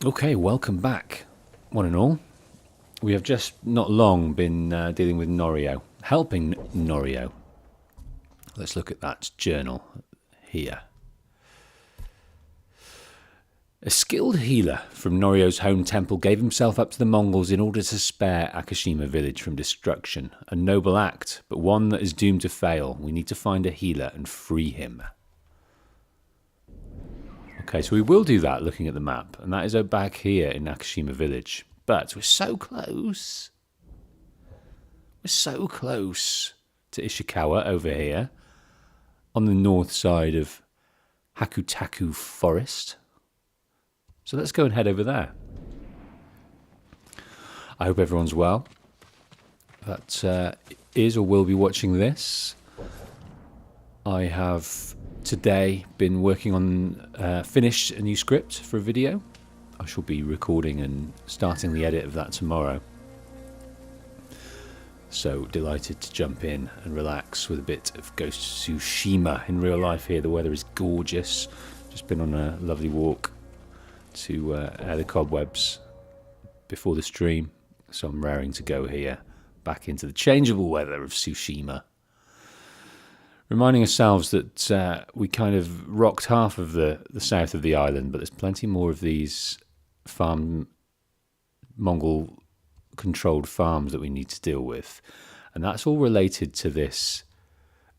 Okay, welcome back, one and all. We have just not long been dealing with Norio, helping Norio. Let's look at that journal here. A skilled healer from Norio's home temple gave himself up to the Mongols in order to spare Akashima village from destruction. A noble act, but one that is doomed to fail. We need to find a healer and free him. Okay, so we will do that looking at the map, and that is back here in Akashima village. But we're so close. We're so close to Ishikawa over here on the north side of Hakutaku Forest. So let's go and head over there. I hope everyone's well. That is or will be watching this. I have today been working on finished a new script for a video. I shall be recording and starting the edit of that tomorrow. So delighted to jump in and relax with a bit of Ghost of Tsushima in real life here. The weather is gorgeous. Just been on a lovely walk to air the cobwebs before the stream. So I'm raring to go here back into the changeable weather of Tsushima. Reminding ourselves that we kind of rocked half of the south of the island, but there's plenty more of these Mongol controlled farms that we need to deal with. And that's all related to this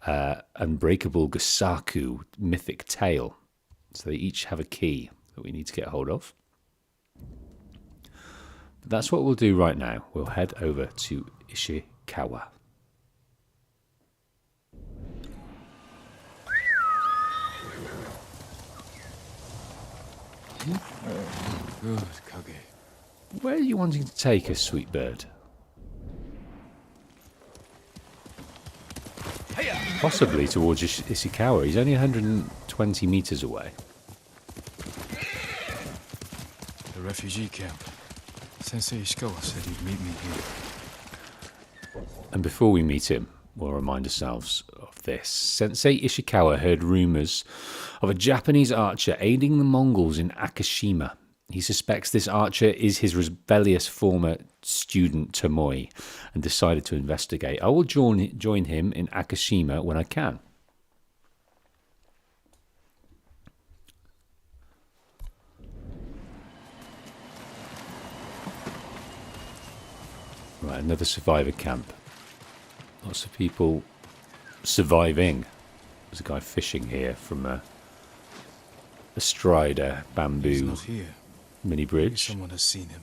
unbreakable Gasaku mythic tale. So they each have a key that we need to get hold of. But that's what we'll do right now. We'll head over to Ishikawa. Good, Kage. Where are you wanting to take us, sweet bird? Possibly towards Ishikawa. He's only 120 meters away. The refugee camp. Sensei Ishikawa said he'd meet me here. And before we meet him, we'll remind ourselves of this. Sensei Ishikawa heard rumors of a Japanese archer aiding the Mongols in Akashima. He suspects this archer is his rebellious former student Tomoe and decided to investigate. I will join him in Akashima when I can. Right, another survivor camp. Lots of people surviving. There's a guy fishing here from astride a bamboo mini bridge. Someone has seen him.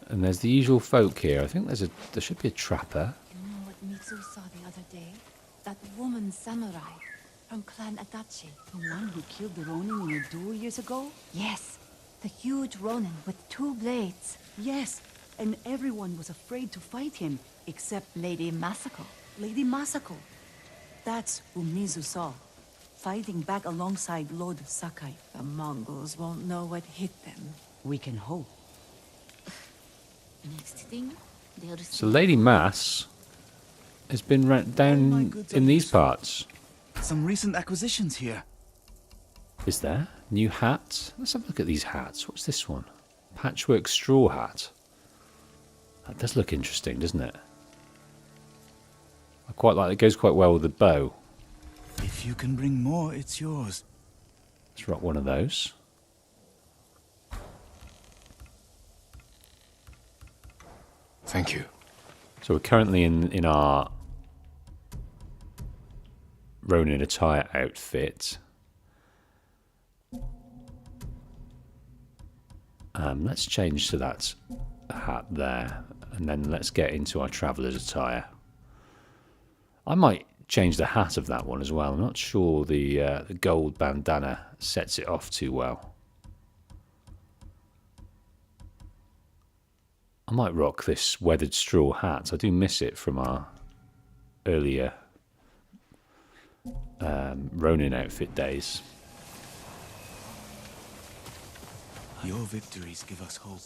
And there's the usual folk here. I think there should be a trapper. You know what Mitsu saw the other day? That woman samurai from Clan Adachi. The one who killed the Ronin in a duel years ago? Yes, the huge Ronin with 2 blades. Yes, and everyone was afraid to fight him, except Lady Masako. Lady Masako. That's who Mizu saw, fighting back alongside Lord Sakai. The Mongols won't know what hit them. We can hope. Next thing, they'll So Lady Mass has been down in these parts. Some recent acquisitions here. Is there? New hat? Let's have a look at these hats. What's this one? Patchwork straw hat. That does look interesting, doesn't it? I quite like it. It goes quite well with the bow. If you can bring more, it's yours. Let's rock one of those. Thank you. So we're currently in our Ronin attire outfit. Let's change to that hat there, and then let's get into our traveller's attire. I might change the hat of that one as well. I'm not sure the gold bandana sets it off too well. I might rock this weathered straw hat. I do miss it from our earlier Ronin outfit days. Your victories give us hope.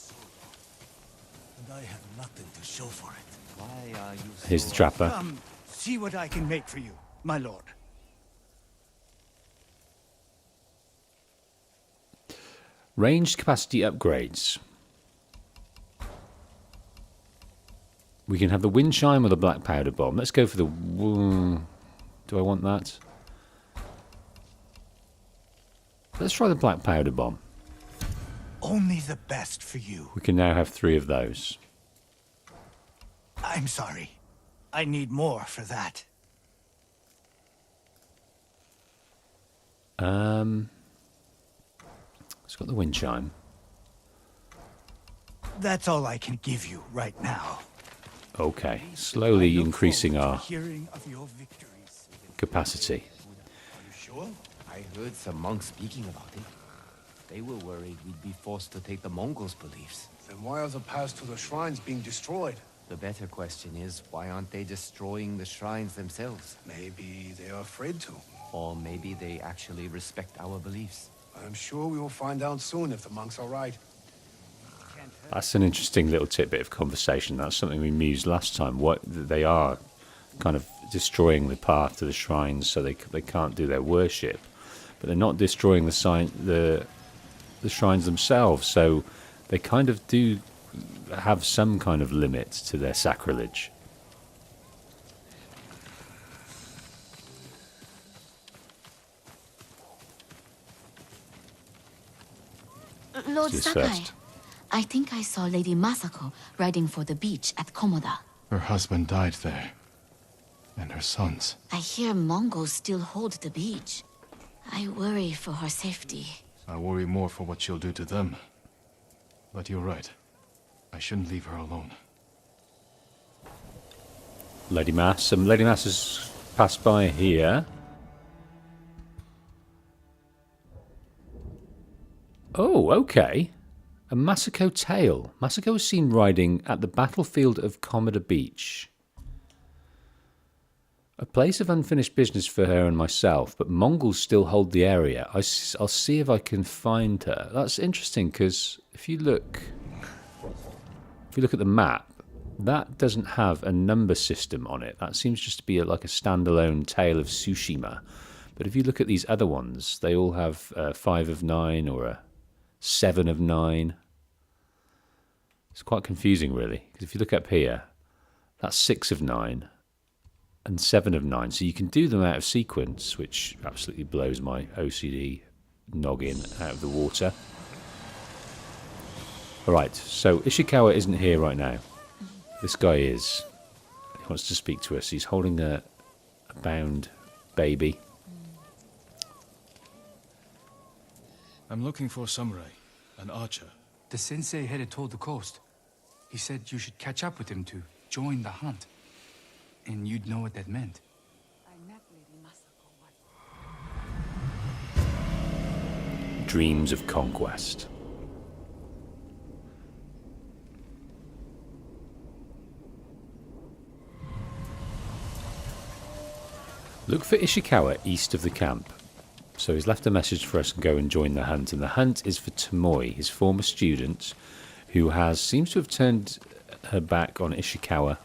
And I have nothing to show for it. Why are you so... Here's the trapper. Come, see what I can make for you, my lord. Ranged capacity upgrades. We can have the wind chime or the black powder bomb. Let's go for the... Do I want that? Let's try the black powder bomb. Only the best for you. We can now have 3 of those. I'm sorry. I need more for that. It's got the wind chime. That's all I can give you right now. Okay, slowly increasing our Hearing of your victories. capacity. Are you sure? I heard some monks speaking about it. They were worried we'd be forced to take the Mongols' beliefs. Then why are the paths to the shrines being destroyed? The better question is, why aren't they destroying the shrines themselves? Maybe they are afraid to. Or maybe they actually respect our beliefs. I'm sure we will find out soon if the monks are right. That's an interesting little tidbit of conversation. That's something we mused last time. What they are kind of destroying the path to the shrines, so they can't do their worship, but they're not destroying the shrines themselves. So they kind of do have some kind of limit to their sacrilege. Lord Who's Sakai, first? I think I saw Lady Masako riding for the beach at Komoda. Her husband died there. And her sons. I hear Mongols still hold the beach. I worry for her safety. I worry more for what she'll do to them. But you're right. I shouldn't leave her alone. Lady Mass. Lady Mass has passed by here. Oh, okay. A Masako tale. Masako was seen riding at the battlefield of Komoda Beach. A place of unfinished business for her and myself, but Mongols still hold the area. I'll see if I can find her. That's interesting, because if you look at the map, that doesn't have a number system on it. That seems just to be like a standalone tale of Tsushima. But if you look at these other ones, they all have a 5 of 9 or a 7 of 9. It's quite confusing, really, because if you look up here, that's 6 of 9 and 7 of 9. So you can do them out of sequence, which absolutely blows my OCD noggin out of the water. All right, so Ishikawa isn't here right now. This guy is. He wants to speak to us. He's holding a bound baby. I'm looking for a samurai, an archer. The sensei headed toward the coast. He said you should catch up with him to join the hunt. And you'd know what that meant. I met Lady Masako. Dreams of conquest. Look for Ishikawa east of the camp. So he's left a message for us to go and join the hunt. And the hunt is for Tomoe, his former student, who seems to have turned her back on Ishikawa,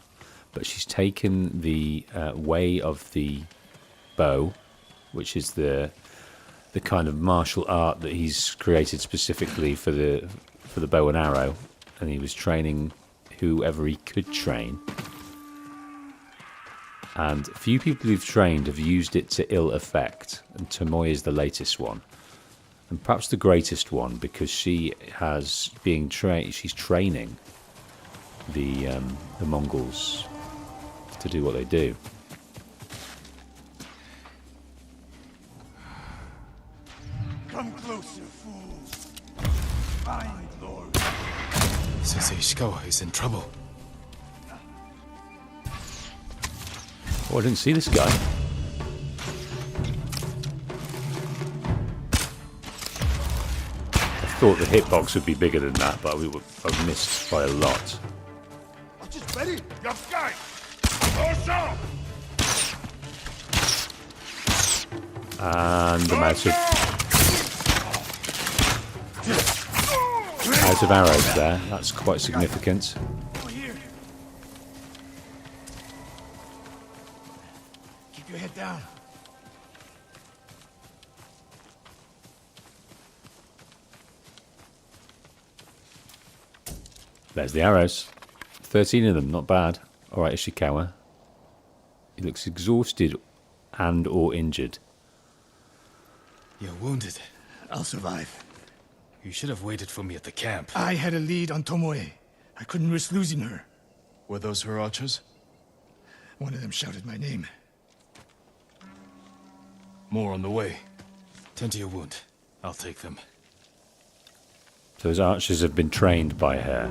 but she's taken the way of the bow, which is the kind of martial art that he's created specifically for the bow and arrow, and he was training whoever he could train. And few people who've trained have used it to ill effect, and Tomoe is the latest one, and perhaps the greatest one, because she's training the Mongols to do what they do. Come closer, fools. Find Lord. Sensei Ishikawa is in trouble. Oh, I didn't see this guy. I thought the hitbox would be bigger than that, but I've missed by a lot. Just ready. Your guy. And I'm out of arrows there. That's quite significant. Keep your head down. There's the arrows. 13 of them, not bad. Alright, Ishikawa. He looks exhausted and or injured. You're wounded. I'll survive. You should have waited for me at the camp. I had a lead on Tomoe. I couldn't risk losing her. Were those her archers? One of them shouted my name. More on the way. Tend to your wound. I'll take them. So his archers have been trained by her.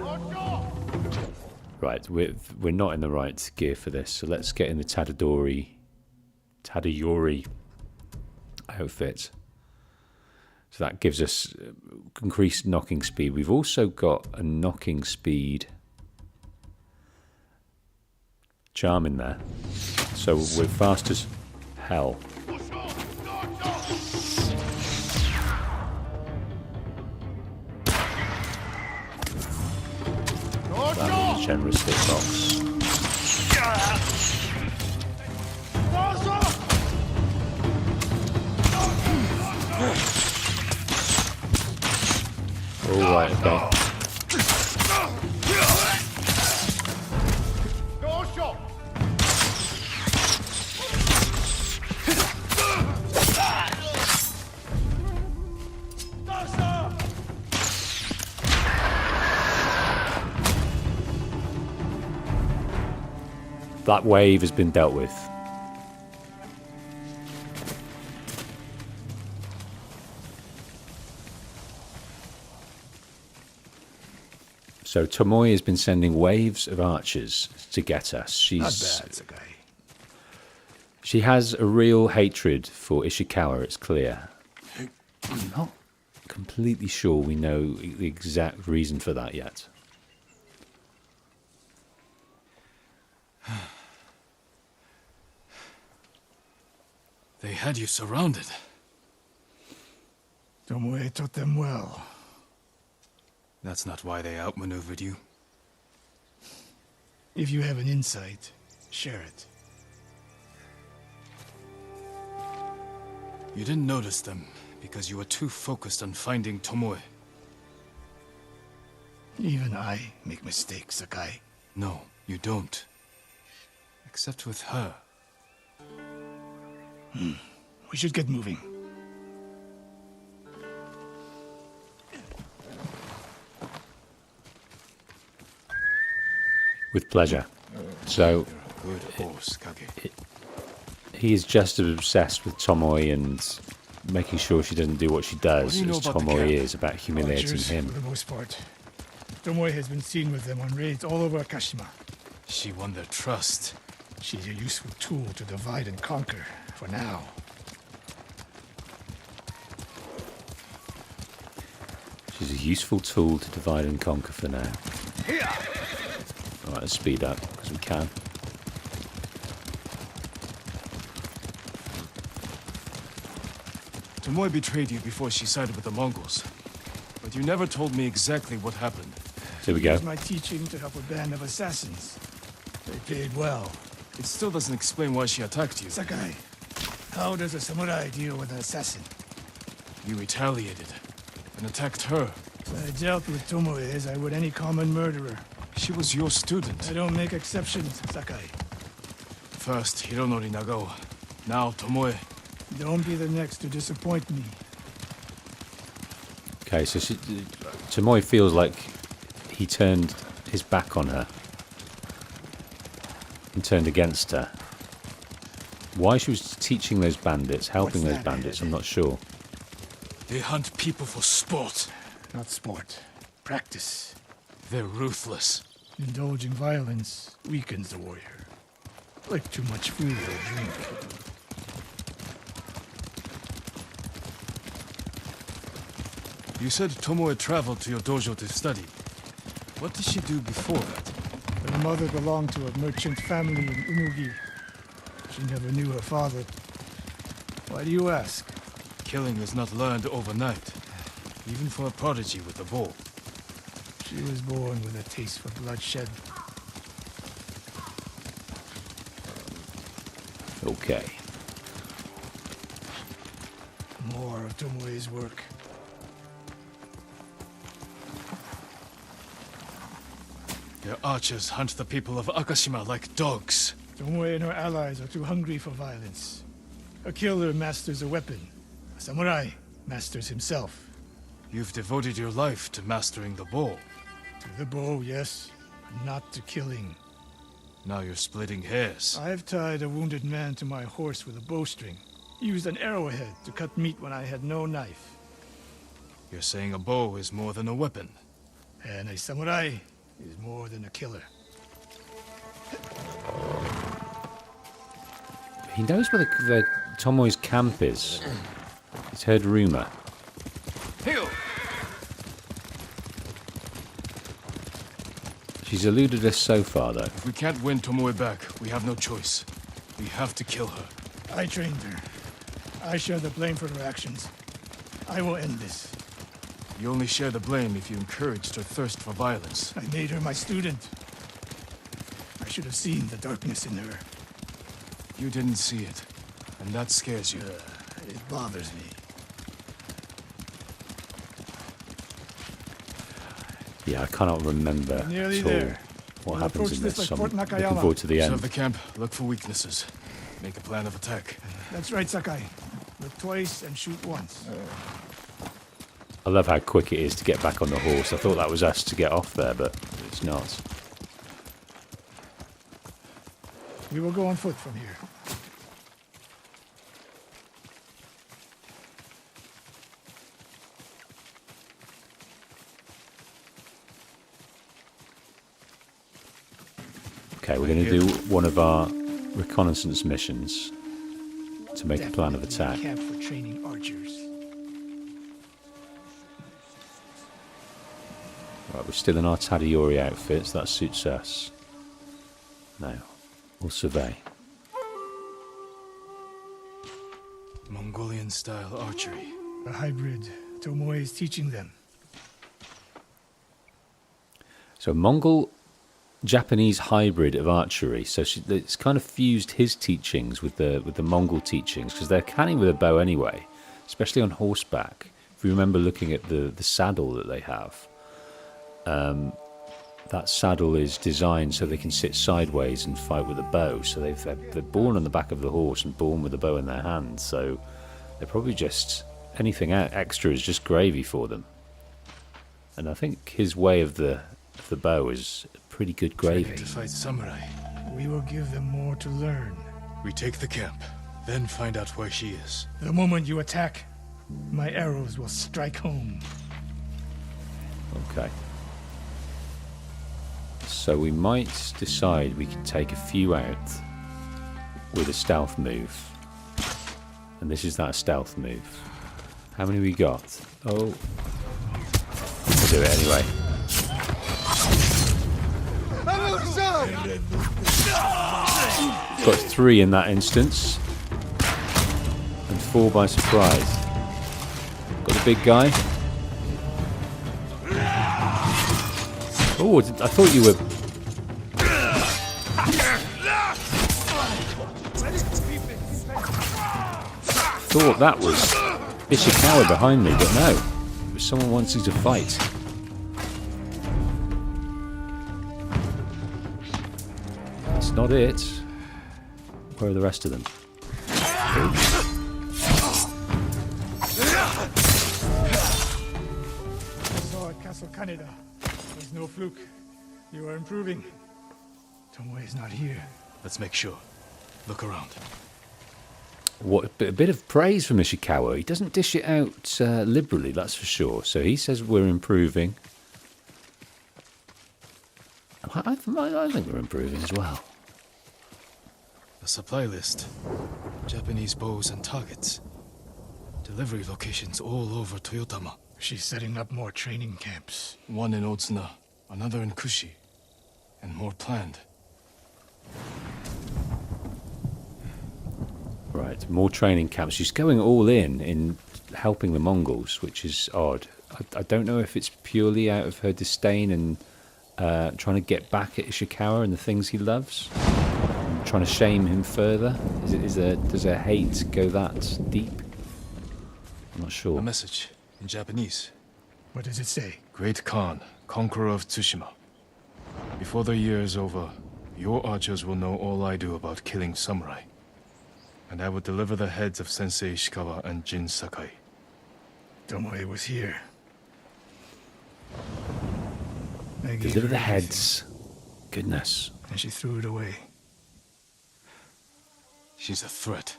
Right, we're not in the right gear for this, so let's get in the Tadayori outfit. So that gives us increased knocking speed. We've also got a knocking speed charm in there, so we're fast as hell. That was a generous hitbox. All right, okay. That wave has been dealt with. So Tomoe has been sending waves of archers to get us. Not bad, Sakai. She has a real hatred for Ishikawa, it's clear. I'm not completely sure we know the exact reason for that yet. They had you surrounded. Tomoe taught them well. That's not why they outmaneuvered you. If you have an insight, share it. You didn't notice them because you were too focused on finding Tomoe. Even I make mistakes, Sakai. No, you don't. Except with her. We should get moving. With pleasure. So Good horse, Kage. he is just as obsessed with Tomoe and making sure she doesn't do what she does What do you know as about the Tomoe camp? is about humiliating Archers, him. for the most part. Tomoe has been seen with them on raids all over Kashima. She won their trust. She's a useful tool to divide and conquer, for now. She's a useful tool to divide and conquer for now. Alright, let's speed up, because we can. Tomoe betrayed you before she sided with the Mongols. But you never told me exactly what happened. Here we go. Used my teaching to help a band of assassins. They paid well. It still doesn't explain why she attacked you. Sakai, how does a samurai deal with an assassin? You retaliated and attacked her. I dealt with Tomoe as I would any common murderer. She was your student. I don't make exceptions, Sakai. First Hironori Nagao, now Tomoe. Don't be the next to disappoint me. Okay, so Tomoe feels like he turned his back on her and turned against her. Why she was teaching those bandits, helping What's those that? bandits, I'm not sure. They hunt people for sport. Not sport. Practice. They're ruthless. Indulging violence weakens the warrior. Like too much food or drink. You said Tomoe traveled to your dojo to study. What did she do before that? Her mother belonged to a merchant family in Umugi. She never knew her father. Why do you ask? Killing is not learned overnight, even for a prodigy with a bow. She was born with a taste for bloodshed. Okay. More of Tomoe's work. Your archers hunt the people of Akashima like dogs. Tomoe and her allies are too hungry for violence. A killer masters a weapon. A samurai masters himself. You've devoted your life to mastering the bow. To the bow, yes. Not to killing. Now you're splitting hairs. I've tied a wounded man to my horse with a bowstring. Used an arrowhead to cut meat when I had no knife. You're saying a bow is more than a weapon. And a samurai is more than a killer. He knows where the Tomoe's camp is. He's heard rumour. She's eluded us so far, though. If we can't win Tomoe back, we have no choice. We have to kill her. I trained her. I share the blame for her actions. I will end this. You only share the blame if you encouraged her thirst for violence. I made her my student. I should have seen the darkness in her. You didn't see it, and that scares you. It bothers me. Yeah, I cannot remember Nearly at all there. what We'll happens approach in this this. like I'm Fort looking Nakayama. forward to the end. Observe the camp, look for weaknesses. Make a plan of attack. That's right, Sakai. Look twice and shoot once. I love how quick it is to get back on the horse. I thought that was us to get off there, but it's not. We will go on foot from here. Okay, we're going to do one of our reconnaissance missions to make a plan of attack. Camp for training archers. Right, we're still in our Tadayori outfits. That suits us. Now, we'll survey. Mongolian-style archery. A hybrid. Tomoe is teaching them. So, Mongol-Japanese hybrid of archery. So it's kind of fused his teachings with the Mongol teachings, because they're canning with a bow anyway, especially on horseback. If you remember looking at the saddle that they have, that saddle is designed so they can sit sideways and fight with a bow. So they're born on the back of the horse and born with a bow in their hand. So they're probably just anything extra is just gravy for them. And I think his way of the bow is pretty good gravy. To fight samurai. We will give them more to learn. We take the camp, then find out where she is. The moment you attack, my arrows will strike home. Okay. So we might decide we can take a few out with a stealth move. And this is that stealth move. How many we got? Oh. We'll do it anyway. Got 3 in that instance. And 4 by surprise. Got a big guy. Oh, I thought you were... thought that was Ishikawa behind me, but no. It was someone wanting to fight. That's not it. Where are the rest of them? I saw at Castle Kaneda. There's no fluke. You are improving. Tomoe is not here. Let's make sure. Look around. What a bit of praise from Ishikawa. He doesn't dish it out liberally, that's for sure. So he says we're improving. I think we're improving as well. The supply list. Japanese bows and targets. Delivery locations all over Toyotama. She's setting up more training camps. One in Otsuna, another in Kushi, and more planned. Right, more training camps. She's going all in helping the Mongols, which is odd. I don't know if it's purely out of her disdain and trying to get back at Ishikawa and the things he loves, trying to shame him further. Does her hate go that deep? I'm not sure. A message in Japanese. What does it say? Great Khan, conqueror of Tsushima. Before the year is over, your archers will know all I do about killing samurai. And I will deliver the heads of Sensei Ishikawa and Jin Sakai. Tomoe was here. I gave Deliver her the everything, heads. Goodness. and she threw it away. She's a threat.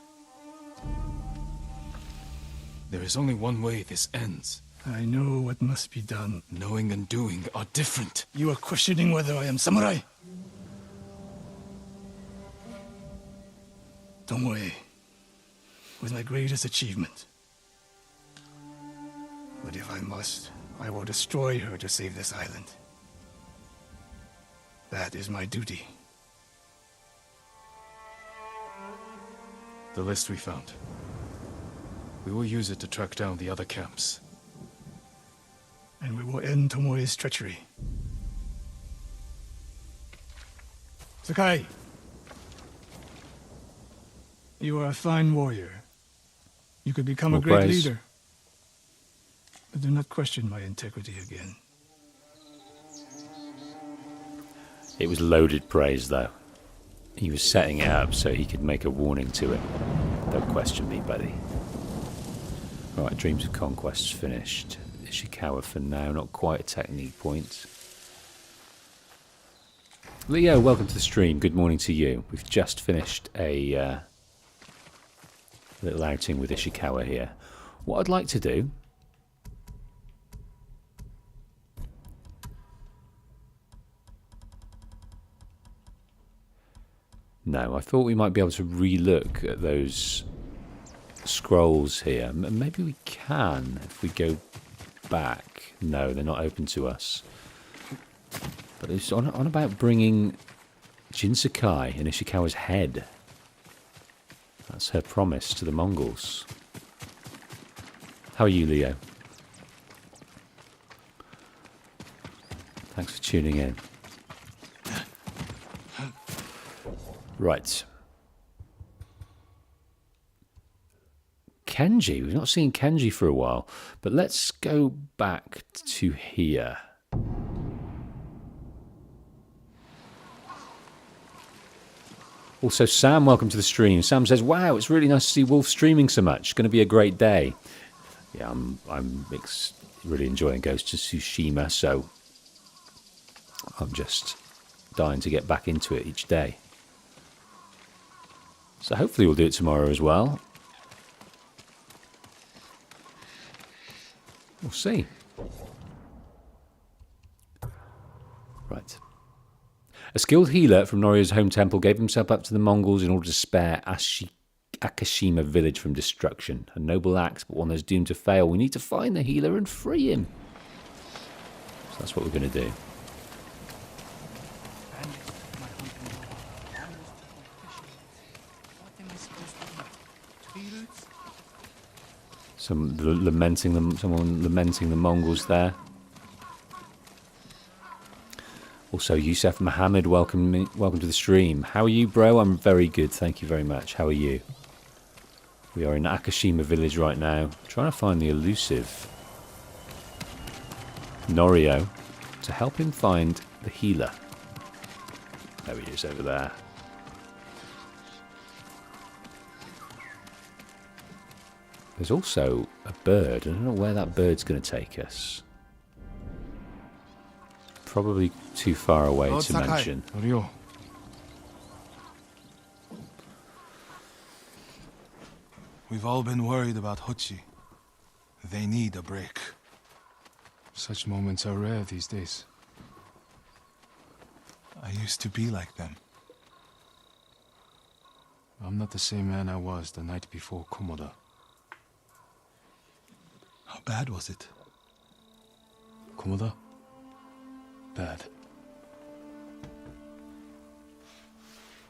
There is only one way this ends. I know what must be done. Knowing and doing are different. You are questioning whether I am samurai? Tomoe was my greatest achievement. But if I must, I will destroy her to save this island. That is my duty. The list we found. We will use it to track down the other camps. And we will end Tomoe's treachery. Sakai! You are a fine warrior. You could become More a great praise. leader. But do not question my integrity again. It was loaded praise, though. He was setting it up so he could make a warning to it. Don't question me, buddy. Alright, Dreams of Conquest's finished. Ishikawa for now, not quite a technique point. Leo, welcome to the stream. Good morning to you. We've just finished a little outing with Ishikawa here. What I'd like to do... No, I thought we might be able to re-look at those scrolls here. Maybe we can if we go back. No, they're not open to us. But it's on about bringing Jin Sakai and Ishikawa's head. That's her promise to the Mongols. How are you, Leo? Thanks for tuning in. Right. Kenji. We've not seen Kenji for a while. But let's go back to here. Also, Sam, welcome to the stream. Sam says, wow, it's really nice to see Wolf streaming so much. It's going to be a great day. Yeah, I'm really enjoying Ghost of Tsushima, so I'm just dying to get back into it each day. So hopefully we'll do it tomorrow as well. We'll see. Right. A skilled healer from Norio's home temple gave himself up to the Mongols in order to spare Akashima village from destruction. A noble act, but one that's doomed to fail. We need to find the healer and free him. So that's what we're going to do. Someone lamenting the Mongols there. Also, Youssef Mohammed, welcome to the stream. How are you, bro? I'm very good, thank you very much. How are you? We are in Akashima village right now, trying to find the elusive Norio to help him find the healer. There he is over there. There's also a bird. I don't know where that bird's going to take us. Probably too far away Lord to Sakai. mention. Ryo. We've all been worried about Hochi. They need a break. Such moments are rare these days. I used to be like them. I'm not the same man I was the night before Komoda. How bad was it? Komoda? Bad.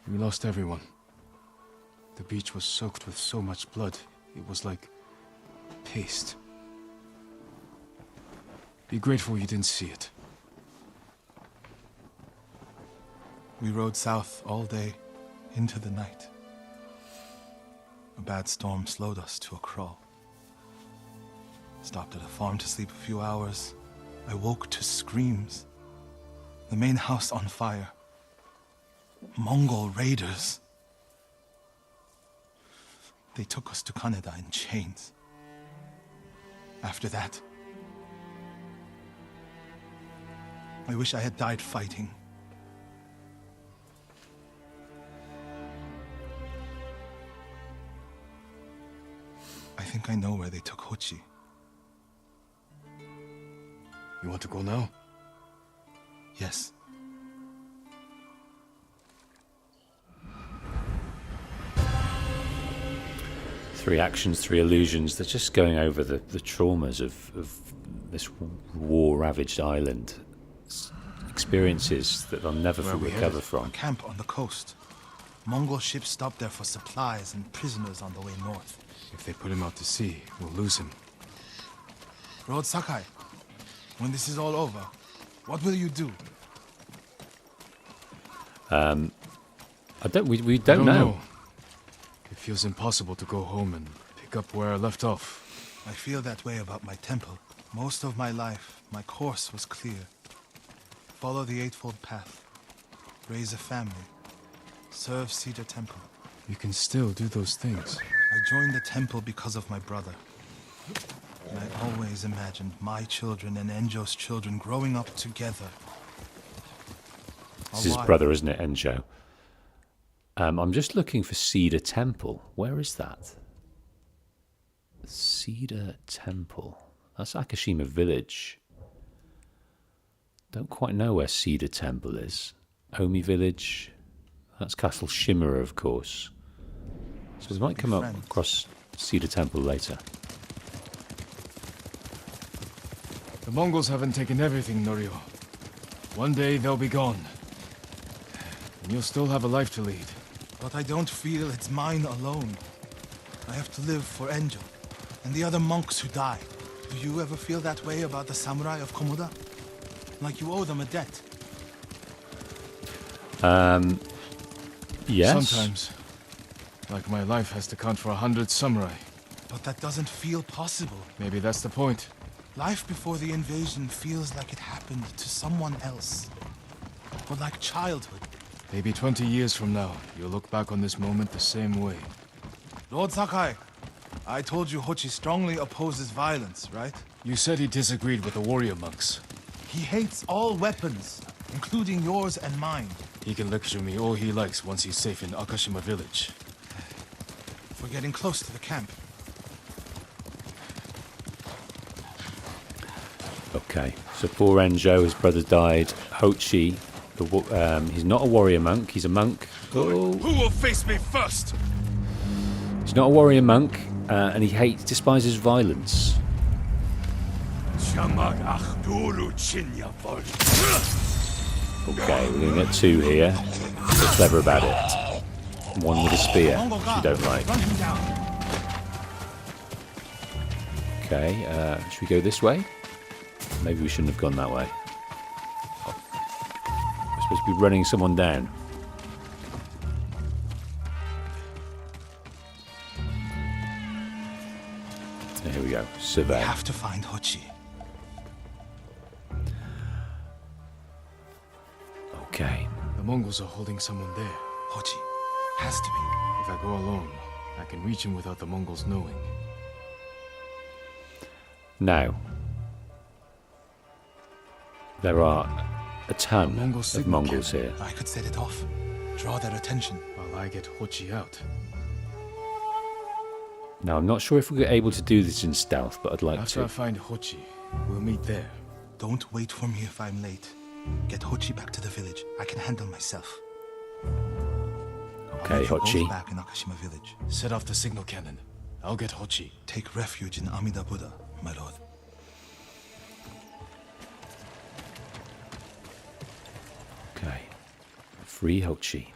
We lost everyone. The beach was soaked with so much blood, it was like paste. Be grateful you didn't see it. We rode south all day, into the night. A bad storm slowed us to a crawl. Stopped at a farm to sleep a few hours. I woke to screams. The main house on fire. Mongol raiders. They took us to Kaneda in chains. After that, I wish I had died fighting. I think I know where they took Hochi. You want to go now? Yes. Three actions, three illusions. They're just going over the traumas of this war-ravaged island. Experiences that they'll never recover from. A camp on the coast. Mongol ships stopped there for supplies and prisoners on the way north. If they put him out to sea, we'll lose him. Lord Sakai, when this is all over, what will you do? We don't know. It feels impossible to go home and pick up where I left off. I feel that way about my temple. Most of my life, my course was clear. Follow the Eightfold Path. Raise a family. Serve Cedar Temple. You can still do those things. I joined the temple because of my brother. And I always imagined my children and Enjo's children growing up together. This is his brother, isn't it, Enjo? I'm just looking for Cedar Temple. Where is that? Cedar Temple. That's Akashima Village. Don't quite know where Cedar Temple is. Omi Village. That's Castle Shimura, of course. So we might come up across Cedar Temple later. The Mongols haven't taken everything, Norio. One day they'll be gone. And you'll still have a life to lead. But I don't feel it's mine alone. I have to live for Enjo and the other monks who died. Do you ever feel that way about the samurai of Komoda? Like you owe them a debt? Yes. Sometimes. Like my life has to count for 100 samurai. But that doesn't feel possible. Maybe that's the point. Life before the invasion feels like it happened to someone else. Or like childhood. Maybe 20 years from now, you'll look back on this moment the same way. Lord Sakai, I told you Hochi strongly opposes violence, right? You said he disagreed with the warrior monks. He hates all weapons, including yours and mine. He can lecture me all he likes once he's safe in Akashima village. We're getting close to the camp. Okay, so poor Enjo, his brother died. Hochi, he's not a warrior monk, he's a monk. Oh. Who will face me first? He's not a warrior monk, and he despises violence. Okay, we're going to get two here. Be clever about it. One with a spear, which you don't like. Okay, should we go this way? Maybe we shouldn't have gone that way. We're supposed to be running someone down. Here we go. Survey. We have to find Hochi. Okay. The Mongols are holding someone there. Hochi. Has to be. If I go alone, I can reach him without the Mongols knowing. Now, there are a ton Mongol of Mongols cannon. here. I could set it off. Draw their attention. While I get Hochi out. Now, I'm not sure if we're able to do this in stealth, but I'd like After to. I find Hochi, we'll meet there. Don't wait for me if I'm late. Get Hochi back to the village. I can handle myself. Okay, I'll meet you Hochi. both back in Akashima village. Set off the signal cannon. I'll get Hochi. Take refuge in Amida Buddha, my lord. Okay. Free Hochi.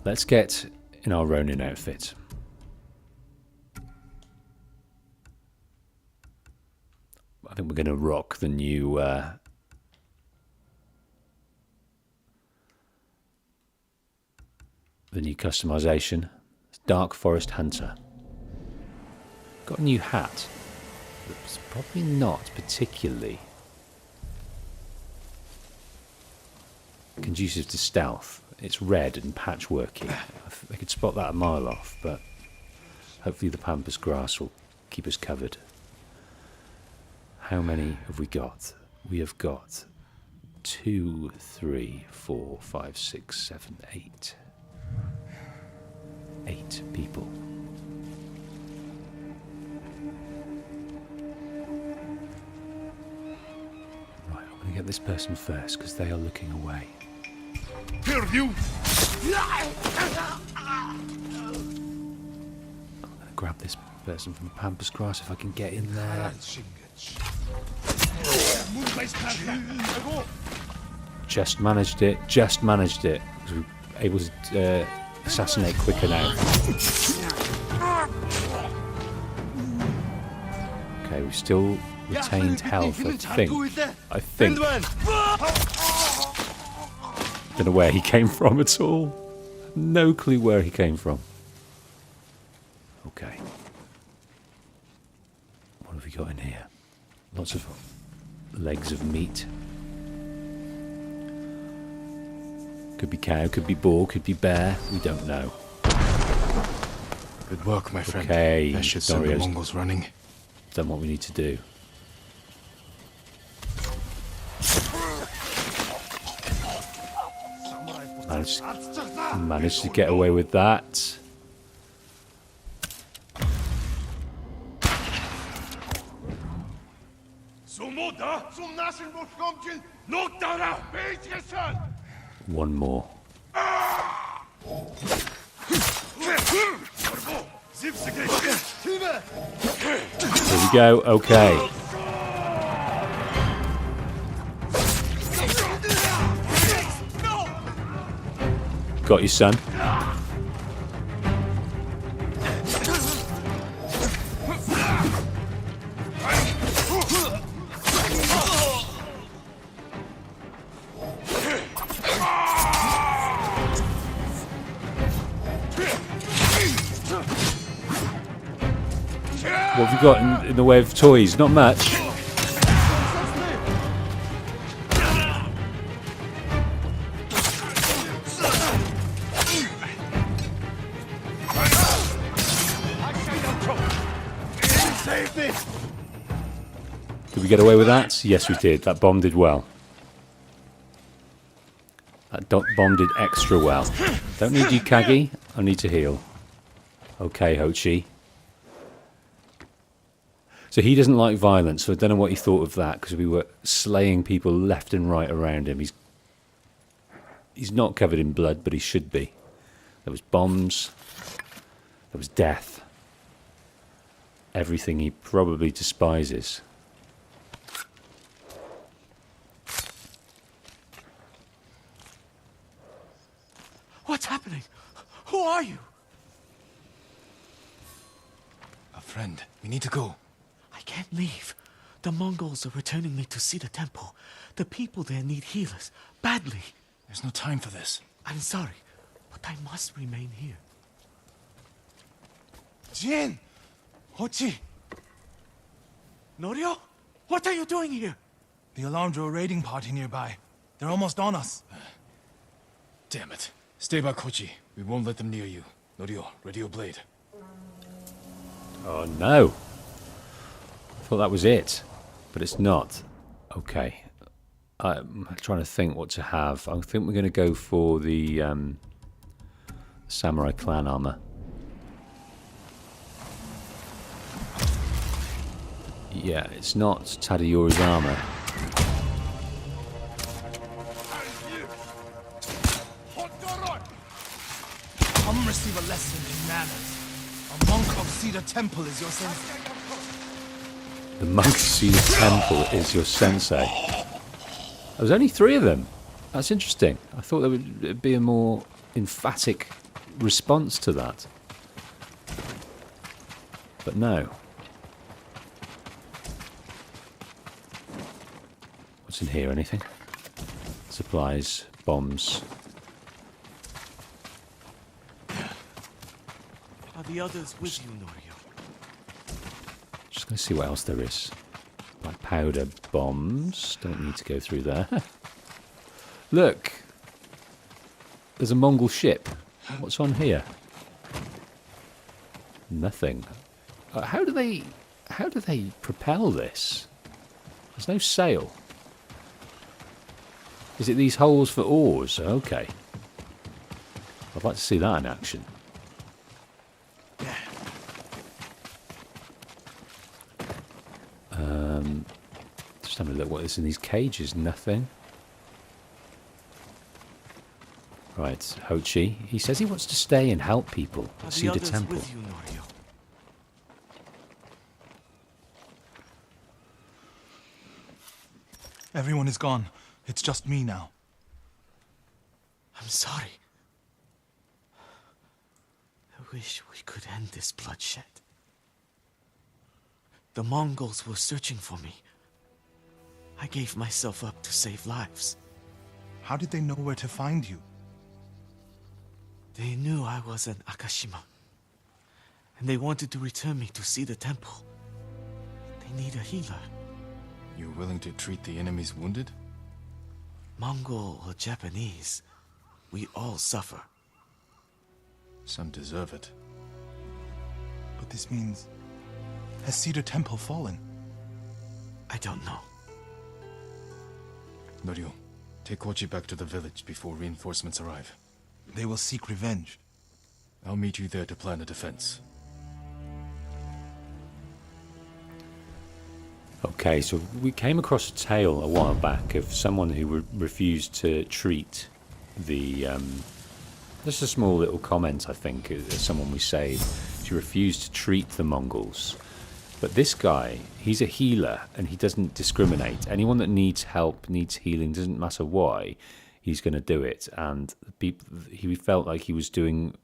Let's get in our Ronin outfit. I think we're going to rock the new customization. Dark Forest Hunter. Got a new hat. It's probably not particularly conducive to stealth. It's red and patchworky. I could spot that a mile off, but hopefully the pampas grass will keep us covered. How many have we got? We have got 2, 3, 4, 5, 6, 7, 8. 8 people. Right, I'm going to get this person first because they are looking away. Here, you! I'm going to grab this person from the pampas grass if I can get in there. Just managed it. Just managed it. Because we were able to assassinate quicker now. Okay, we've still retained health, I think. Don't know where he came from at all. No clue where he came from. Okay. What have we got in here? Lots of legs of meat. Could be cow, could be boar, could be bear. We don't know. Good work, my friend. Okay, That should send the Dario's Mongols running. done what we need to do. Managed to get away with that. One more. Here we go. Okay. Got you, son. What have you got in the way of toys? Not much. Did we get away with that? Yes, we did. That bomb did well. That bomb did extra well. Don't need you, Kagi. I need to heal. Okay, Hochi. So he doesn't like violence, so I don't know what he thought of that, because we were slaying people left and right around him. He's not covered in blood, but he should be. There was bombs. There was death. Everything he probably despises. What's happening? Who are you? A friend. We need to go. I can't leave. The Mongols are returning me to see the temple. The people there need healers. Badly. There's no time for this. I'm sorry, but I must remain here. Jin! Hochi! Norio? What are you doing here? The alarm drew a raiding party nearby. They're almost on us. Damn it. Stay back, Kochi. We won't let them near you. Norio, ready your blade. Oh no. I thought that was it, but it's not. Okay. I'm trying to think what to have. I think we're going to go for the samurai clan armor. Yeah, it's not Tadayori's armor. Come receive a lesson in manners. A monk of Cedar Temple is your sensei. The monk of Cedar Temple is your sensei. There's only 3 of them. That's interesting. I thought there would be a more emphatic response to that. But no. What's in here? Anything? Supplies, bombs. Are the others with you, Norio? Let's see what else there is. Like powder bombs. Don't need to go through there. Look! There's a Mongol ship. What's on here? Nothing. How do they propel this? There's no sail. Is it these holes for oars? Okay. I'd like to see that in action. Just having a look what is in these cages. Nothing. Right, Hochi. He says he wants to stay and help people. See the temple. With you, Norio? Everyone is gone. It's just me now. I'm sorry. I wish we could end this bloodshed. The Mongols were searching for me. I gave myself up to save lives. How did they know where to find you? They knew I was in Akashima, and they wanted to return me to see the temple. They need a healer. You're willing to treat the enemy's wounded? Mongol or Japanese, we all suffer. Some deserve it. But this means... Has Cedar Temple fallen? I don't know. Norio, take Kochi back to the village before reinforcements arrive. They will seek revenge. I'll meet you there to plan a defense. Okay, so we came across a tale a while back of someone who refused to treat the... just a small little comment, I think, someone we saved. She refused to treat the Mongols. But this guy, he's a healer, and he doesn't discriminate. Anyone that needs help, needs healing, doesn't matter why, he's going to do it. And he felt like he was doing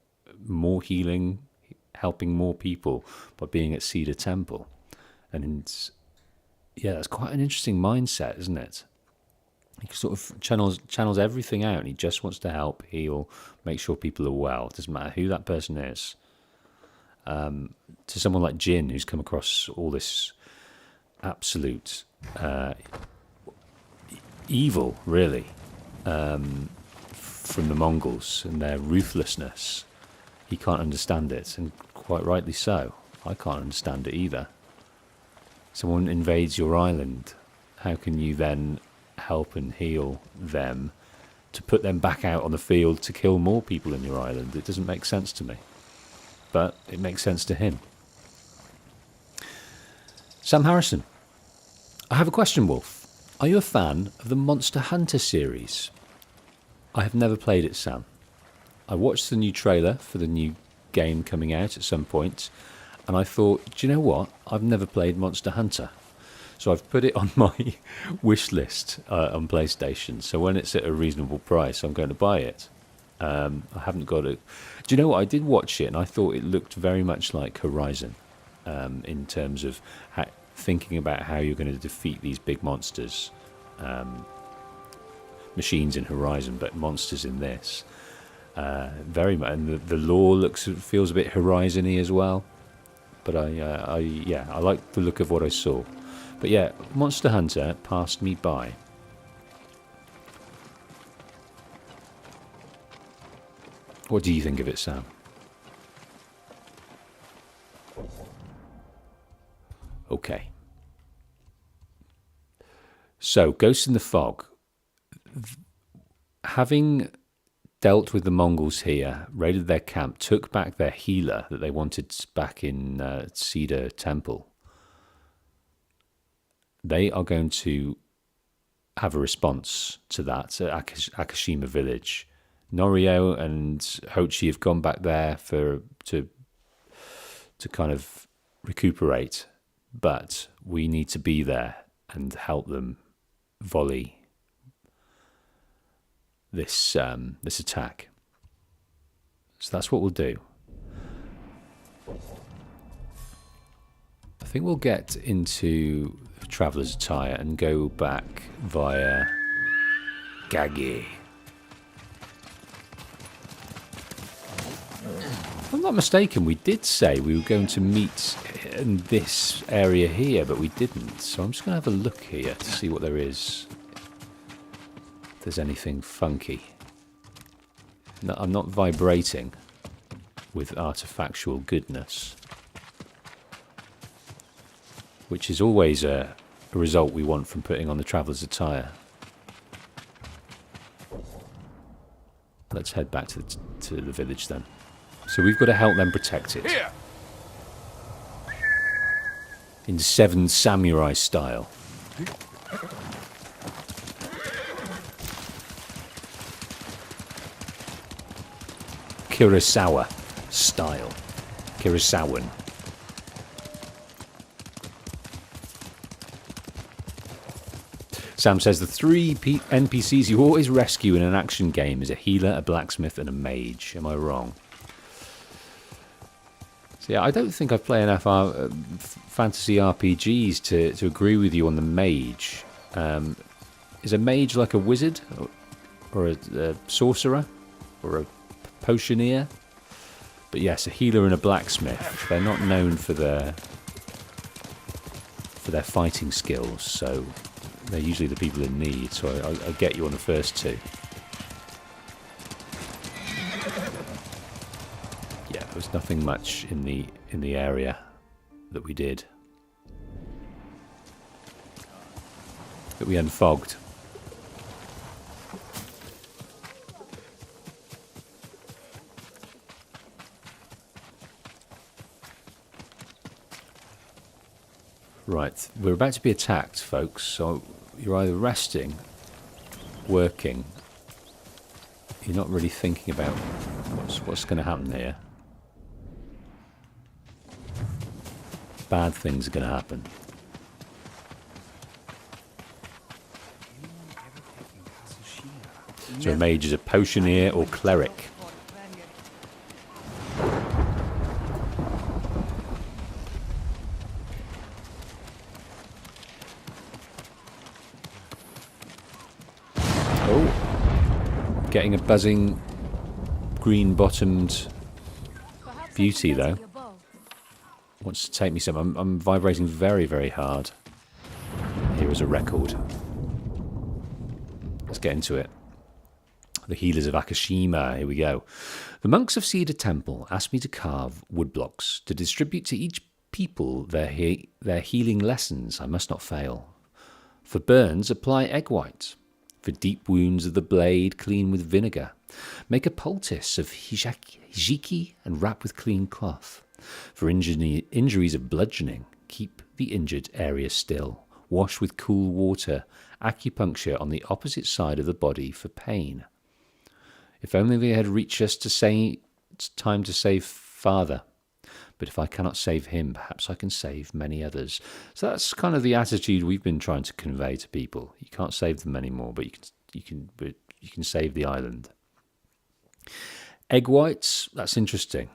more healing, helping more people by being at Cedar Temple. And yeah, that's quite an interesting mindset, isn't it? He sort of channels everything out, and he just wants to help, heal, make sure people are well. It doesn't matter who that person is. To someone like Jin, who's come across all this absolute evil, really, from the Mongols and their ruthlessness, he can't understand it, and quite rightly so. I can't understand it either. Someone invades your island, how can you then help and heal them to put them back out on the field to kill more people in your island? It doesn't make sense to me. But it makes sense to him. Sam Harrison. I have a question, Wolf. Are you a fan of the Monster Hunter series? I have never played it, Sam. I watched the new trailer for the new game coming out at some point, and I thought, do you know what? I've never played Monster Hunter. So I've put it on my wish list on PlayStation. So when it's at a reasonable price, I'm going to buy it. I haven't got it. Do you know what? I did watch it, and I thought it looked very much like Horizon in terms of thinking about how you're going to defeat these big monsters. Machines in Horizon, but monsters in this. Very much, and the lore feels a bit Horizon-y as well. But I like the look of what I saw. But yeah, Monster Hunter passed me by. What do you think of it, Sam? Okay. So, Ghost in the Fog. Having dealt with the Mongols here, raided their camp, took back their healer that they wanted back in Cedar Temple, they are going to have a response to that at Akashima village. Norio and Hochi have gone back there to kind of recuperate, but we need to be there and help them volley this attack. So that's what we'll do. I think we'll get into Traveller's Attire and go back via Gage. I'm not mistaken, we did say we were going to meet in this area here, but we didn't. So I'm just going to have a look here to see what there is. If there's anything funky. No, I'm not vibrating with artifactual goodness, which is always a result we want from putting on the traveller's attire. Let's head back to the village then. So we've got to help them protect it. Here. In 7 samurai style. Kurosawa style. Kurosawan. Sam says the 3 NPCs you always rescue in an action game is a healer, a blacksmith, and a mage. Am I wrong? So yeah, I don't think I play enough fantasy RPGs to agree with you on the mage. Is a mage like a wizard, or a sorcerer, or a potioneer? But yes, a healer and a blacksmith. They're not known for their fighting skills, so they're usually the people in need. So I get you on the first 2. Yeah, there was nothing much in the area that we did, that we unfogged. Right, we're about to be attacked, folks, so you're either resting, working, you're not really thinking about what's going to happen here. Bad things are going to happen. So a mage is a potioneer or cleric. Oh, getting a buzzing green-bottomed beauty though. Wants to take me some. I'm vibrating very, very hard. Here is a record. Let's get into it. The healers of Akashima. Here we go. The monks of Cedar Temple asked me to carve woodblocks to distribute to each people their healing lessons. I must not fail. For burns, apply egg white. For deep wounds of the blade, clean with vinegar. Make a poultice of hijiki and wrap with clean cloth. For injuries of bludgeoning, keep the injured area still. Wash with cool water. Acupuncture on the opposite side of the body for pain. If only they had reached us to say it's time to save father. But if I cannot save him, perhaps I can save many others. So that's kind of the attitude we've been trying to convey to people. You can't save them anymore, but you can save the island. Egg whites, that's interesting.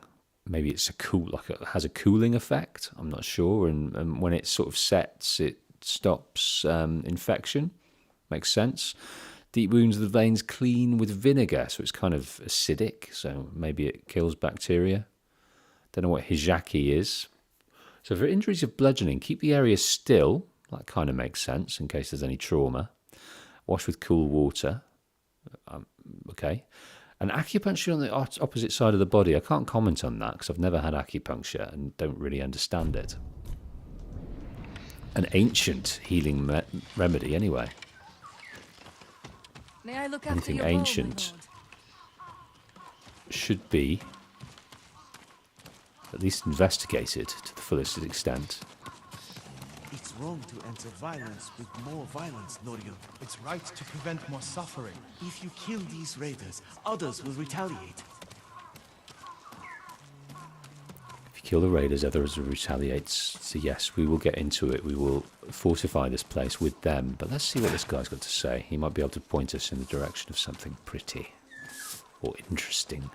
Maybe it's it has a cooling effect. I'm not sure. And when it sort of sets, it stops infection. Makes sense. Deep wounds of the veins clean with vinegar, so it's kind of acidic. So maybe it kills bacteria. Don't know what hijaki is. So for injuries of bludgeoning, keep the area still. That kind of makes sense in case there's any trauma. Wash with cool water. Okay. And acupuncture on the opposite side of the body. I can't comment on that because I've never had acupuncture and don't really understand it. An ancient healing remedy anyway. May I look after Anything your ancient should be at least investigated to the fullest extent. It's wrong to enter violence with more violence, Norio. It's right to prevent more suffering. If you kill these raiders, others will retaliate. If you kill the raiders, others will retaliate. So yes, we will get into it. We will fortify this place with them. But let's see what this guy's got to say. He might be able to point us in the direction of something pretty or interesting.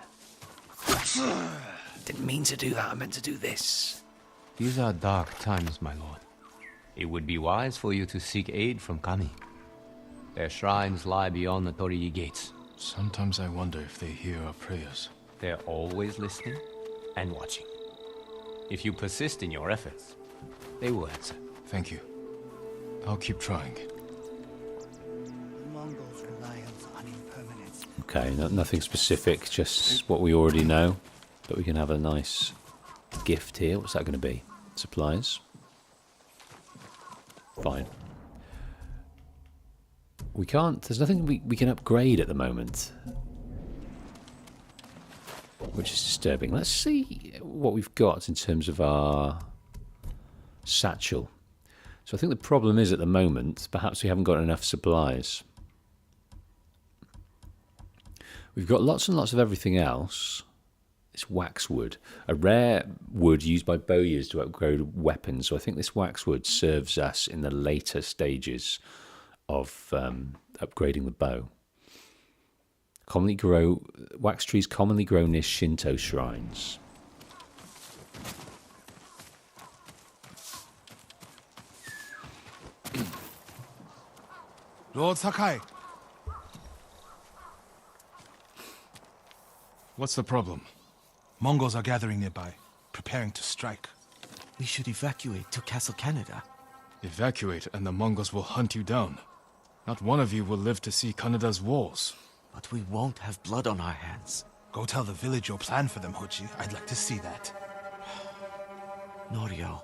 Didn't mean to do that. I meant to do this. These are dark times, my lord. It would be wise for you to seek aid from Kami. Their shrines lie beyond the Torii gates. Sometimes I wonder if they hear our prayers. They're always listening. and watching. If you persist in your efforts, they will answer. Thank you. I'll keep trying. Mongols' reliance on impermanence. Okay, nothing specific, just what we already know. But we can have a nice gift here. What's that going to be? Supplies. Fine. We can't... There's nothing we can upgrade at the moment, which is disturbing. Let's see what we've got in terms of our satchel. So I think the problem is at the moment, perhaps we haven't got enough supplies. We've got lots and lots of everything else. It's waxwood, a rare wood used by bowyers to upgrade weapons. So I think this waxwood serves us in the later stages of upgrading the bow. Wax trees commonly grow near Shinto shrines. Lord Sakai, What's the problem? Mongols are gathering nearby, preparing to strike. We should evacuate to Castle Canada. Evacuate and the Mongols will hunt you down. Not one of you will live to see Kanada's walls. But we won't have blood on our hands. Go tell the village your plan for them, Hochi. I'd like to see that. Norio,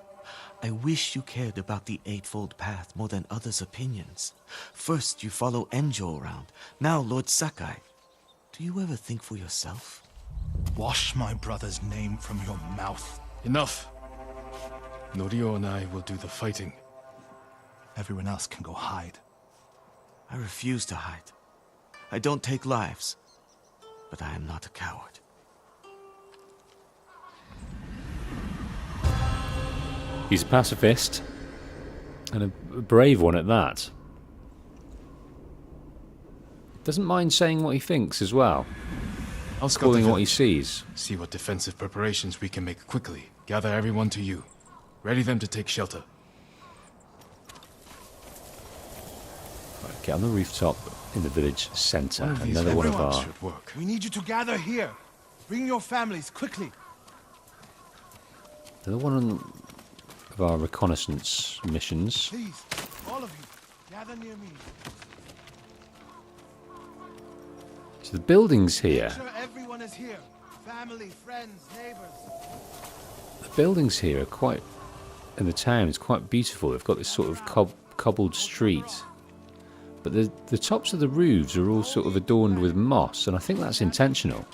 I wish you cared about the Eightfold Path more than others' opinions. First you follow Enjo around, now Lord Sakai. Do you ever think for yourself? Wash my brother's name from your mouth. Enough! Norio and I will do the fighting. Everyone else can go hide. I refuse to hide. I don't take lives, but I am not a coward. He's a pacifist, and a brave one at that. Doesn't mind saying what he thinks as well. I'll scout Calling the what he village. sees. See what defensive preparations we can make quickly. Gather everyone to you. Ready them to take shelter. Right, get on the rooftop in the village centre. One of these Another one of everyone our... should work. We need you to gather here. Bring your families, quickly. Another one of our reconnaissance missions. Please, all of you, gather near me. So the buildings here... Make sure everyone is here. Family, friends, neighbors. The buildings here are quite... In the town, it's quite beautiful. They've got this sort of cobbled street. But the tops of the roofs are all sort of adorned with moss, and I think that's intentional.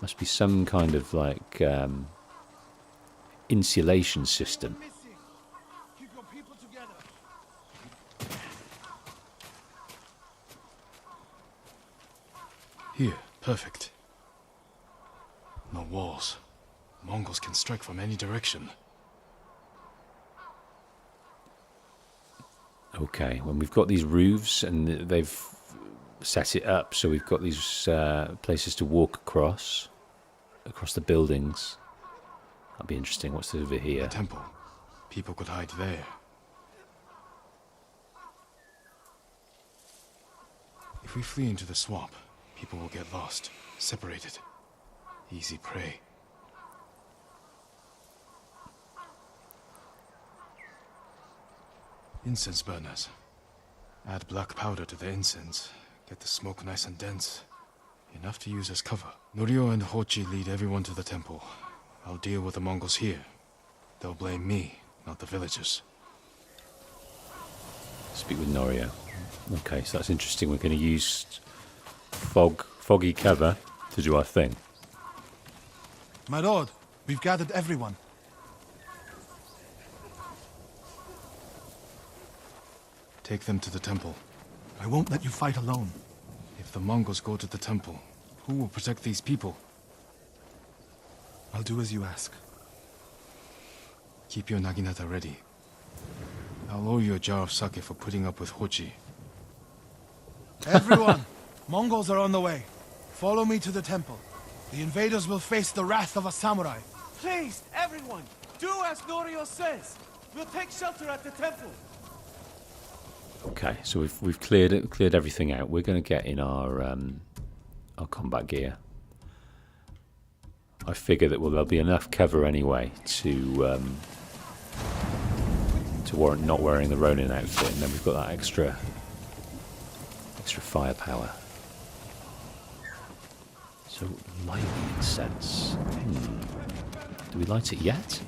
Must be some kind of like insulation system. Keep your people together. Here, perfect. No walls. Mongols can strike from any direction. Okay, when we've got these roofs and they've set it up so we've got these places to walk across the buildings. That'll be interesting. What's over here? The temple. People could hide there. If we flee into the swamp, people will get lost, separated. Easy prey. Incense burners. Add black powder to the incense. Get the smoke nice and dense. Enough to use as cover. Norio and Hochi lead everyone to the temple. I'll deal with the Mongols here. They'll blame me, not the villagers. Speak with Norio. Okay, so that's interesting. We're going to use foggy cover to do our thing. My lord, we've gathered everyone. Take them to the temple. I won't let you fight alone. If the Mongols go to the temple, who will protect these people? I'll do as you ask. Keep your naginata ready. I'll owe you a jar of sake for putting up with Hochi. Everyone, Mongols are on the way. Follow me to the temple. The invaders will face the wrath of a samurai. Please, everyone, do as Norio says. We'll take shelter at the temple. Okay, so we've cleared everything out. We're going to get in our combat gear. I figure that there'll be enough cover anyway to warrant not wearing the Ronin outfit, and then we've got that extra firepower. So lighting incense. Do we light it yet?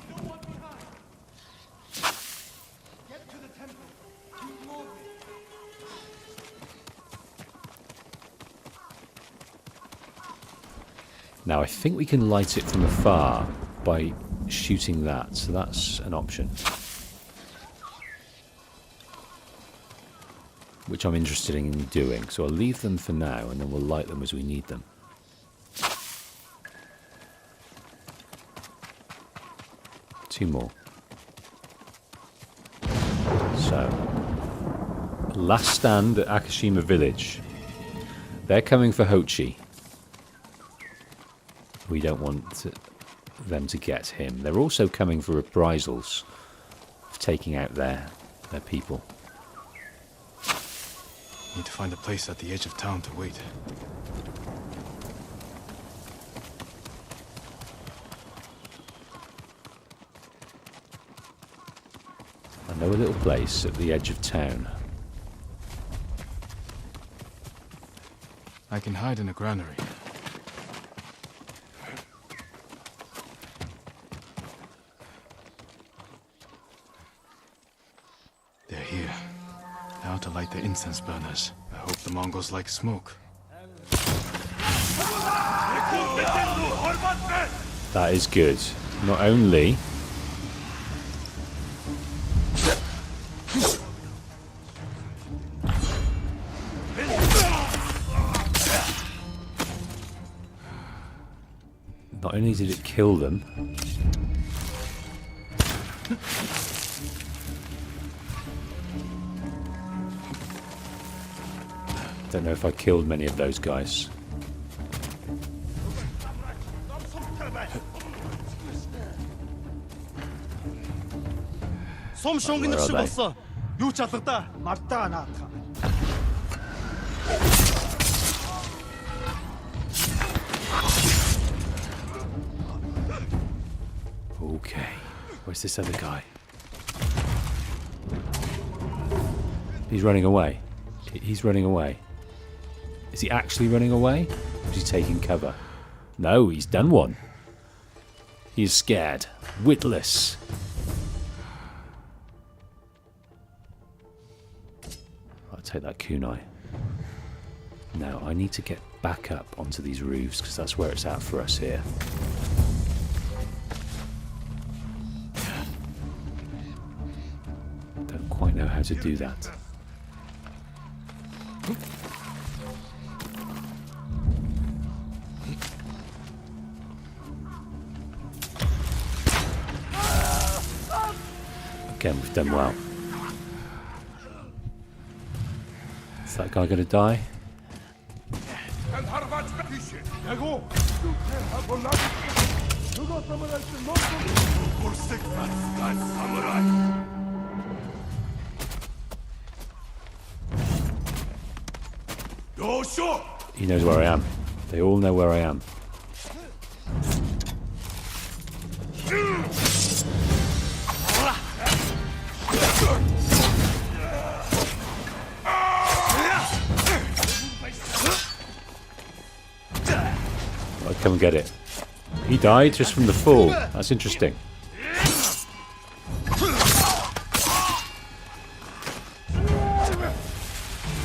Now I think we can light it from afar by shooting that, so that's an option. Which I'm interested in doing, so I'll leave them for now and then we'll light them as we need them. Two more. So, last stand at Akashima Village. They're coming for Hochi. We don't want them to get him. They're also coming for reprisals of taking out their people. Need to find a place at the edge of town to wait. I know a little place at the edge of town. I can hide in a granary. They're here. Now to light the incense burners. I hope the Mongols like smoke. That is good. Not only did it kill them, don't know if I killed many of those guys. Okay, where's this other guy? He's running away. He's running away. Is he actually running away? Or is he taking cover? No, he's done one. He's scared. Witless. I'll take that kunai. Now, I need to get back up onto these roofs because that's where it's at for us here. Don't quite know how to do that. Again, we've done well. Is that guy going to die? He knows where I am. They all know where I am. I'll come and get it. He died just from the fall. That's interesting.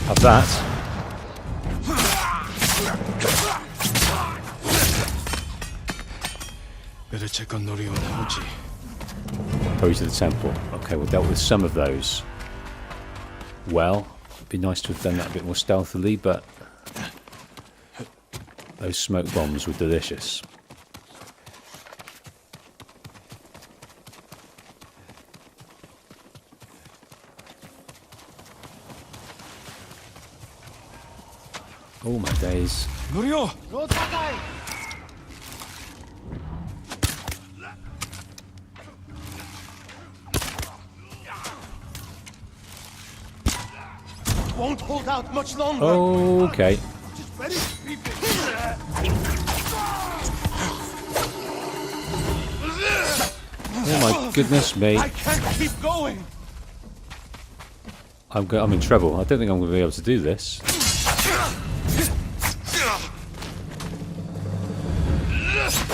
Have that. Better check on Norio and Hochi. Hurry to the temple. Okay, we've dealt with some of those. Well, it'd be nice to have done that a bit more stealthily, but those smoke bombs were delicious. Oh my days. Norio! Won't hold out much longer. Okay. Oh my goodness me. I can't keep going. I'm in trouble. I don't think I'm going to be able to do this.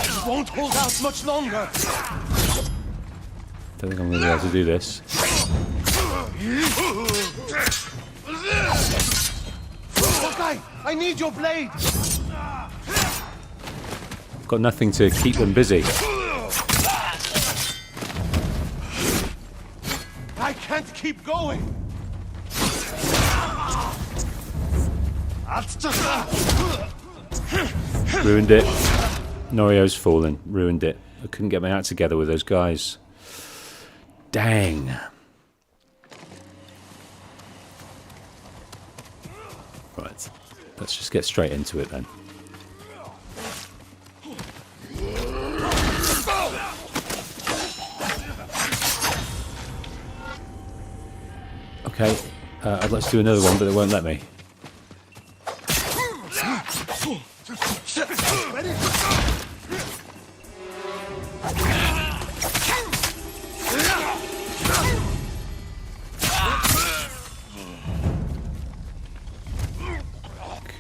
It won't hold out much longer. Don't think I'm going to be able to do this. Sakai, I need your blade. I've got nothing to keep them busy. I can't keep going. Ruined it. Norio's fallen. Ruined it. I couldn't get my act together with those guys. Dang. Right. Let's just get straight into it then. Okay. I'd like to do another one, but it won't let me.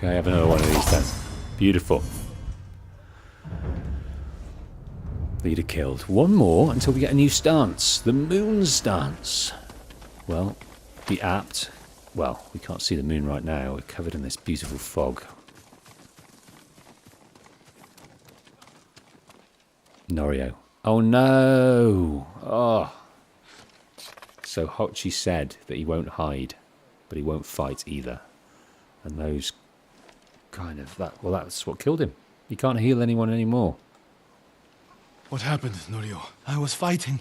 Okay, I have another one of these then. Beautiful. Leader killed. One more until we get a new stance. The moon stance. Well, be apt. Well, we can't see the moon right now. We're covered in this beautiful fog. Norio. Oh no! Oh. So Hochi said that he won't hide, but he won't fight either. And those kind of that's what killed him. He can't heal anyone anymore. What happened, Norio? I was fighting.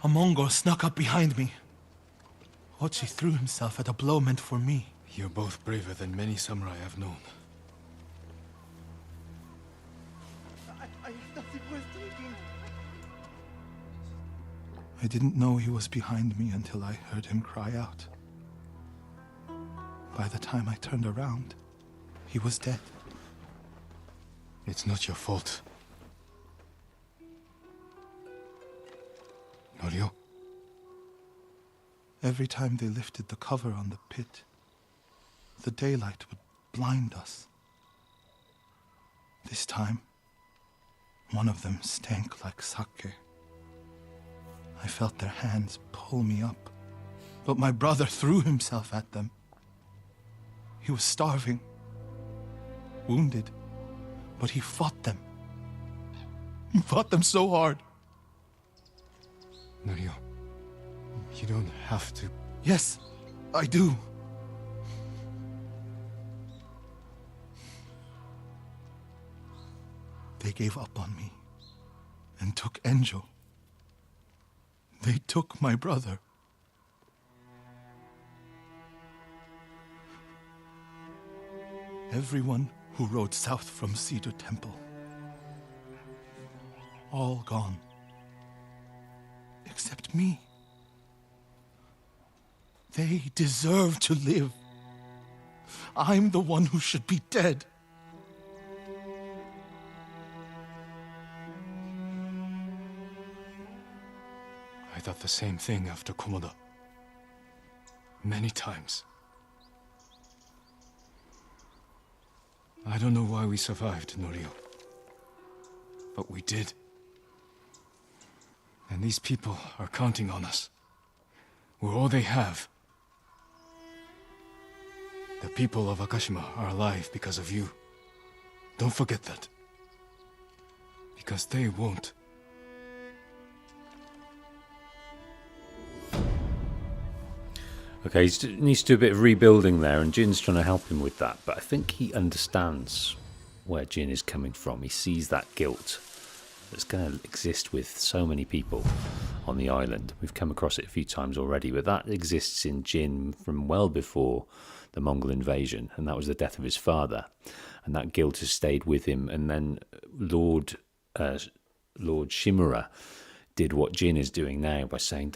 A Mongol snuck up behind me. Hochi threw himself at a blow meant for me. You're both braver than many samurai I've known. I have nothing worth taking. I didn't know he was behind me until I heard him cry out. By the time I turned around, he was dead. It's not your fault. Norio? Every time they lifted the cover on the pit, the daylight would blind us. This time, one of them stank like sake. I felt their hands pull me up, but my brother threw himself at them. He was starving, wounded, but he fought them. He fought them so hard. Norio, you don't have to... Yes, I do. They gave up on me and took Enjo. They took my brother. Everyone who rode south from Cedar Temple. All gone. Except me. They deserve to live. I'm the one who should be dead. I thought the same thing after Komoda. Many times. I don't know why we survived, Norio. But we did. And these people are counting on us. We're all they have. The people of Akashima are alive because of you. Don't forget that. Because they won't. Okay, he needs to do a bit of rebuilding there, and Jin's trying to help him with that. But I think he understands where Jin is coming from. He sees that guilt that's going to exist with so many people on the island. We've come across it a few times already, but that exists in Jin from well before the Mongol invasion, and that was the death of his father. And that guilt has stayed with him. And then Lord Shimura did what Jin is doing now by saying,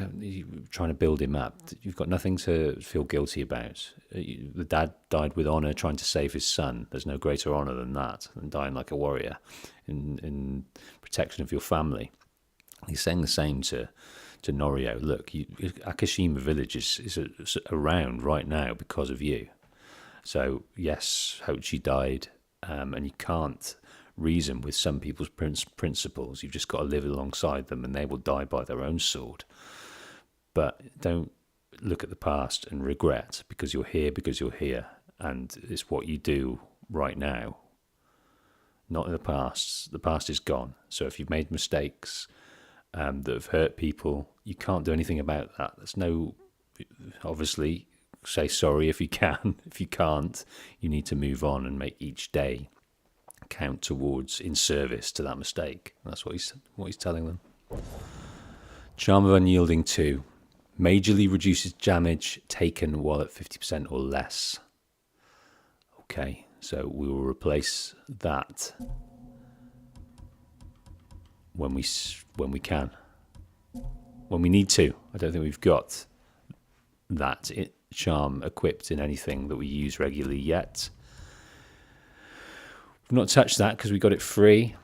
trying to build him up. You've got nothing to feel guilty about. The dad died with honor trying to save his son. There's no greater honor than that, than dying like a warrior in protection of your family. He's saying the same to Norio. Look, Akashima village is around right now because of you. So yes, Hochi died, and you can't reason with some people's principles. You've just got to live alongside them, and they will die by their own sword. But don't look at the past and regret because you're here, and it's what you do right now, not in the past. The past is gone. So if you've made mistakes that have hurt people, you can't do anything about that. There's no, obviously, say sorry if you can. If you can't, you need to move on and make each day count towards in service to that mistake. That's what he's telling them. Charm of Unyielding 2. Majorly reduces damage taken while at 50% or less. Okay, so we will replace that when we can. When we need to. I don't think we've got that charm equipped in anything that we use regularly yet. We've not touched that because we got it free.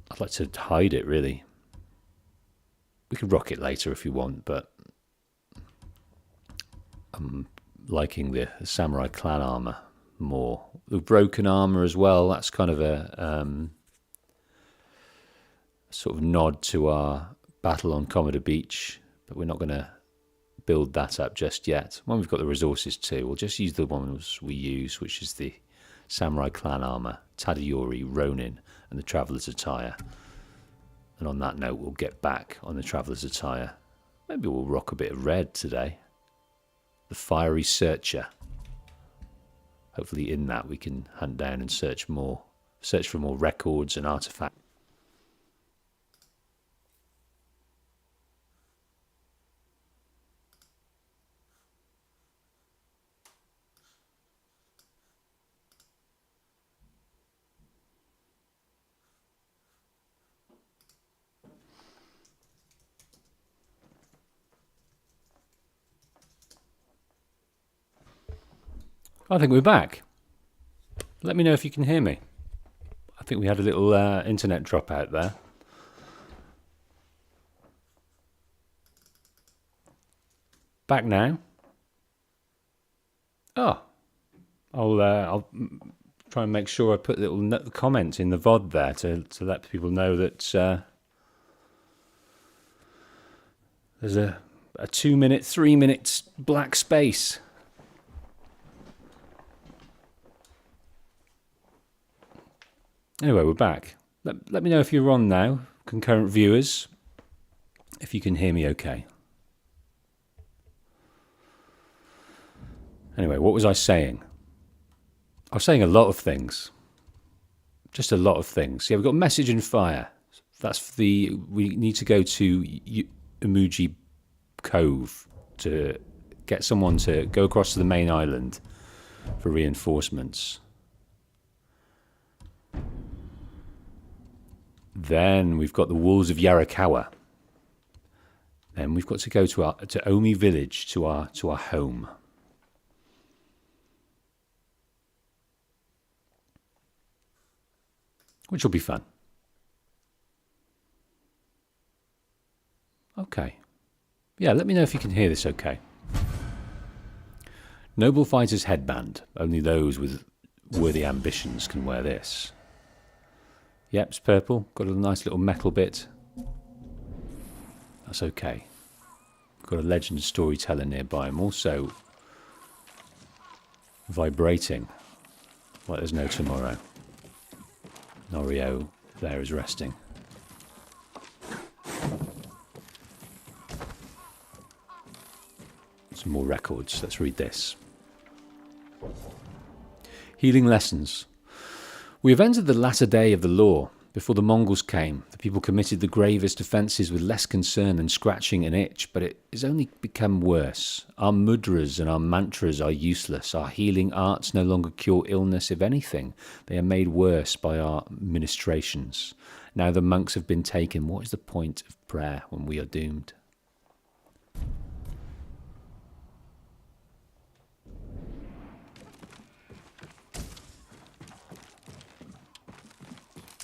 I'd like to hide it, really. We can rock it later if you want, but I'm liking the samurai clan armor more. The broken armor as well, that's kind of a sort of nod to our battle on Commodore Beach, but we're not going to build that up just yet. When we've got the resources too, we'll just use the ones we use, which is the samurai clan armor, Tadayori, Ronin, and the traveller's attire. And on that note, we'll get back on the traveller's attire. Maybe we'll rock a bit of red today. The Fiery Searcher. Hopefully in that we can hunt down and search for more records and artifacts. I think we're back. Let me know if you can hear me. I think we had a little internet drop out there. Back now. Oh, I'll try and make sure I put a little comment in the VOD there to let people know that there's a 2 minute, 3 minutes black space. Anyway, we're back. Let me know if you're on now, concurrent viewers, if you can hear me okay. Anyway, what was I saying? I was saying a lot of things. Just a lot of things. Yeah, we've got Message and Fire. We need to go to Umuji Cove to get someone to go across to the main island for reinforcements. Then we've got the Wolves of Yarikawa. Then we've got to go to Omi village, to our home. Which will be fun. Okay. Yeah, let me know if you can hear this okay. Noble Fighter's headband. Only those with worthy ambitions can wear this. Yep, it's purple. Got a nice little metal bit. That's okay. Got a legend storyteller nearby. I'm also vibrating like there's no tomorrow. Norio there is resting. Some more records. Let's read this. Healing lessons. We have entered the latter day of the law. Before the Mongols came, the people committed the gravest offences with less concern than scratching an itch, but it has only become worse. Our mudras and our mantras are useless. Our healing arts no longer cure illness. If anything, they are made worse by our ministrations. Now the monks have been taken. What is the point of prayer when we are doomed?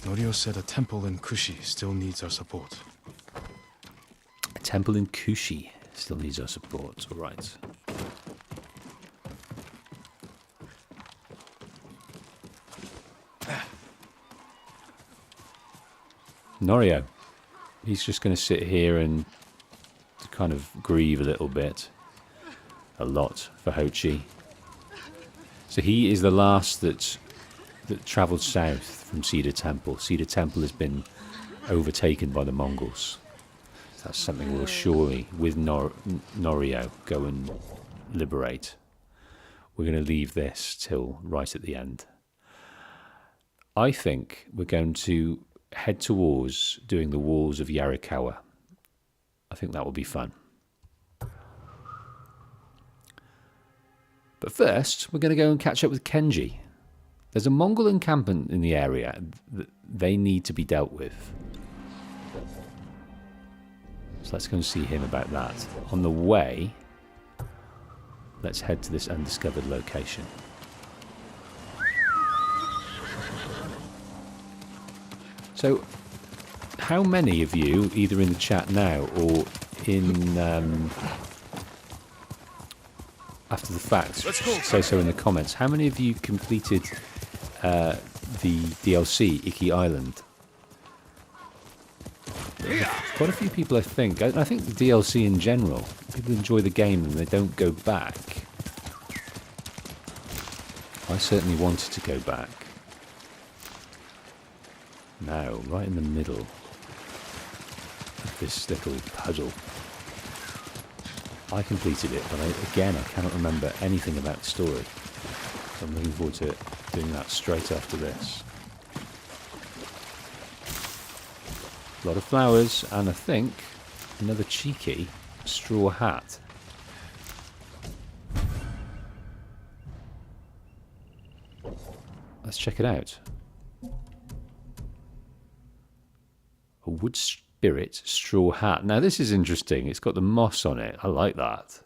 Norio said a temple in Kushi still needs our support. temple in Kushi still needs our support. All right. Norio. He's just going to sit here and kind of grieve a little bit. A lot for Hochi. So he is the last that travelled south from Cedar Temple. Cedar Temple has been overtaken by the Mongols. That's something we'll surely, with Norio, go and liberate. We're going to leave this till right at the end. I think we're going to head towards doing the walls of Yarikawa. I think that will be fun. But first, we're going to go and catch up with Kenji. There's a Mongol encampment in the area that they need to be dealt with. So let's go and see him about that. On the way, let's head to this undiscovered location. So, how many of you, either in the chat now or in after the fact, say so in the comments, how many of you completed the DLC, Iki Island? Quite a few people, I think. I think the DLC in general, people enjoy the game and they don't go back. I certainly wanted to go back. Now, right in the middle of this little puzzle. I completed it, but again, I cannot remember anything about the story. So I'm looking forward to doing that straight after this. A lot of flowers, and I think another cheeky straw hat. Let's check it out. A wood spirit straw hat. Now this is interesting. It's got the moss on it. I like that.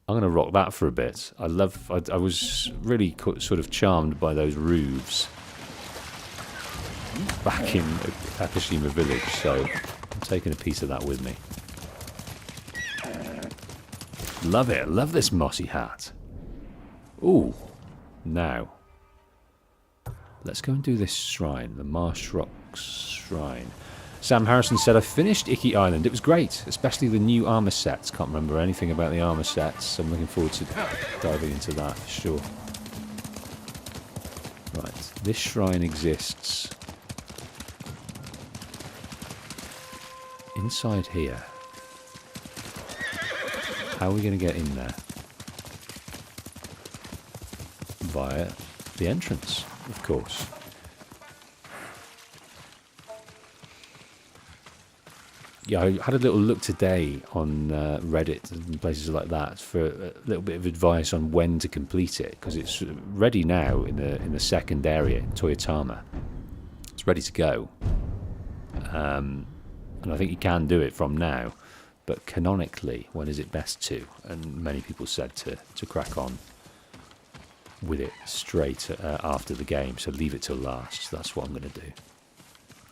I'm going to rock that for a bit. I was really sort of charmed by those roofs back in Tsushima village, so I'm taking a piece of that with me. Love it. Love this mossy hat. Ooh. Now, let's go and do this shrine, the Marsh Rocks Shrine. Sam Harrison said, I finished Iki Island. It was great, especially the new armour sets. Can't remember anything about the armour sets, so I'm looking forward to diving into that for sure. Right, this shrine exists inside here. How are we going to get in there? Via the entrance, of course. Yeah, I had a little look today on Reddit and places like that for a little bit of advice on when to complete it, because it's ready now in the second area in Toyotama. It's ready to go, and I think you can do it from now. But canonically, when is it best to? And many people said to crack on with it straight after the game, so leave it till last. So that's what I'm going to do.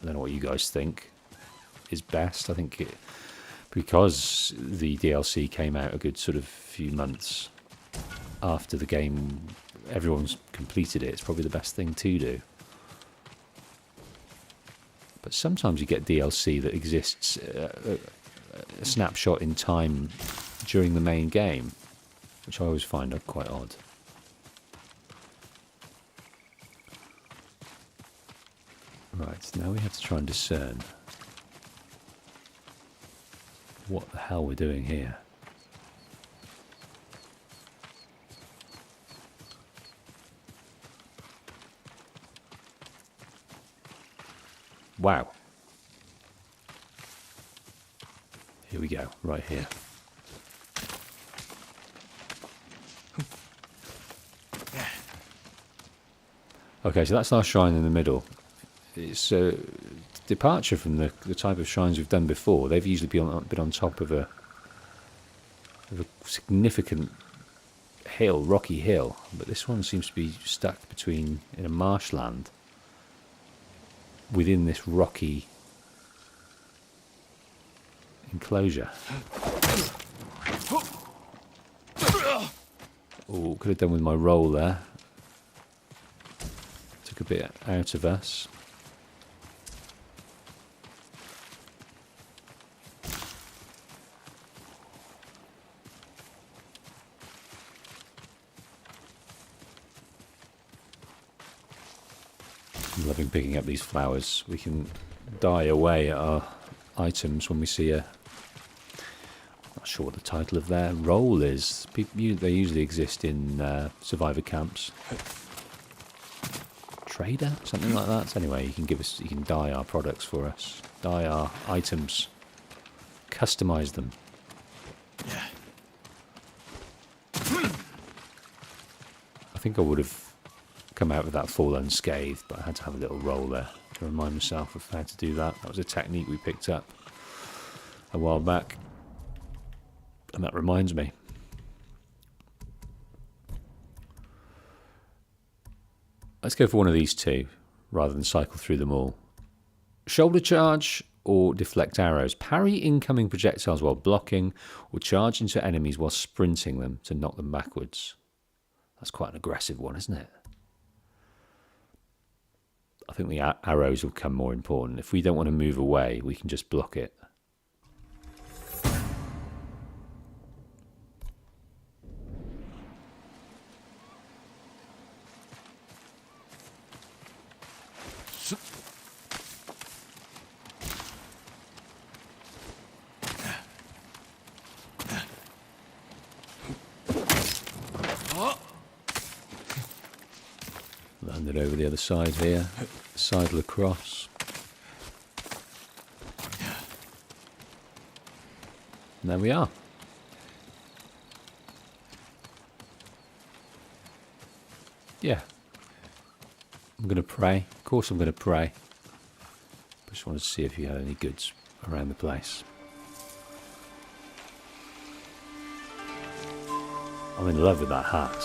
I don't know what you guys think is best. I think because the DLC came out a good sort of few months after the game, everyone's completed it. It's probably the best thing to do. But sometimes you get DLC that exists a snapshot in time during the main game, which I always find quite odd. Right, now we have to try and discern what the hell we're doing here. Wow. Here we go, right here. Okay, so that's our shrine in the middle. It's a departure from the type of shrines we've done before. They've usually been on top of a significant hill, rocky hill, but this one seems to be stuck in a marshland. within this rocky enclosure. Oh, could have done with my roll there. Took a bit out of us. I'm loving picking up these flowers. We can dye away at our items when we see a... Not sure what the title of their role is. They usually exist in survivor camps. Trader, something like that. So anyway, you can dye our products for us, dye our items, customize them. I think I would have come out with that fall unscathed, but I had to have a little roll there to remind myself of how to do that. That was a technique we picked up a while back. And that reminds me. Let's go for one of these two, rather than cycle through them all. Shoulder charge or deflect arrows. Parry incoming projectiles while blocking, or charge into enemies while sprinting them to knock them backwards. That's quite an aggressive one, isn't it? I think the arrows will become more important. If we don't want to move away, we can just block it. Landed over the other side here, sidle across. And there we are. Yeah. I'm going to pray. Of course I'm going to pray. Just wanted to see if you had any goods around the place. I'm in love with that hat.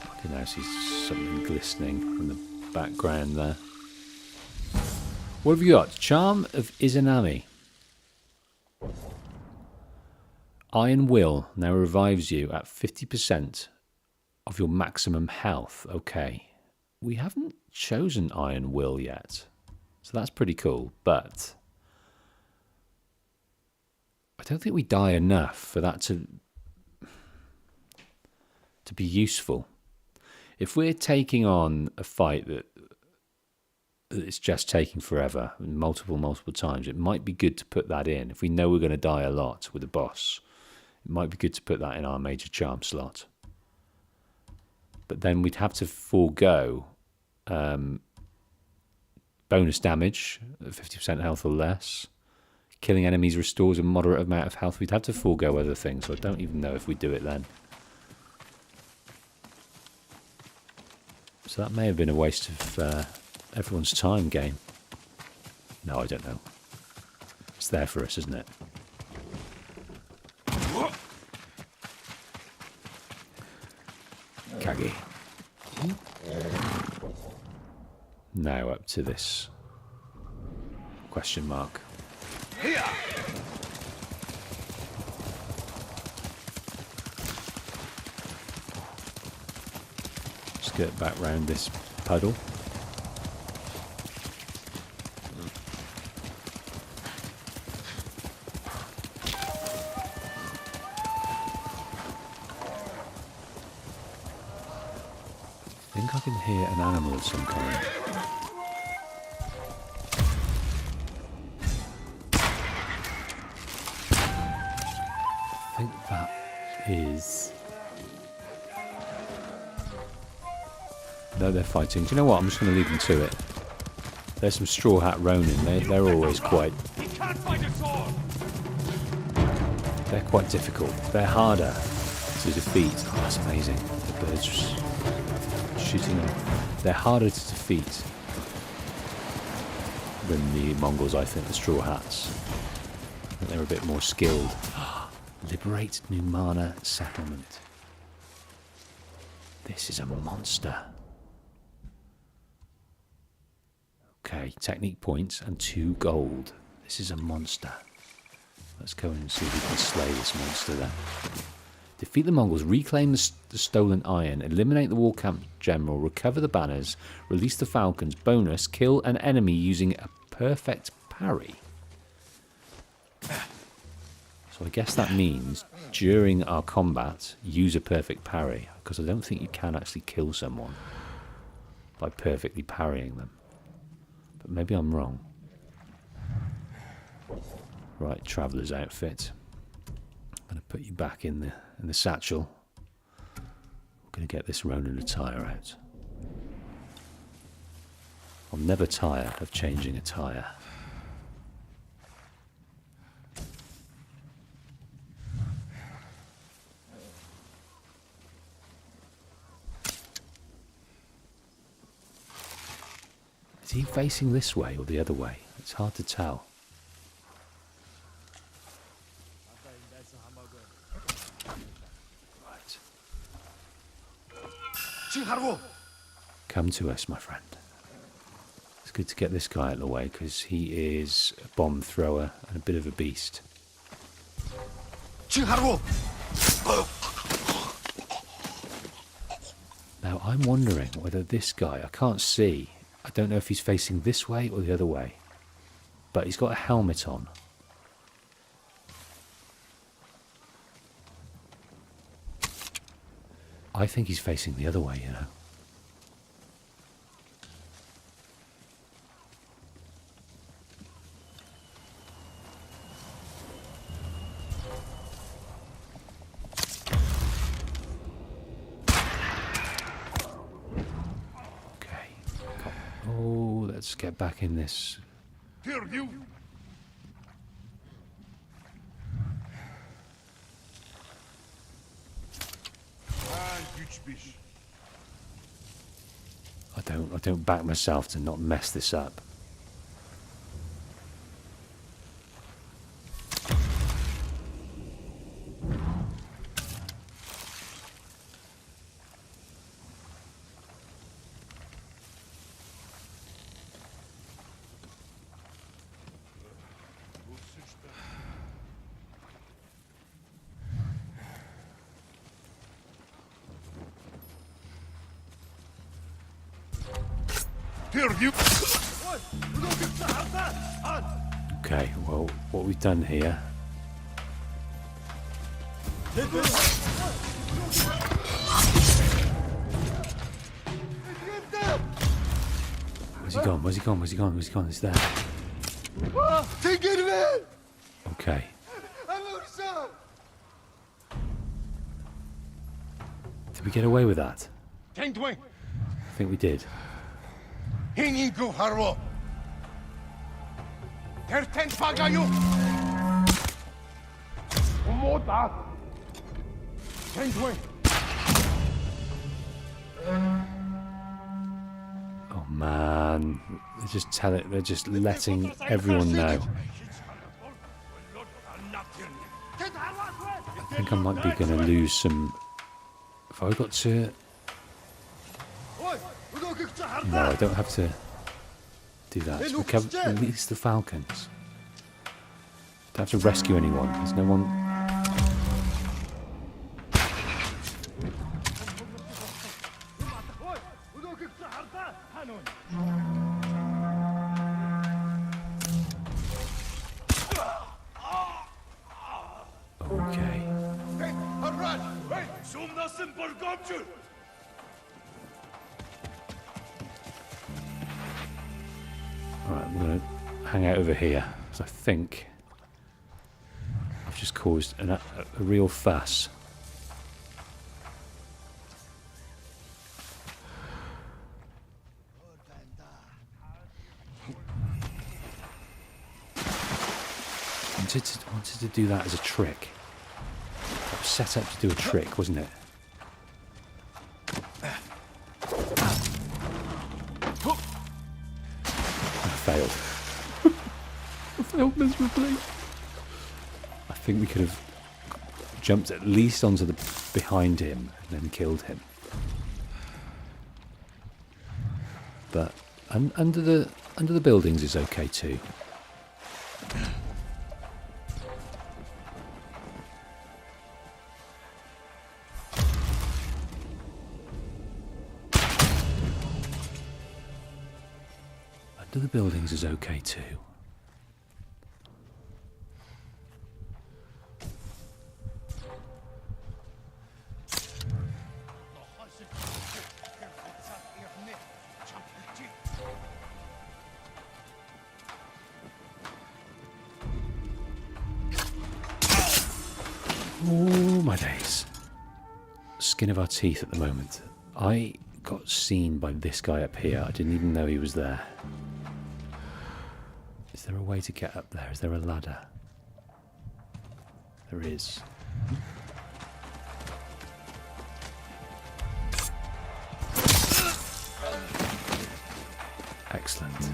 I can now see something glistening in the background there. What have you got? Charm of Izanami. Iron Will now revives you at 50% of your maximum health. Okay. We haven't chosen Iron Will yet. So that's pretty cool. But I don't think we die enough for that to be useful. If we're taking on a fight that it's just taking forever, multiple times, it might be good to put that in. If we know we're going to die a lot with a boss, it might be good to put that in our major charm slot. But then we'd have to forego bonus damage, 50% health or less. Killing enemies restores a moderate amount of health. We'd have to forego other things, so I don't even know if we do it then. So that may have been a waste of everyone's time game. No, I don't know. It's there for us, isn't it? Kage. Now up to this question mark. Skirt back round this puddle. I think I can hear an animal of some kind. I think that is... No, they're fighting. Do you know what? I'm just going to leave them to it. There's some Straw Hat Ronin. They're always quite... They're quite difficult. They're harder to defeat. Oh, that's amazing. The birds just shooting them. They're harder to defeat than the Mongols, I think, the Straw Hats. think they're a bit more skilled. Liberate Numana settlement. This is a monster. Okay, technique points and 2 gold. This is a monster. Let's go and see if we can slay this monster then. Defeat the Mongols, reclaim the stolen iron, eliminate the war camp general, recover the banners, release the falcons. Bonus, kill an enemy using a perfect parry. So I guess that means during our combat, use a perfect parry, because I don't think you can actually kill someone by perfectly parrying them. But maybe I'm wrong. Right, traveller's outfit. I'm going to put you back in the satchel. I'm going to get this Ronin attire out. I'll never tire of changing attire. Is he facing this way or the other way? It's hard to tell. Right. Come to us, my friend. It's good to get this guy out of the way because he is a bomb thrower and a bit of a beast. Now I'm wondering whether this guy, I can't see, I don't know if he's facing this way or the other way, but he's got a helmet on. I think he's facing the other way, you know. Okay. Oh, let's get back in this. I don't back myself to not mess this up. Okay, well, what we've done here. Where's he gone? Where's he gone? Where's he gone? Where's he gone? He's there. Okay. Did we get away with that? I think we did. Oh man, they're just letting everyone know. I think I might be going to lose some. Have I got to? No, I don't have to do that. Release the falcons. Don't have to rescue anyone. There's no one. Okay. Right, I'm going to hang out over here, because I think I've just caused a real fuss. I wanted to do that as a trick. That was set up to do a trick, wasn't it? I failed. I failed miserably. think we could have jumped at least onto the behind him and then killed him. But under the buildings is okay too. Under the buildings is okay too. Oh my days. Skin of our teeth at the moment. I got seen by this guy up here. I didn't even know he was there. Is there a way to get up there? Is there a ladder? There is. Excellent.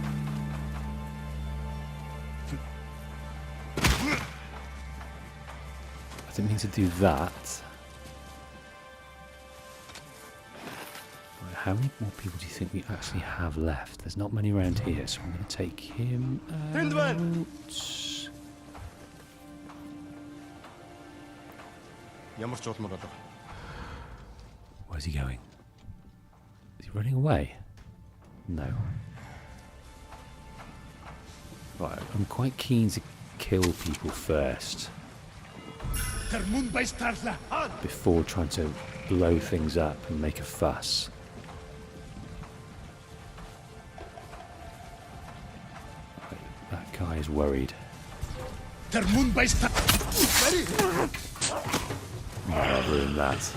I didn't mean to do that. Right, how many more people do you think we actually have left? There's not many around here, so I'm going to take him out. Where's he going? Is he running away? No. Right, I'm quite keen to kill people first, before trying to blow things up and make a fuss. Right, that guy is worried. I'll ruin that.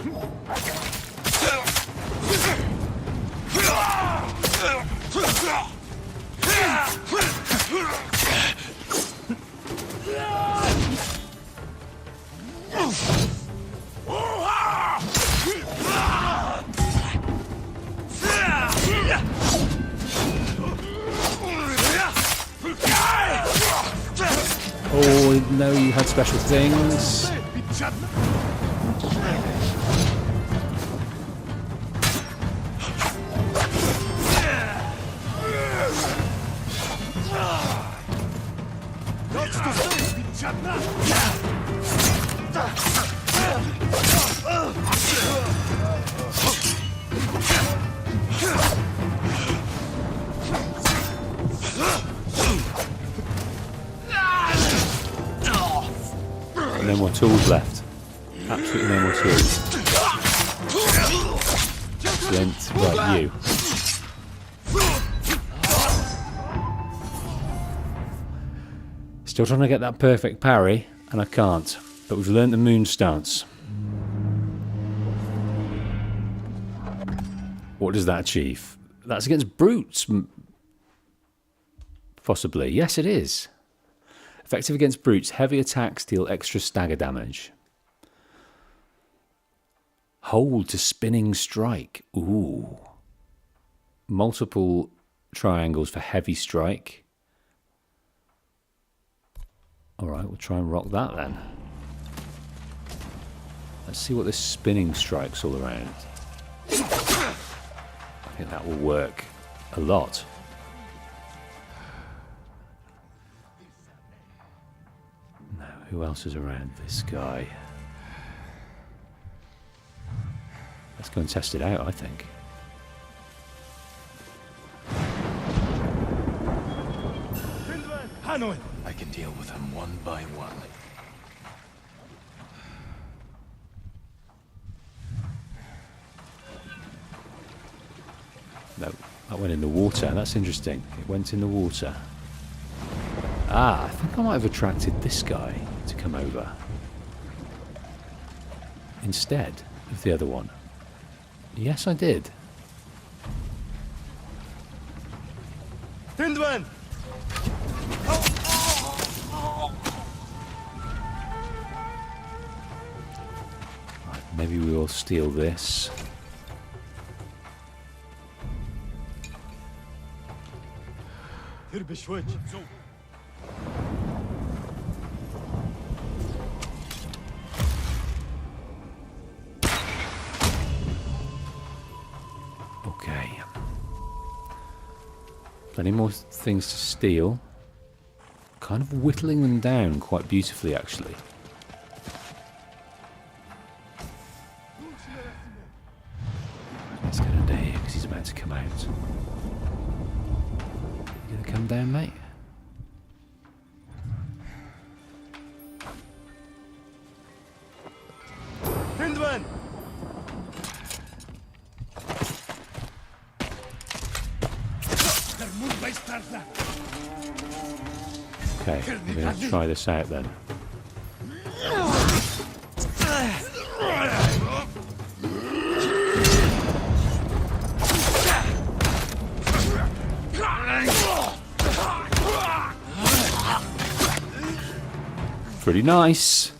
Oh no, you had special things. No more tools left. Absolutely no more tools. Excellent. Right, you. Still trying to get that perfect parry, and I can't. But we've learned the moon stance. What does that achieve? That's against brutes. Possibly. Yes, it is. Effective against brutes. Heavy attacks deal extra stagger damage. Hold to spinning strike. Ooh. Multiple triangles for heavy strike. Alright, we'll try and rock that then. Let's see what this spinning strike's all around. I think that will work a lot. Now, who else is around? This guy. Let's go and test it out, I think. I can deal with them one by one. No, that went in the water. That's interesting. It went in the water. Ah, I think I might have attracted this guy to come over instead of the other one. Yes, I did. Tindwen! Right, maybe we will steal this. Plenty more things to steal. Kind of whittling them down quite beautifully, actually. Let's get under here because he's about to come out. You gonna come down, mate? Hindman! Okay, we're going to try this out then. Pretty nice.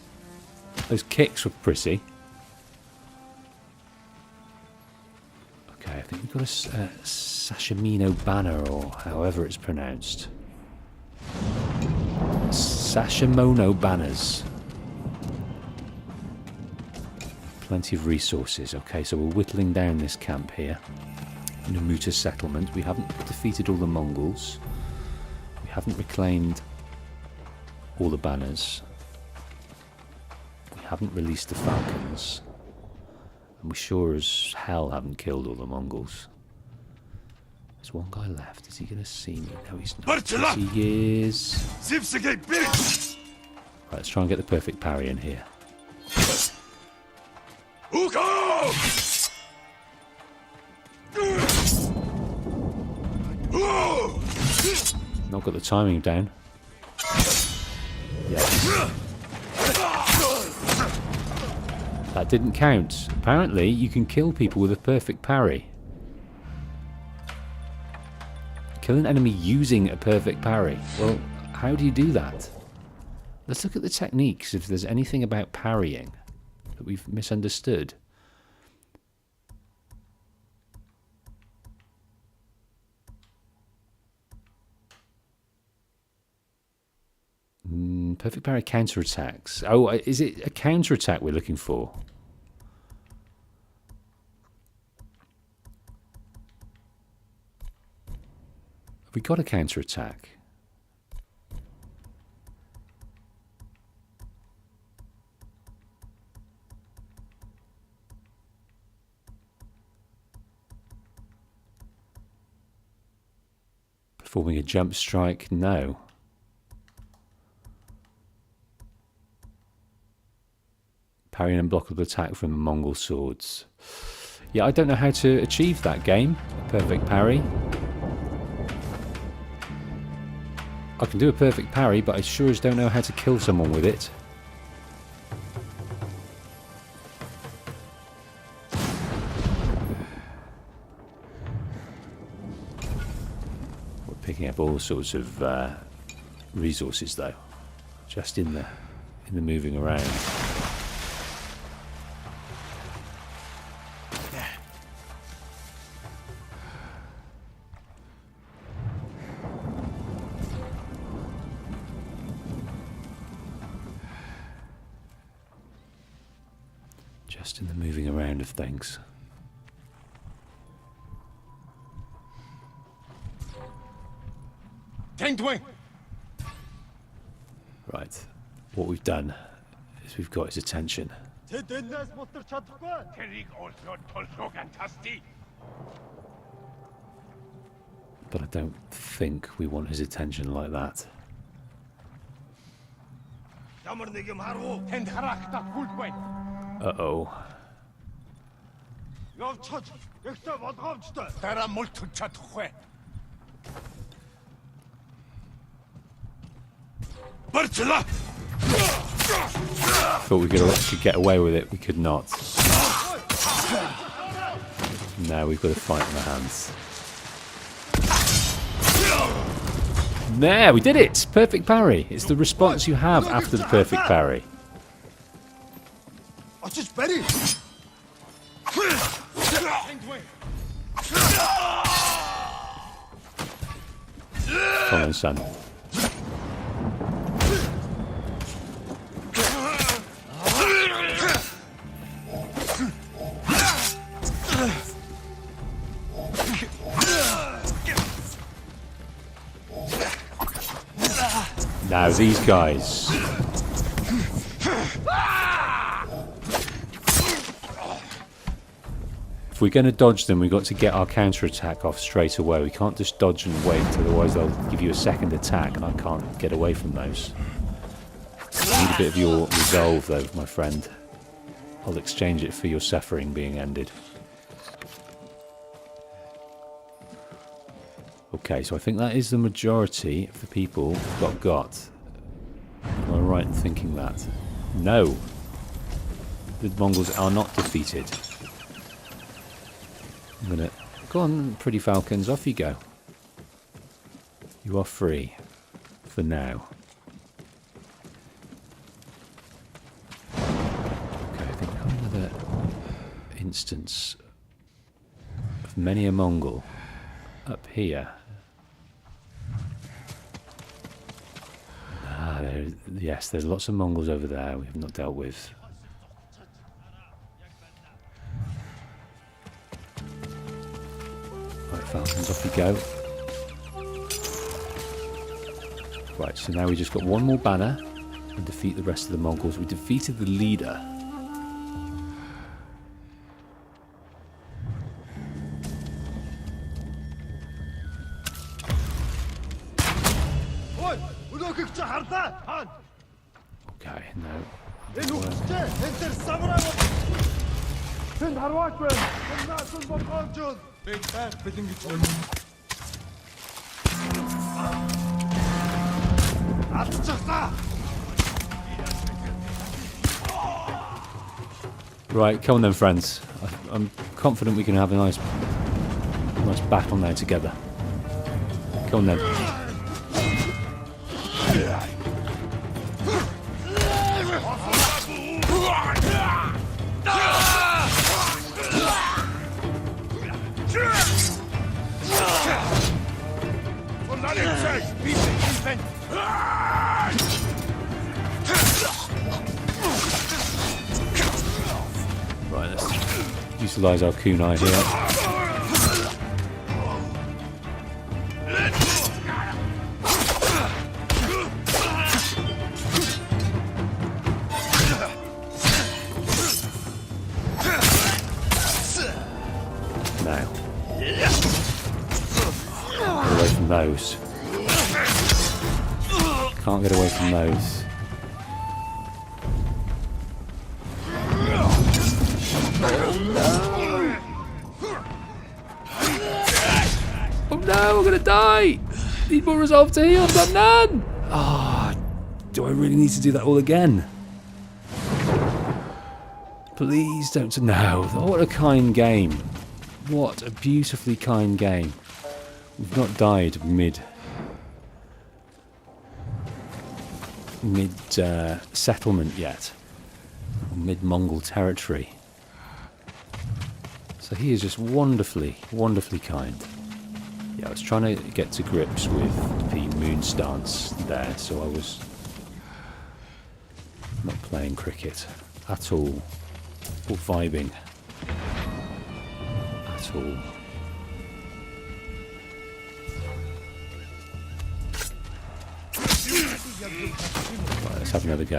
Those kicks were pretty. Okay, I think we've got a Sashimino banner, or however it's pronounced. Sashimono banners. Plenty of resources. Okay, so we're whittling down this camp here. Namuta settlement. We haven't defeated all the Mongols. We haven't reclaimed all the banners. We haven't released the falcons. And we sure as hell haven't killed all the Mongols. There's one guy left. Is he going to see me? No, he's not. Yes, he is. Right, let's try and get the perfect parry in here. Not got the timing down. Yeah. That didn't count. Apparently, you can kill people with a perfect parry. Kill an enemy using a perfect parry. Well, how do you do that? Let's look at the techniques, if there's anything about parrying that we've misunderstood. Perfect parry counterattacks. Oh, is it a counterattack we're looking for? Have we got a counterattack? Performing a jump strike? No. Parry an unblockable attack from the Mongol swords. Yeah, I don't know how to achieve that game. Perfect parry. I can do a perfect parry, but I sure as don't know how to kill someone with it. We're picking up all sorts of resources, though, just in the moving around. Just in the moving around of things. Right, what we've done is we've got his attention. But I don't think we want his attention like that. Uh-oh. Thought we could get away with it. We could not. Now we've got a fight on our hands. There, we did it! Perfect parry. It's the response you have after the perfect parry. Come on, son. Now these guys. If we're going to dodge them, we've got to get our counter-attack off straight away. We can't just dodge and wait, otherwise they'll give you a second attack, and I can't get away from those. I need a bit of your resolve, though, my friend. I'll exchange it for your suffering being ended. Okay, so I think that is the majority of the people got. Am I right in thinking that? No. The Mongols are not defeated. I'm gonna... Go on, pretty falcons, off you go. You are free. For now. Okay, I think we've got another instance of many a Mongol up here. Yes, there's lots of Mongols over there we have not dealt with. Right, falcons, off you go. Right, so now we just got one more banner and defeat the rest of the Mongols. We defeated the leader. Okay, no. Right, come on then, friends. I'm confident we can have a nice battle now together. Come on then. Right, let's utilise our kunai here. Now. Get away from those. Can't get away from those. Oh no, we're gonna die! Need more resolve to heal, I've got none! Ah, do I really need to do that all again? Please don't. No, what a kind game. What a beautifully kind game. We've not died mid settlement yet, mid Mongol territory. So he is just wonderfully kind. Yeah, I was trying to get to grips with the moon stance there, so I was not playing cricket at all, or vibing at all. Right, let's have another go.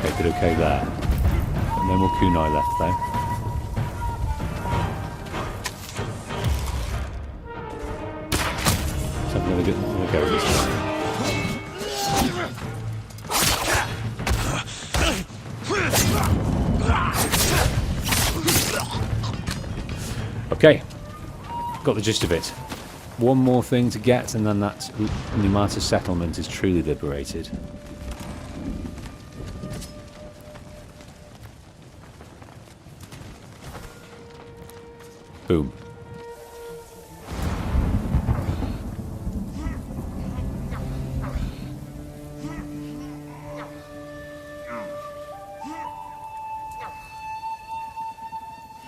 Okay, good, okay there. No more kunai left though. Let's have another go at this one. Okay, got the gist of it. One more thing to get, and then that Numata settlement is truly liberated. Boom.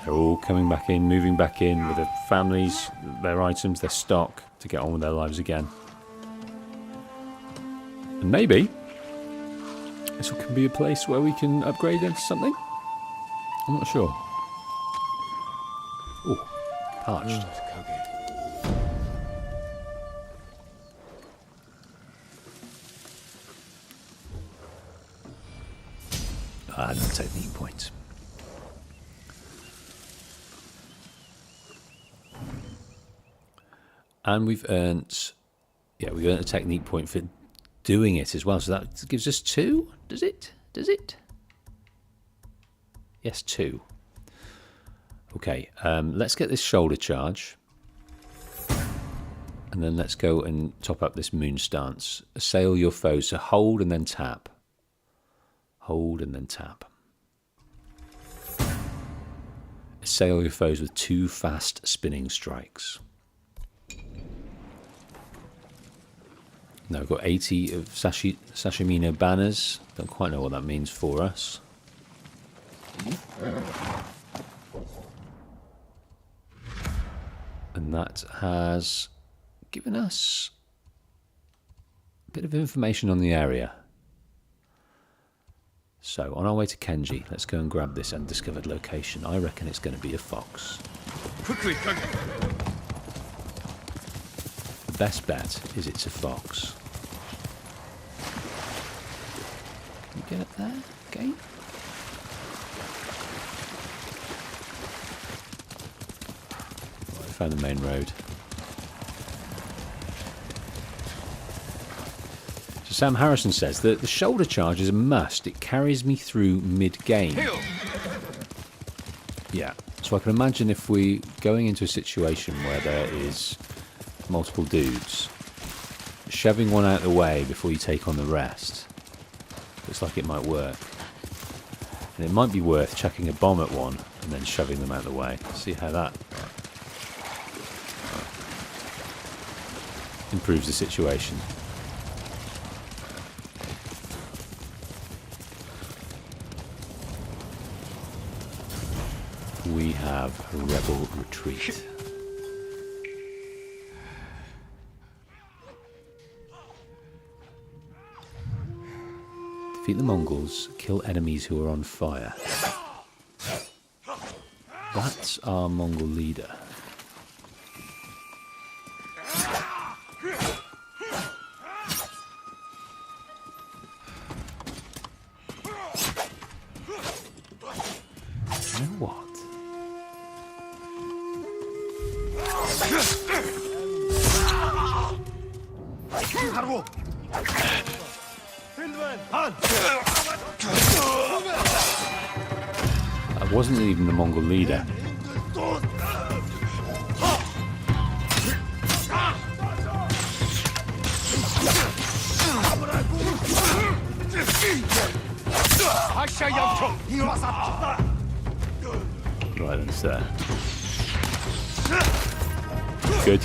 They're all coming back in, moving back in with their families, their items, their stock to get on with their lives again. And maybe this can be a place where we can upgrade into something. I'm not sure. Oh, parched. Ah, no technique points. And we've earned, we've earned a technique point for doing it as well. So that gives us 2, does it? Does it? Yes, 2. Okay, let's get this shoulder charge. And then let's go and top up this moon stance. Assail your foes, so hold and then tap. Hold and then tap. Assail your foes with 2 fast spinning strikes. Now we've got 80 of Sashimino banners. Don't quite know what that means for us. And that has given us a bit of information on the area. So, on our way to Kenji, let's go and grab this undiscovered location. I reckon it's going to be a fox. Quickly, The best bet is it's a fox. Can you get up there? Okay. Right, I found the main road. Sam Harrison says that the shoulder charge is a must. It carries me through mid-game. Yeah, so I can imagine if we going into a situation where there is multiple dudes, shoving one out of the way before you take on the rest. Looks like it might work. And it might be worth chucking a bomb at one and then shoving them out of the way. See how that improves the situation. We have a rebel retreat. Defeat the Mongols, kill enemies who are on fire. That's our Mongol leader. You know what? That wasn't even the Mongol leader. Right then, sir. Good.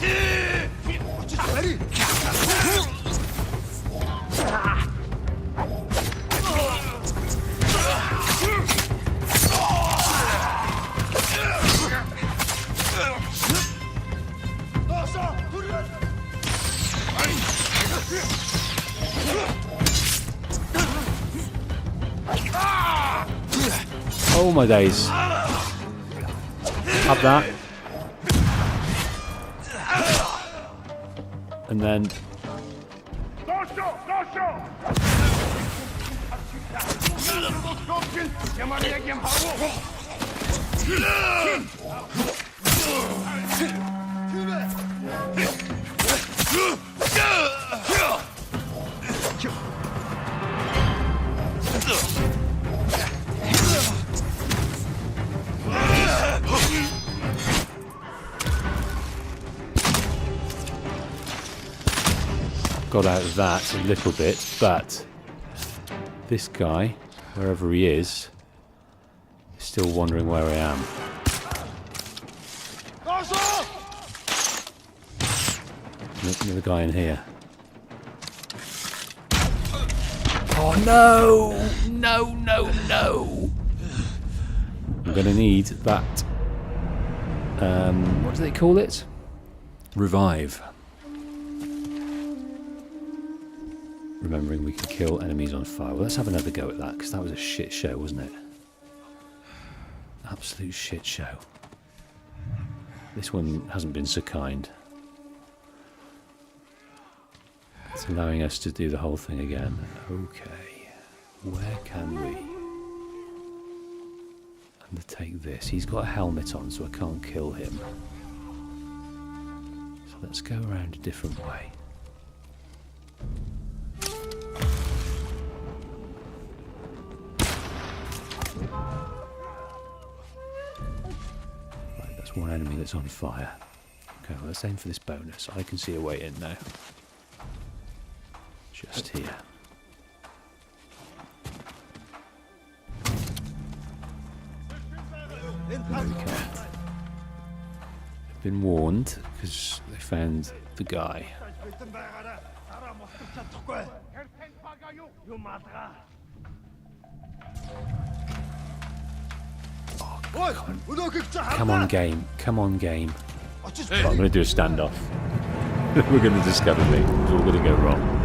Oh my days. Have that. And then got out of that a little bit, but this guy, wherever he is still wondering where I am. Another guy in here. Oh no! No, no, no! I'm gonna need that, what do they call it? Revive. Remembering we can kill enemies on fire. Well, let's have another go at that, because that was a shit show, wasn't it? Absolute shit show. This one hasn't been so kind. It's allowing us to do the whole thing again. Okay. Where can we undertake this? He's got a helmet on, so I can't kill him. So let's go around a different way. Right, that's one enemy that's on fire. Okay, well, let's aim for this bonus. I can see a way in now. Just here. There we go. I've been warned because they found the guy. Oh, come on, game. Come on, game. Oh, I'm going to do a standoff. We're going to discover things. It's all going to go wrong.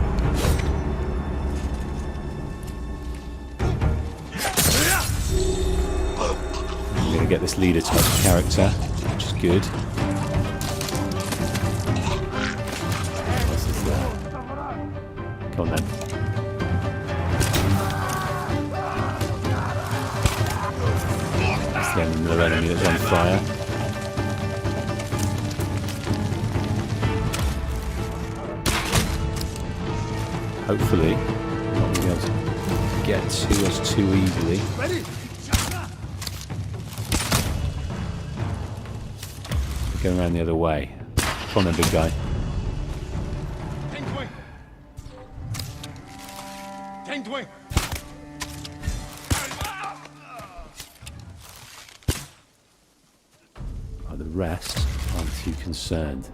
I'm going to get this leader type character, which is good. What's this there? Come on then. That's the another enemy that's on fire. Hopefully, not going to be able to get to us too easily. Going around the other way. Come on then, big guy. Oh, the rest aren't too concerned.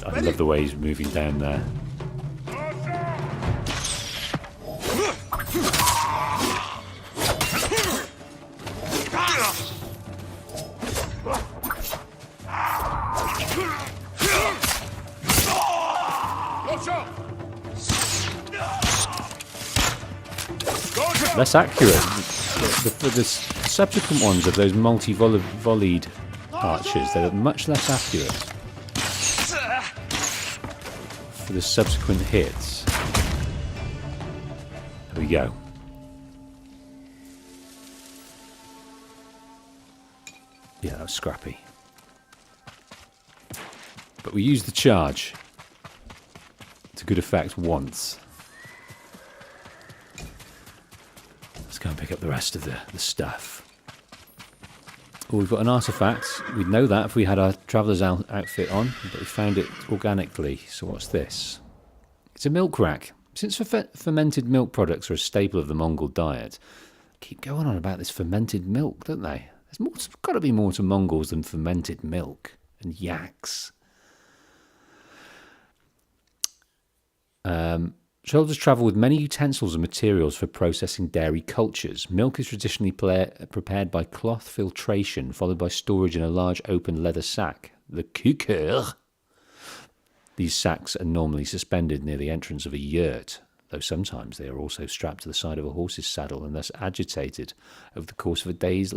I love the way he's moving down there. Less accurate. The subsequent ones of those multi-volleyed archers, they're much less accurate for the subsequent hits. There we go. Yeah, that was scrappy. But we used the charge to good effect once. Let's go and pick up the rest of the stuff. Oh, we've got an artifact. We'd know that if we had our traveller's outfit on, but we found it organically. So what's this? It's a milk rack. Since fermented milk products are a staple of the Mongol diet, keep going on about this fermented milk, don't they? There's got to be more to Mongols than fermented milk and yaks. Soldiers travel with many utensils and materials for processing dairy cultures. Milk is traditionally prepared by cloth filtration, followed by storage in a large open leather sack, the kukur. These sacks are normally suspended near the entrance of a yurt, though sometimes they are also strapped to the side of a horse's saddle and thus agitated over the course of a day's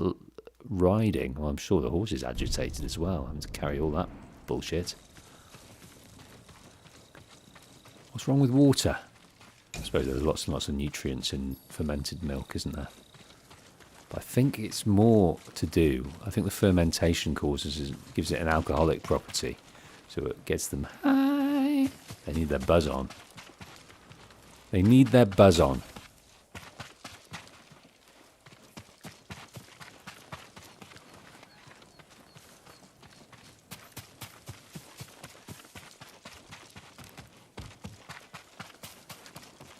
riding. Well, I'm sure the horse is agitated as well, having to carry all that bullshit. What's wrong with water? I suppose there's lots and lots of nutrients in fermented milk, isn't there? But I think it's more to do. I think the fermentation gives it an alcoholic property, so it gets them high. They need their buzz on. They need their buzz on.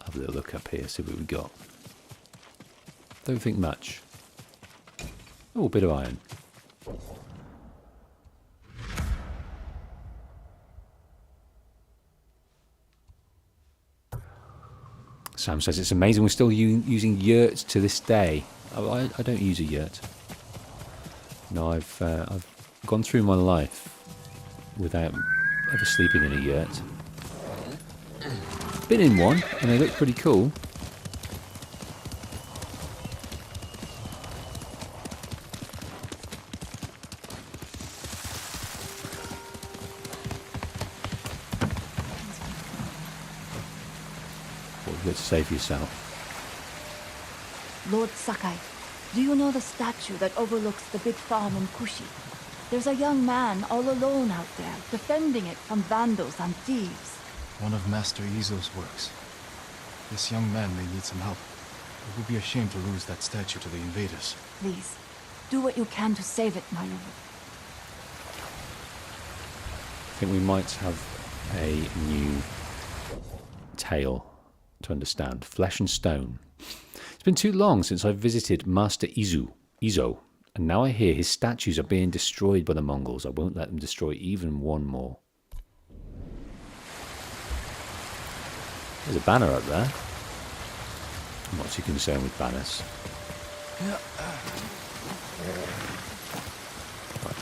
Have a little look up here, see what we got. Don't think much. Oh, a bit of iron. Sam says it's amazing we're still using yurts to this day. I don't use a yurt. No, I've gone through my life without Ever sleeping in a yurt. Been in one, and they look pretty cool. What have you got to say for yourself? Lord Sakai, do you know the statue that overlooks the big farm in Kushi? There's a young man all alone out there, defending it from vandals and thieves. One of Master Izo's works. This young man may need some help. It would be a shame to lose that statue to the invaders. Please, do what you can to save it, my lord. I think we might have a new tale to understand. Flesh and Stone. It's been too long since I visited Master Izo, and now I hear his statues are being destroyed by the Mongols. I won't let them destroy even one more. There's a banner up there. I'm not too concerned with banners. Right,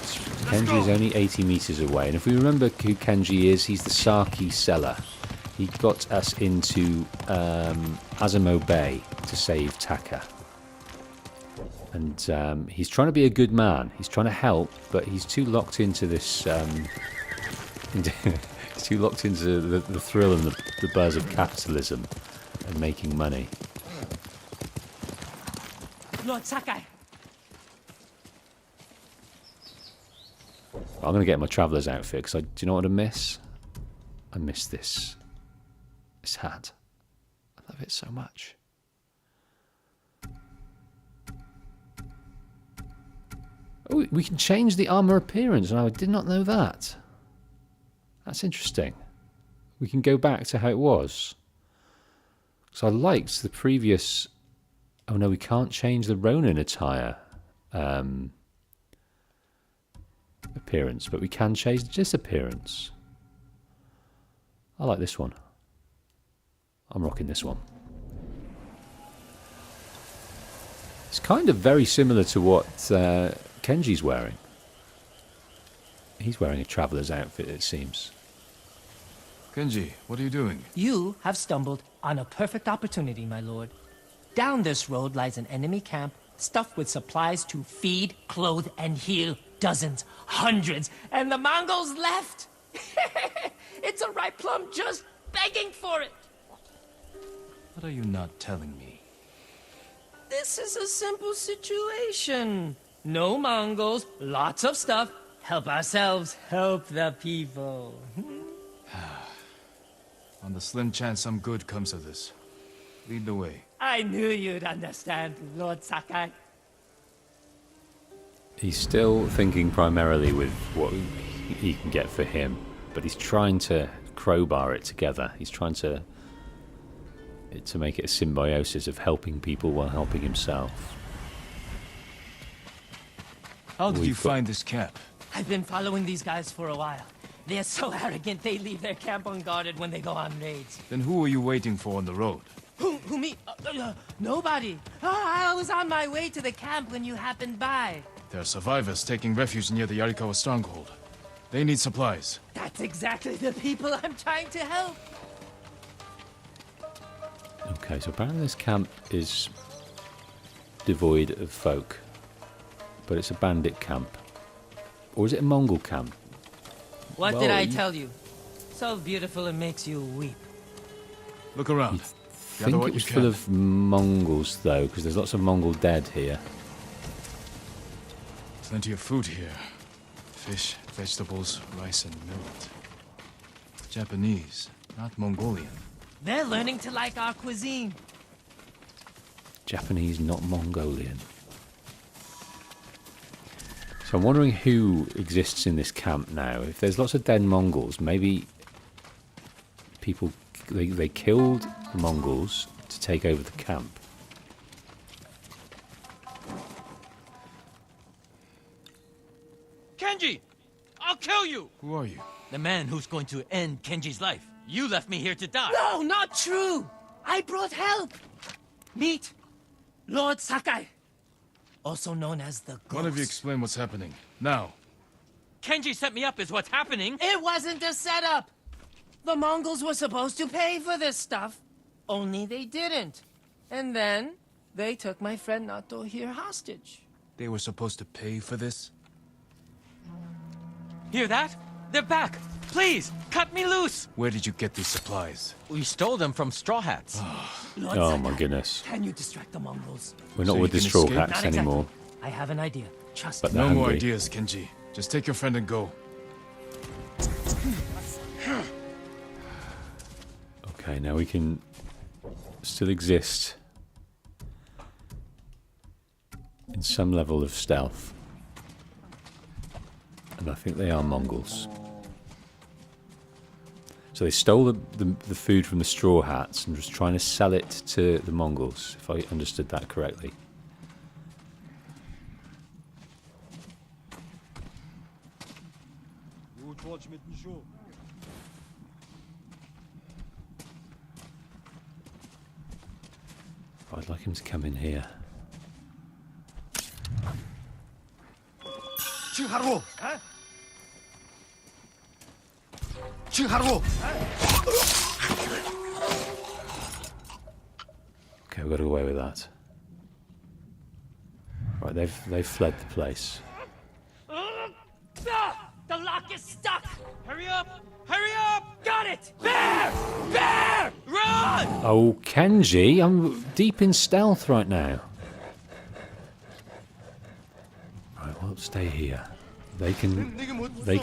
Kenji is only 80 meters away, and if we remember who Kenji is, he's the Sake seller. He got us into Azamo Bay to save Taka. And he's trying to be a good man. He's trying to help, but he's too locked into this... he's too locked into the thrill and the buzz of capitalism and making money. Lord Sakai! I'm going to get my traveller's outfit, because do you know what I miss? I miss this hat. I love it so much. Oh, we can change the armour appearance. I did not know that. That's interesting. We can go back to how it was. So I liked the previous... Oh no, we can't change the Ronin attire appearance, but we can change this appearance. I like this one. I'm rocking this one. It's kind of very similar to what Kenji's wearing. He's wearing a traveller's outfit, it seems. Kenji, what are you doing? You have stumbled on a perfect opportunity, my lord. Down this road lies an enemy camp stuffed with supplies to feed, clothe, and heal dozens, hundreds, and the Mongols left. It's a ripe plum just begging for it. What are you not telling me? This is a simple situation. No Mongols, lots of stuff. Help ourselves, help the people. On the slim chance some good comes of this. Lead the way. I knew you'd understand, Lord Sakai. He's still thinking primarily with what he can get for him, but he's trying to crowbar it together. He's trying to make it a symbiosis of helping people while helping himself. How did you find this camp? I've been following these guys for a while. They're so arrogant they leave their camp unguarded when they go on raids. Then who are you waiting for on the road? Who me? Nobody. I was on my way to the camp when you happened by. There are survivors taking refuge near the Yarikawa stronghold. They need supplies. That's exactly the people I'm trying to help. Okay, so apparently this camp is devoid of folk, but it's a bandit camp. Or is it a Mongol camp? What did I tell you? So beautiful it makes you weep. Look around. I think it was full of Mongols, though, because there's lots of Mongol dead here. Plenty of food here. Fish, vegetables, rice, and millet. Japanese, not Mongolian. They're learning to like our cuisine. Japanese, not Mongolian. So I'm wondering who exists in this camp now. If there's lots of dead Mongols, maybe people... They killed the Mongols to take over the camp. Kenji! I'll kill you! Who are you? The man who's going to end Kenji's life. You left me here to die. No, not true! I brought help! Meet Lord Sakai, also known as the Ghost. One of you explain what's happening. Now. Kenji set me up is what's happening. It wasn't a setup! The Mongols were supposed to pay for this stuff, only they didn't. And then, they took my friend Nato here hostage. They were supposed to pay for this? Hear that? They're back! Please, cut me loose! Where did you get these supplies? We stole them from Straw Hats. Lord Oh Sakai, my goodness. Can you distract the Mongols? We're not So with you the can straw escape? hats Not exactly. anymore. I have an idea. Trust But me. they're No more hungry. ideas, Kenji. Just take your friend and go. Okay, now we can still exist in some level of stealth. And I think they are Mongols. So they stole the food from the straw hats and was trying to sell it to the Mongols, if I understood that correctly. I'd like him to come in here. Chiharu! Chiharu! Okay, we got away with that. Right, they've fled the place. The lock is stuck! Hurry up! Hurry up! Got it! Bear! Bear! Run! Oh, Kenji, I'm deep in stealth right now. Right, well, stay here. They can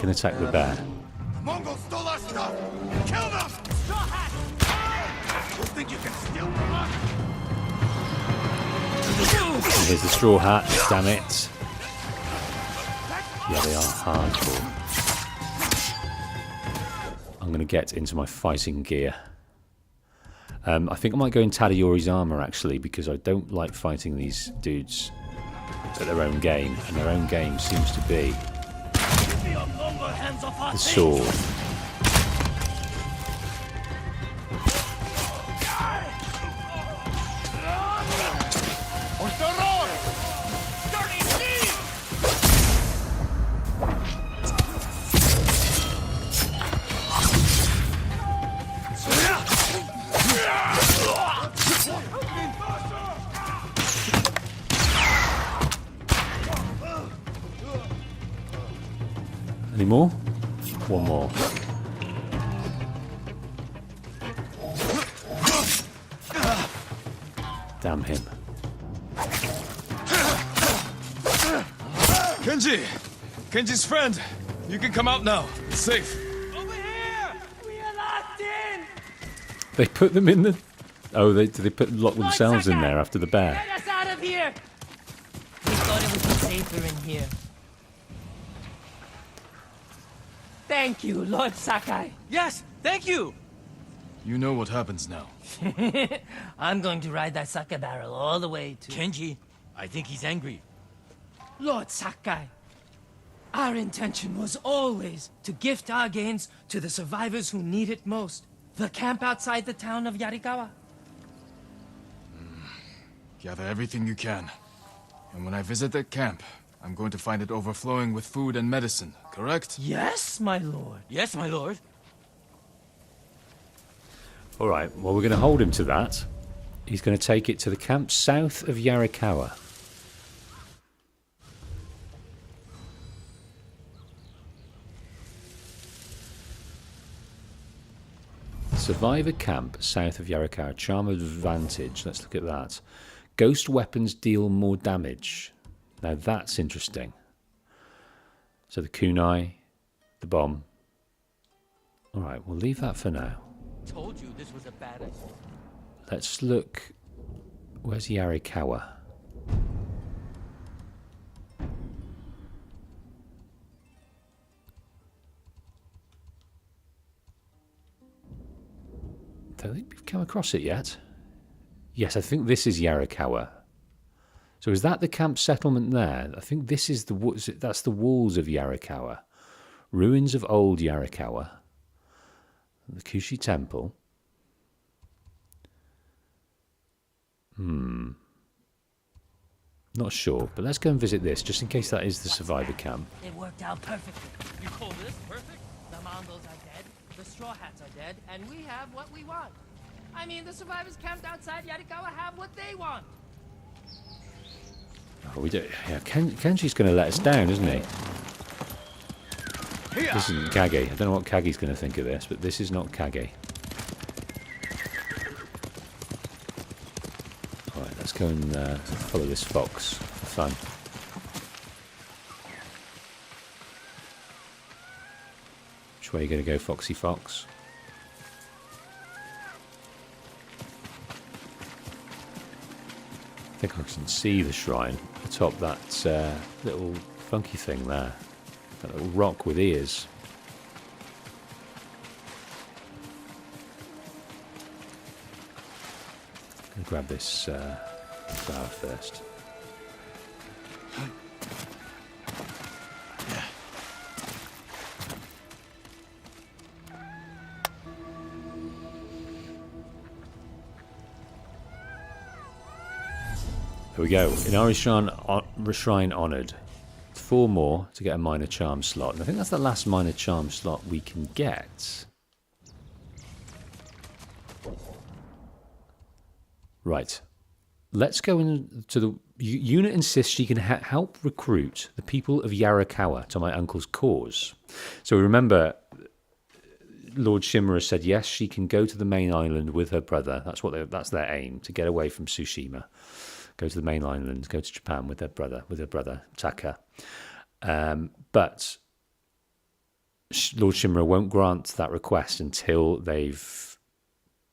attack the bear. Mongols stole our stuff! Kill them! Straw Hat! You think you can steal from us? And here's the straw hat. Damn it! Yeah, they are hardcore. I'm going to get into my fighting gear. I think I might go in Tadayori's armor actually, because I don't like fighting these dudes at their own game, and their own game seems to be the sword. Any more? One more. Damn him. Kenji's friend! You can come out now. It's safe. Over here! We are locked in! They put them in the... Oh, did they lock themselves in there after the bear? Get us out of here! We thought it would be safer in here. Thank you, Lord Sakai. Yes, thank you! You know what happens now. I'm going to ride that sake barrel all the way to... Kenji, I think he's angry. Lord Sakai, our intention was always to gift our gains to the survivors who need it most. The camp outside the town of Yarikawa. Gather everything you can. And when I visit that camp, I'm going to find it overflowing with food and medicine, correct? Yes, my lord. Yes, my lord. Alright, well, we're going to hold him to that. He's going to take it to the camp south of Yarikawa. Survivor camp south of Yarikawa. Charm advantage. Let's look at that. Ghost weapons deal more damage. Now that's interesting. So the kunai, the bomb. Alright, we'll leave that for now. Told you this was a bad idea. Let's look. Where's Yarikawa? Don't think we've come across it yet. Yes, I think this is Yarikawa. So is that the camp settlement there? I think this is that's the walls of Yarikawa. Ruins of old Yarikawa. The Kushi Temple. Not sure, but let's go and visit this, just in case that is the survivor camp. It worked out perfectly. You call this perfect? The Mongols are dead, the Straw Hats are dead, and we have what we want. I mean, the survivors camped outside Yarikawa have what they want. Oh, we do. Yeah, Kenji's going to let us down, isn't he? This isn't Kage. I don't know what Kage's going to think of this, but this is not Kage. Alright, let's go and follow this fox for fun. Which way are you going to go, Foxy Fox? I think I can see the shrine atop that little funky thing there. That little rock with ears. I'm going to grab this flower first. Here we go. Inari Shrine honoured. 4 more to get a minor charm slot. And I think that's the last minor charm slot we can get. Right. Let's go into the... Yuna insists she can help recruit the people of Yarikawa to my uncle's cause. So remember, Lord Shimura said yes, she can go to the main island with her brother. That's their aim, to get away from Tsushima. Go to the main island, go to Japan with her brother Taka. But Lord Shimura won't grant that request until they've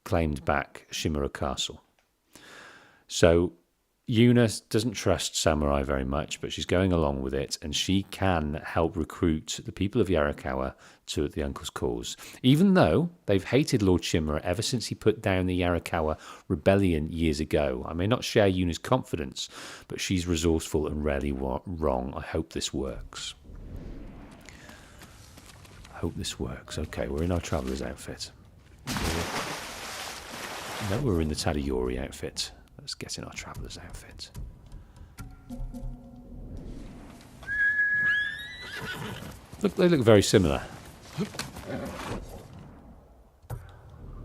claimed back Shimura Castle. So Yuna doesn't trust samurai very much, but she's going along with it, and she can help recruit the people of Yarikawa to the uncle's cause. Even though they've hated Lord Shimura ever since he put down the Yarikawa rebellion years ago. I may not share Yuna's confidence, but she's resourceful and rarely wrong. I hope this works. Okay, we're in our traveller's outfit. No, we're in the Tadayori outfit. Let's get in our traveller's outfit. They look very similar.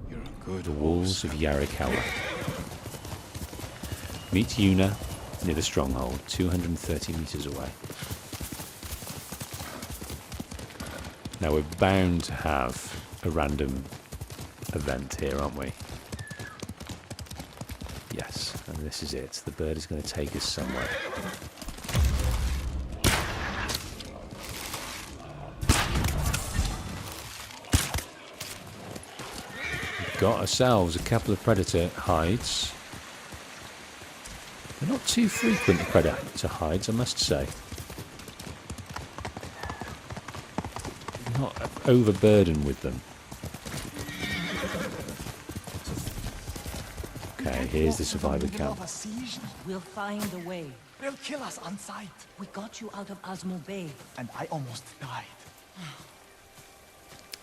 You're a good The walls of Yarikawa. Meet Yuna near the stronghold, 230 meters away. Now we're bound to have a random event here, aren't we? Yes, and this is it. The bird is going to take us somewhere. We've got ourselves a couple of predator hides. They're not too frequent, the predator hides, I must say. Not overburdened with them. Okay, here's the survivor camp. We'll find a way. They'll kill us on sight. We got you out of Osmo Bay. And I almost died.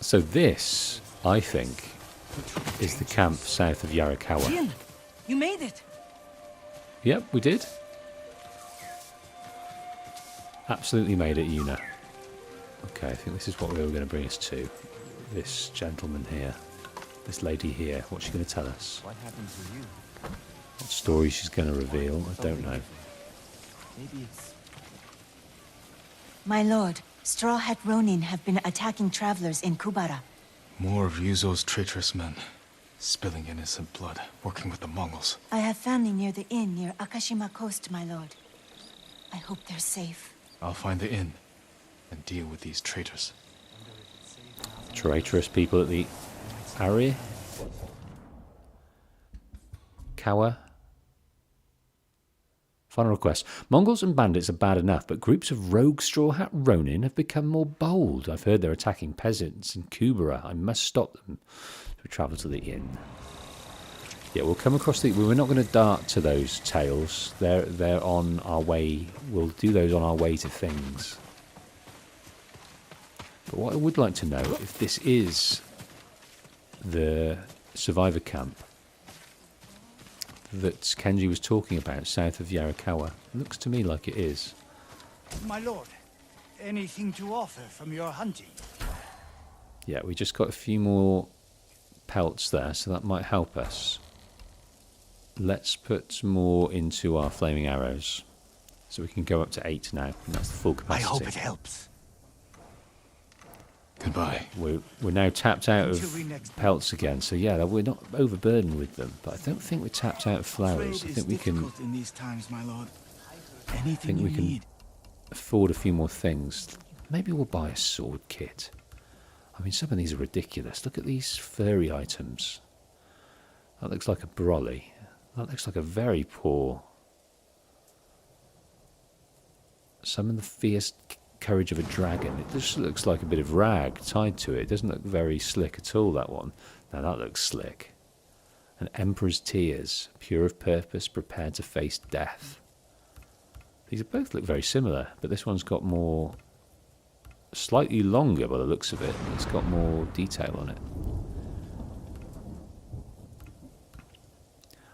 So this, I think, is the camp south of Yarikawa. Jin, you made it. Yep, we did. Absolutely made it, Yuna. Okay, I think this is what we were going to bring us to. This gentleman here. This lady here. What's she going to tell us? What happened to you? What story she's going to reveal? I don't know. Maybe it's... My lord, Straw Hat Ronin have been attacking travelers in Kubara. More of Ryuzo's traitorous men, spilling innocent blood, working with the Mongols. I have family near the inn near Akashima Coast, my lord. I hope they're safe. I'll find the inn and deal with these traitors. Traitorous people at the area? Kawa? Final request. Mongols and bandits are bad enough, but groups of rogue Straw Hat Ronin have become more bold. I've heard they're attacking peasants in Kubara. I must stop them. We travel to the inn. Yeah, we'll come across the... We're not going to dart to those tales. They're on our way. We'll do those on our way to things. But what I would like to know, if this is the survivor camp that Kenji was talking about, south of Yarikawa? Looks to me like it is. My lord, anything to offer from your hunting? Yeah, we just got a few more pelts there, so that might help us. Let's put some more into our flaming arrows, so we can go up to 8 now, and that's the full capacity. I hope it helps. Goodbye. We're now tapped out of pelts again, so yeah, we're not overburdened with them, but I don't think we're tapped out of flowers. I think we can. In these times, my lord. I Anything think we you can need. afford a few more things. Maybe we'll buy a sword kit. I mean, some of these are ridiculous. Look at these furry items. That looks like a brolly. That looks like a very poor. Summon the fierce courage of a dragon. It just looks like a bit of rag tied to it. It doesn't look very slick at all, that one. Now that looks slick. An emperor's tears, pure of purpose, prepared to face death. These both look very similar, but this one's got more, slightly longer by the looks of it. It's got more detail on it.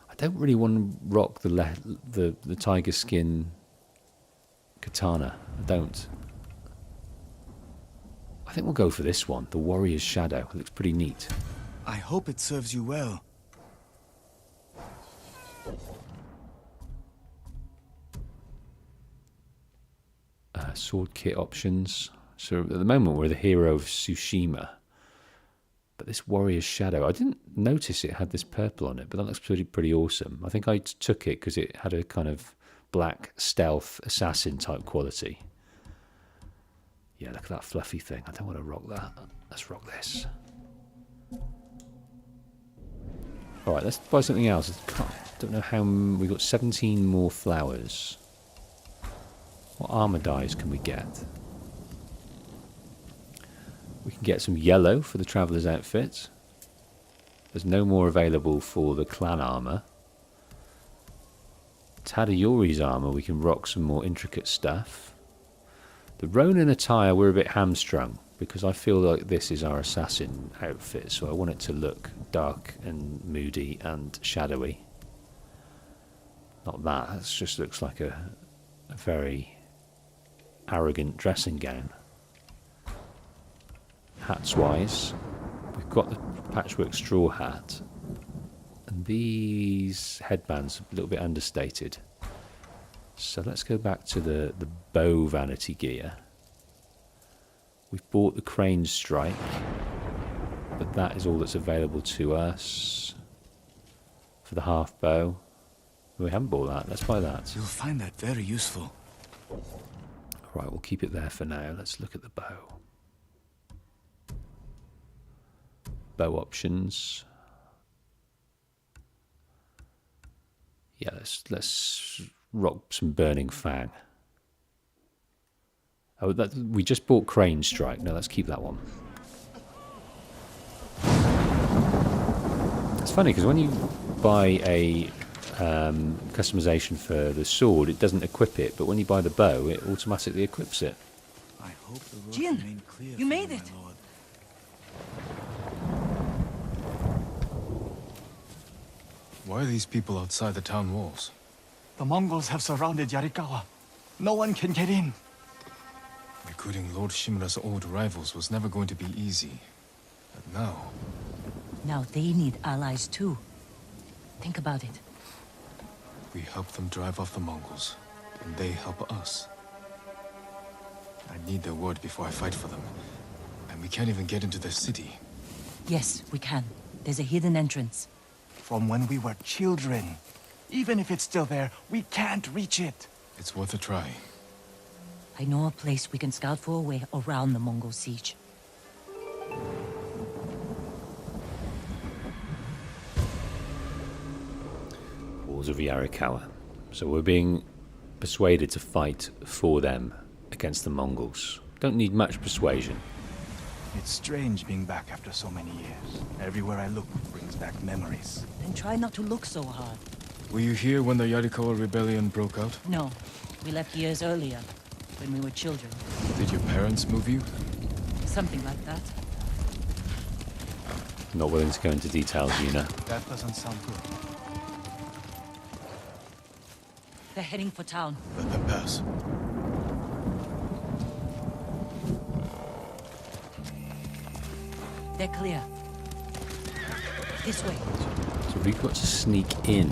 I don't really want to rock the tiger skin katana. I don't. I think we'll go for this one, the Warrior's Shadow. It looks pretty neat. I hope it serves you well. Sword kit options. So at the moment we're the hero of Tsushima. But this Warrior's Shadow, I didn't notice it had this purple on it, but that looks pretty awesome. I think I took it because it had a kind of black stealth assassin type quality. Yeah, look at that fluffy thing. I don't want to rock that. Let's rock this. Alright, let's buy something else. I don't know how... We've got 17 more flowers. What armor dyes can we get? We can get some yellow for the traveller's outfit. There's no more available for the clan armor. Tadayori's armor, we can rock some more intricate stuff. The Ronin attire, we're a bit hamstrung because I feel like this is our assassin outfit, so I want it to look dark and moody and shadowy. Not that, it just looks like a very arrogant dressing gown. Hats wise, we've got the patchwork straw hat, and these headbands are a little bit understated. So let's go back to the bow vanity gear. We've bought the crane strike, but that is all that's available to us for the half bow. We haven't bought that. Let's buy that. You'll find that very useful. Right, we'll keep it there for now. Let's look at the bow. Bow options. Yeah, let's rock some Burning Fang. Oh, we just bought Crane Strike. No, let's keep that one. It's funny because when you buy a customization for the sword, it doesn't equip it, but when you buy the bow, it automatically equips it. I hope the road Jin, remain clear you for made my it. lord. Why are these people outside the town walls? The Mongols have surrounded Yarikawa. No one can get in. Recruiting Lord Shimura's old rivals was never going to be easy. But now... Now they need allies too. Think about it. we help them drive off the Mongols, and they help us. I need their word before I fight for them. And we can't even get into their city. Yes, we can. There's a hidden entrance. From when we were children. Even if it's still there, we can't reach it. It's worth a try. I know a place we can scout for a way around the Mongol siege. Walls of Yarikawa. So we're being persuaded to fight for them against the Mongols. Don't need much persuasion. It's strange being back after so many years. Everywhere I look brings back memories. Then try not to look so hard. Were you here when the Yarikawa rebellion broke out? No, we left years earlier, when we were children. Did your parents move you? Something like that. Not willing to go into details, Yuna. That doesn't sound good. They're heading for town. Let them pass. They're clear. This way. So we've got to sneak in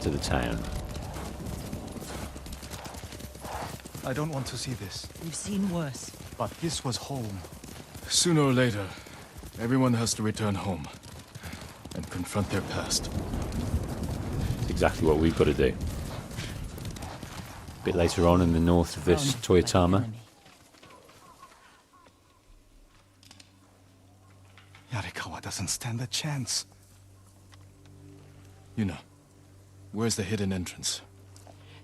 to the town. I don't want to see this. We've seen worse. But this was home. Sooner or later, everyone has to return home and confront their past. It's exactly what we've got to do. A bit later on in the north of this Toyotama. Yarikawa doesn't stand a chance. Yuna, where's the hidden entrance?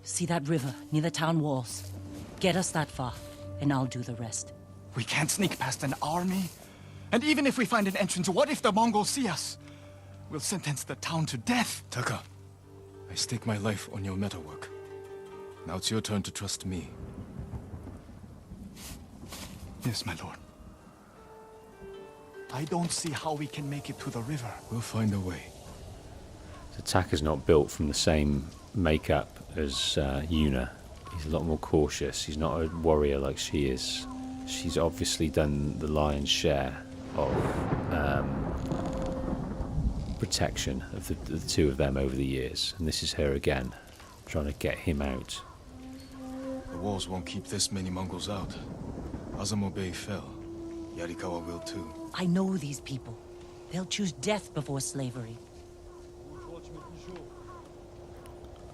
See that river near the town walls? Get us that far, and I'll do the rest. We can't sneak past an army. And even if we find an entrance, what if the Mongols see us? We'll sentence the town to death. Taka, I stake my life on your metalwork. Now it's your turn to trust me. Yes, my lord. I don't see how we can make it to the river. We'll find a way. So Taka's not built from the same makeup as Yuna. He's a lot more cautious. He's not a warrior like she is. She's obviously done the lion's share of protection of the two of them over the years. And this is her again, trying to get him out. The walls won't keep this many Mongols out. Azamo Bay fell. Yarikawa will too. I know these people. They'll choose death before slavery.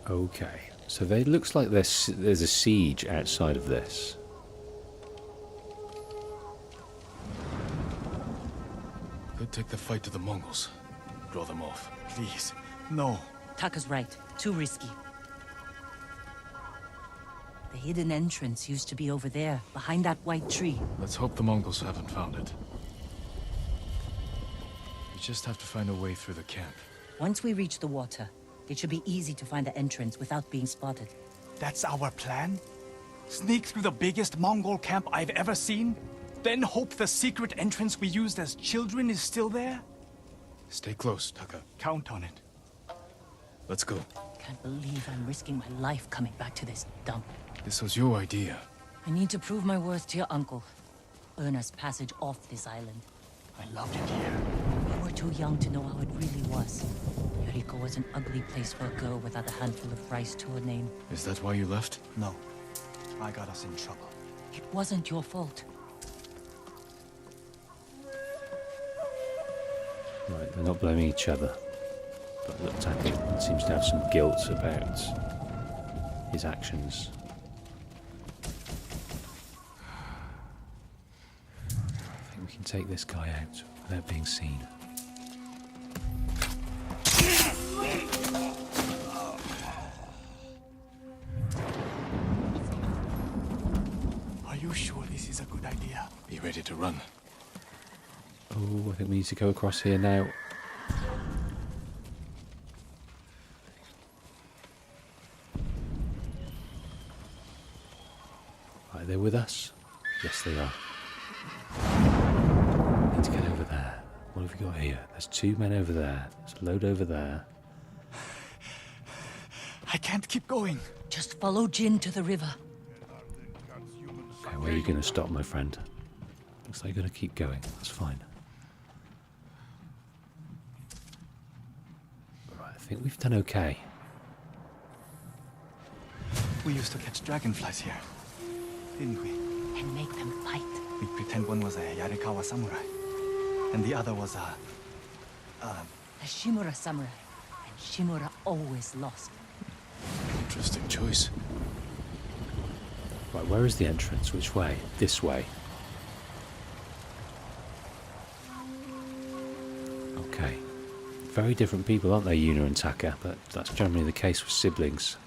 Okay, so it looks like there's a siege outside of this. Could take the fight to the Mongols. Draw them off. Please, no. Taka's right. Too risky. The hidden entrance used to be over there, behind that white tree. Let's hope the Mongols haven't found it. We just have to find a way through the camp. Once we reach the water, it should be easy to find the entrance without being spotted. That's our plan? Sneak through the biggest Mongol camp I've ever seen? Then hope the secret entrance we used as children is still there? Stay close, Taka. Count on it. Let's go. Can't believe I'm risking my life coming back to this dump. This was your idea. I need to prove my worth to your uncle. Earn us passage off this island. I loved it here. We were too young to know how it really was. Yoriko was an ugly place for a girl without a handful of rice to her name. Is that why you left? No. I got us in trouble. It wasn't your fault. Right, they're not blaming each other. But look, Taka seems to have some guilt about his actions. I think we can take this guy out without being seen. Are you sure this is a good idea? Be ready to run. Oh, I think we need to go across here now. Right, they're with us? Yes, they are. Need to get over there. What have we got here? There's two men over there. There's a load over there. I can't keep going. Just follow Jin to the river. Okay, where are you going to stop, my friend? Looks like you're going to keep going. That's fine. Right, I think we've done okay. We used to catch dragonflies here, didn't we? And make them fight. We'd pretend one was a Yarikawa samurai, and the other was a Shimura samurai. And Shimura always lost. Interesting choice. Right, where is the entrance? Which way? This way. Okay. Very different people, aren't they, Yuna and Taka? But that's generally the case with siblings.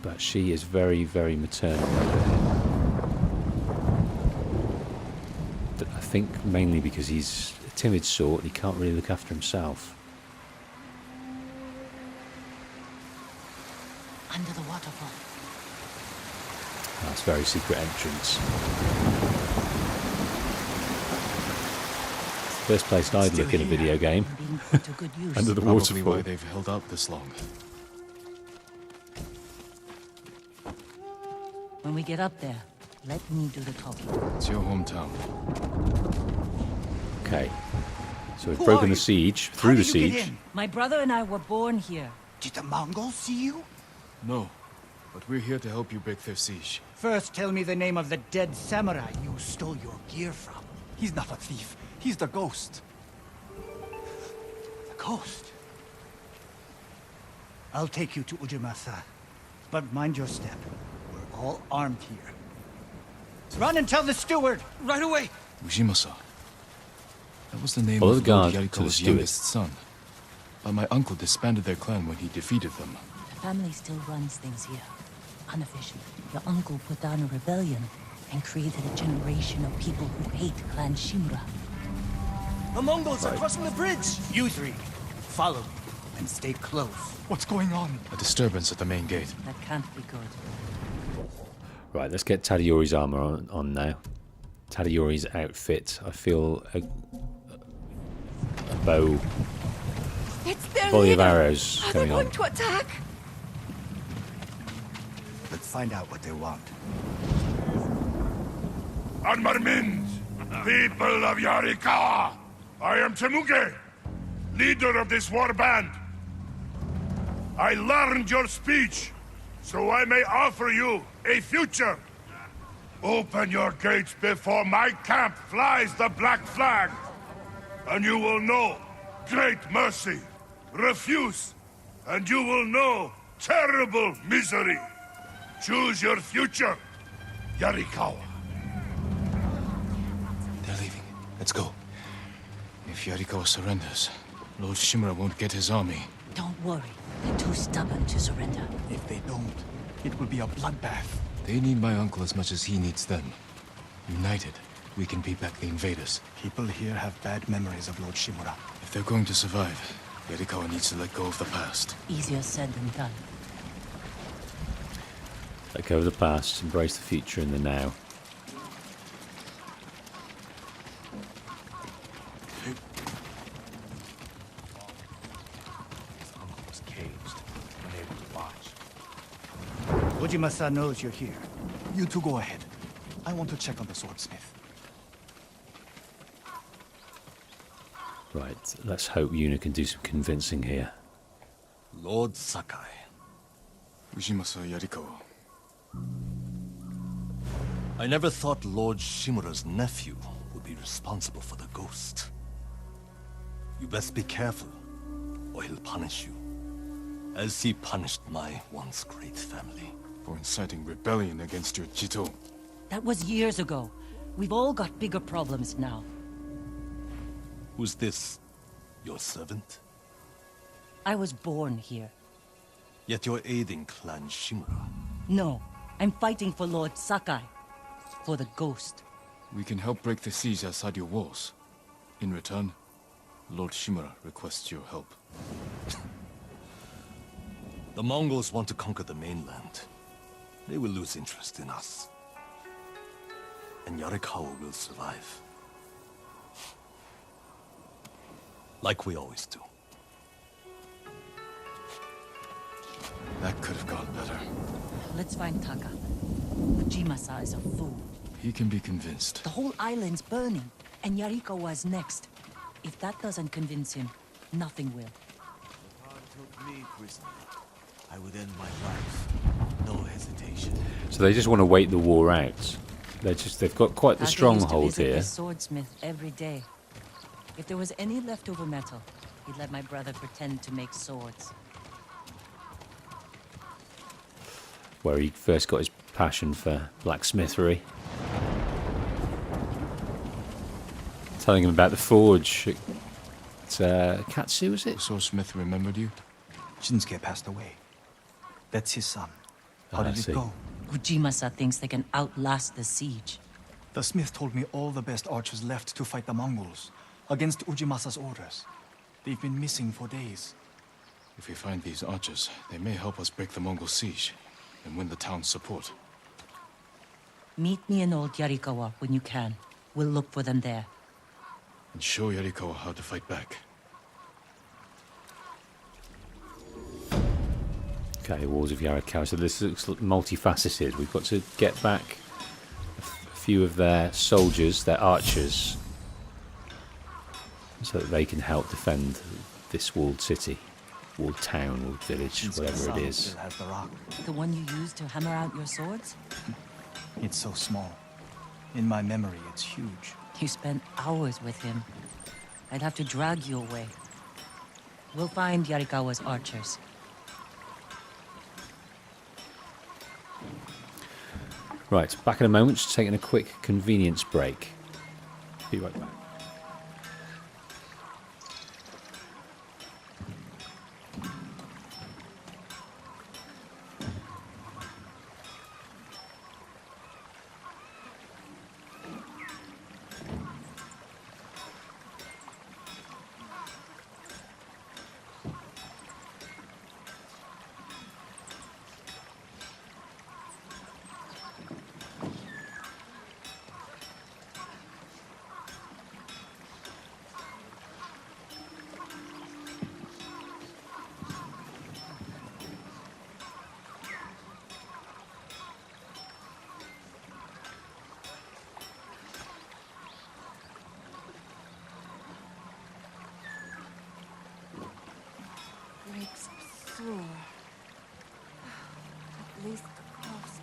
But she is very, very maternal. I think mainly because he's a timid sort, he can't really look after himself. Under the waterfall. That's a very secret entrance. It's the first place I'd look in a video game. Under the waterfall. Probably why they've held out this long. When we get up there, let me do the talking. It's your hometown. Okay. So we've Who broken are the you? siege, How through the did you get siege. in? My brother and I were born here. Did the Mongols see you? No, but we're here to help you break their siege. First, tell me the name of the dead samurai you stole your gear from. He's not a thief. He's the ghost. The ghost? I'll take you to Ujimasa. But mind your step. We're all armed here. Run and tell the steward! Right away! Ujimasa. That was the name Follow of the Lord guard to the Yariko's steward. youngest son. But my uncle disbanded their clan when he defeated them. The family still runs things here. Unofficially. Your uncle put down a rebellion and created a generation of people who hate Clan Shimura. The Mongols are crossing the bridge! You three, follow me and stay close. What's going on? A disturbance at the main gate. That can't be good. Right, let's get Tadayori's armor on now. Tadayori's outfit. I feel a bow, It's their volley of leader. arrows Are they coming on. going to attack? Let's find out what they want. Armarmins, people of Yarikawa, I am Temuge, leader of this war band. I learned your speech, so I may offer you a future. Open your gates before my camp flies the black flag, and you will know great mercy. Refuse, and you will know terrible misery. Choose your future, Yarikawa. They're leaving. Let's go. If Yarikawa surrenders, Lord Shimura won't get his army. Don't worry. They're too stubborn to surrender. If they don't, it will be a bloodbath. They need my uncle as much as he needs them. United, we can beat back the invaders. People here have bad memories of Lord Shimura. If they're going to survive, Yarikawa needs to let go of the past. Easier said than done. Let go of the past, embrace the future and the now. His uncle was caged, unable to watch. Ujimasa knows you're here. You two go ahead. I want to check on the swordsmith. Right, let's hope Yuna can do some convincing here. Lord Sakai. Ujimasa Yarikawa. I never thought Lord Shimura's nephew would be responsible for the ghost. You best be careful, or he'll punish you. As he punished my once great family. For inciting rebellion against your Jito. That was years ago. We've all got bigger problems now. Who's this? Your servant? I was born here. Yet you're aiding Clan Shimura. No, I'm fighting for Lord Sakai. For the ghost. We can help break the siege outside your walls. In return, Lord Shimura requests your help. The Mongols want to conquer the mainland. They will lose interest in us. And Yarikawa will survive. Like we always do. That could have gone better. Let's find Taka. Ujimasa is a fool. He can be convinced. The whole island's burning, and Yarikawa's next. If that doesn't convince him, nothing will. Took me prisoner. I would end my life. No hesitation. So they just want to wait the war out. They've got quite the Taka stronghold used to visit here. the swordsmith every day. If there was any leftover metal, he'd let my brother pretend to make swords. Where he first got his passion for blacksmithery. Telling him about the forge. It's Katsu, is it? The swordsmith remembered you? Shinsuke passed away. That's his son. How I did see. it go? Ujimasa thinks they can outlast the siege. The smith told me all the best archers left to fight the Mongols, against Ujimasa's orders. They've been missing for days. If we find these archers, they may help us break the Mongol siege and win the town's support. Meet me in Old Yarikawa when you can. We'll look for them there. And show Yarikawa how to fight back. Okay, Walls of Yarikawa. So this looks multifaceted. We've got to get back a few of their soldiers, their archers, so that they can help defend this walled city, walled town, walled village, whatever it is. Still has the rock. The one you used to hammer out your swords? It's so small. In my memory, it's huge. You spent hours with him. I'd have to drag you away. We'll find Yarikawa's archers. Right, back in a moment, just taking a quick convenience break. Be right back. Breaks sore. At least the cost.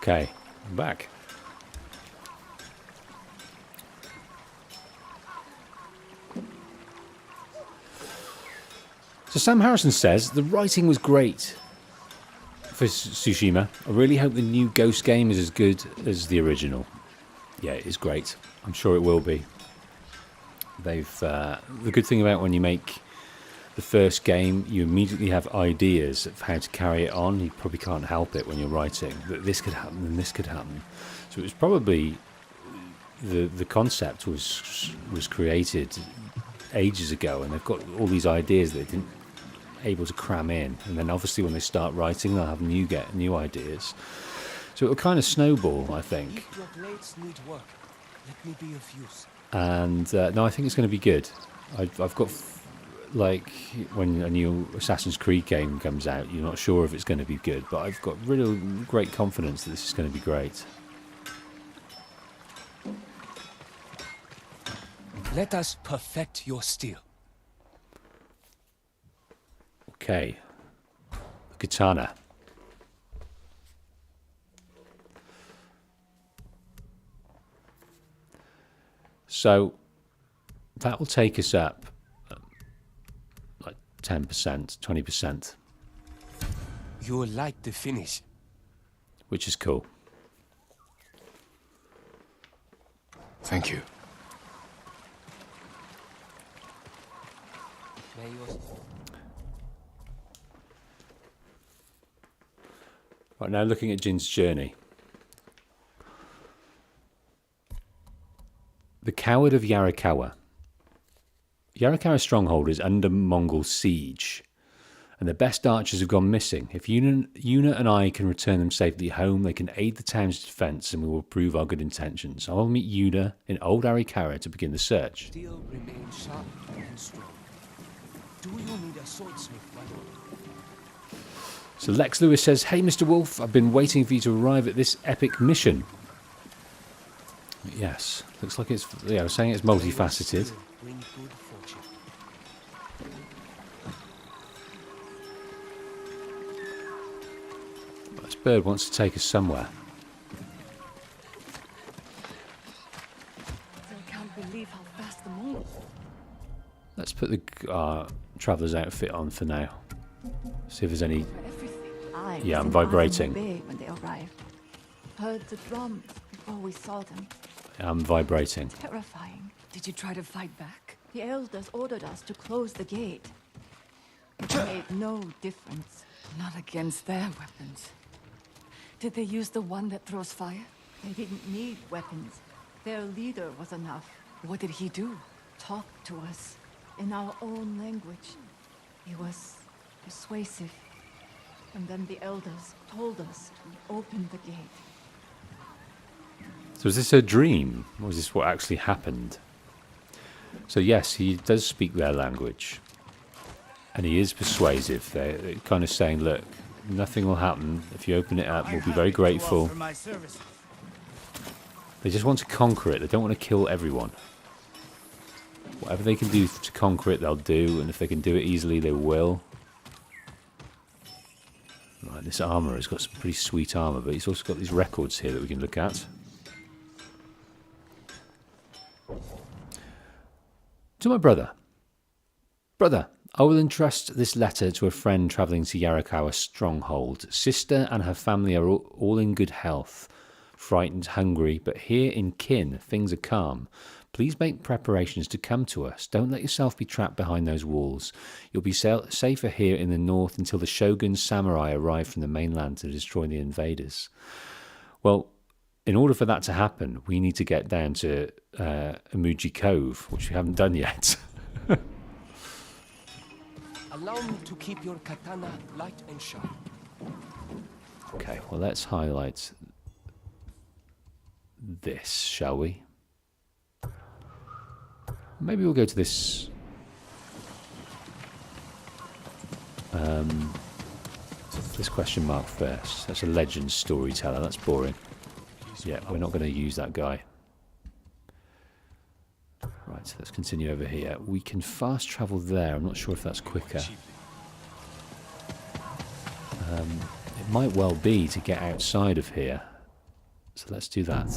Okay, I'm back. So Sam Harrison says, the writing was great for Tsushima. I really hope the new Ghost game is as good as the original. Yeah, it is great. I'm sure it will be. The good thing about when you make the first game, you immediately have ideas of how to carry it on. You probably can't help it when you're writing that this could happen and this could happen. So it was probably the concept was created ages ago, and they've got all these ideas that they didn't able to cram in. And then obviously when they start writing, they'll have new ideas. So it'll kind of snowball, I think. If your blades need work, let me be of use. And no, I think it's going to be good. I've got. Like when a new Assassin's Creed game comes out, you're not sure if it's going to be good, but I've got real great confidence that this is going to be great. Let us perfect your steel. Okay. The katana. So that will take us up 10%, 20%. You'll like the finish. Which is cool. Thank you. Right, now looking at Jin's journey. The Coward of Yarikawa. Yarikawa stronghold is under Mongol siege, and the best archers have gone missing. If Yuna and I can return them safely home, they can aid the town's defence, and we will prove our good intentions. I will meet Yuna in Old Arikara to begin the search. Steel remains sharp and strong. Do you need a swordsmith, my lord? So Lex Lewis says, "Hey, Mr. Wolf, I've been waiting for you to arrive at this epic mission." Yes, looks like it's. Yeah, I was saying it's multifaceted. Bring good fortune. This bird wants to take us somewhere. I can't believe how fast the Mongols. Let's put the traveller's outfit on for now. See if there's any. Yeah, I'm vibrating. When they arrived, heard the drums before we saw them. I'm vibrating. Terrifying. Did you try to fight back? The elders ordered us to close the gate. It made no difference. Not against their weapons. Did they use the one that throws fire? They didn't need weapons. Their leader was enough. What did he do? Talk to us in our own language. He was persuasive. And then the elders told us to open the gate. So is this a dream, or is this what actually happened? So yes, he does speak their language. And he is persuasive. They're kind of saying, look, nothing will happen. If you open it up, we'll be very grateful. They just want to conquer it. They don't want to kill everyone. Whatever they can do to conquer it, they'll do. And if they can do it easily, they will. Right, this armor has got some pretty sweet armor, but he's also got these records here that we can look at. To my brother. Brother, I will entrust this letter to a friend travelling to Yarikawa stronghold. Sister and her family are all in good health. Frightened, hungry, but here in Kin, things are calm. Please make preparations to come to us. Don't let yourself be trapped behind those walls. You'll be safer here in the north until the Shogun's samurai arrive from the mainland to destroy the invaders. Well, in order for that to happen, we need to get down to Amuji Cove, which we haven't done yet. Allow me to keep your katana light and sharp. Okay, well, let's highlight this, shall we? Maybe we'll go to this this question mark first. That's a legend storyteller. That's boring. Yeah, we're not going to use that guy. Right, so let's continue over here. We can fast travel there. I'm not sure if that's quicker. It might well be to get outside of here. So let's do that.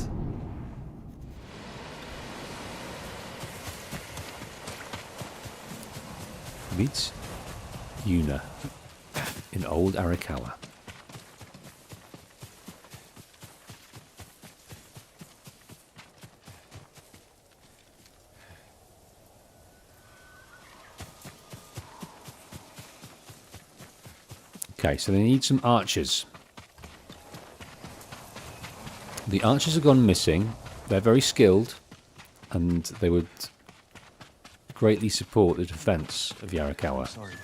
Meet Yuna in Old Arakawa. Okay, so they need some archers. The archers have gone missing. They're very skilled, and they would greatly support the defense of Yarikawa. Sorry,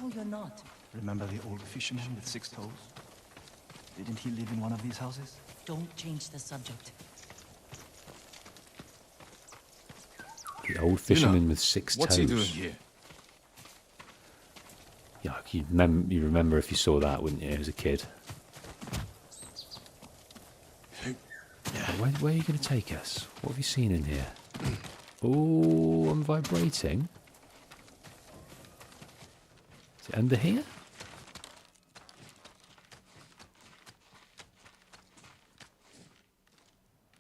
No, you're not. remember the old fisherman with 6 toes? Didn't he live in one of these houses? Don't change the subject. The old fisherman with 6 toes. What's he doing here? Yeah, you remember if you saw that, wouldn't you, as a kid? Where are you going to take us? What have you seen in here? Oh, I'm vibrating. Is it under here?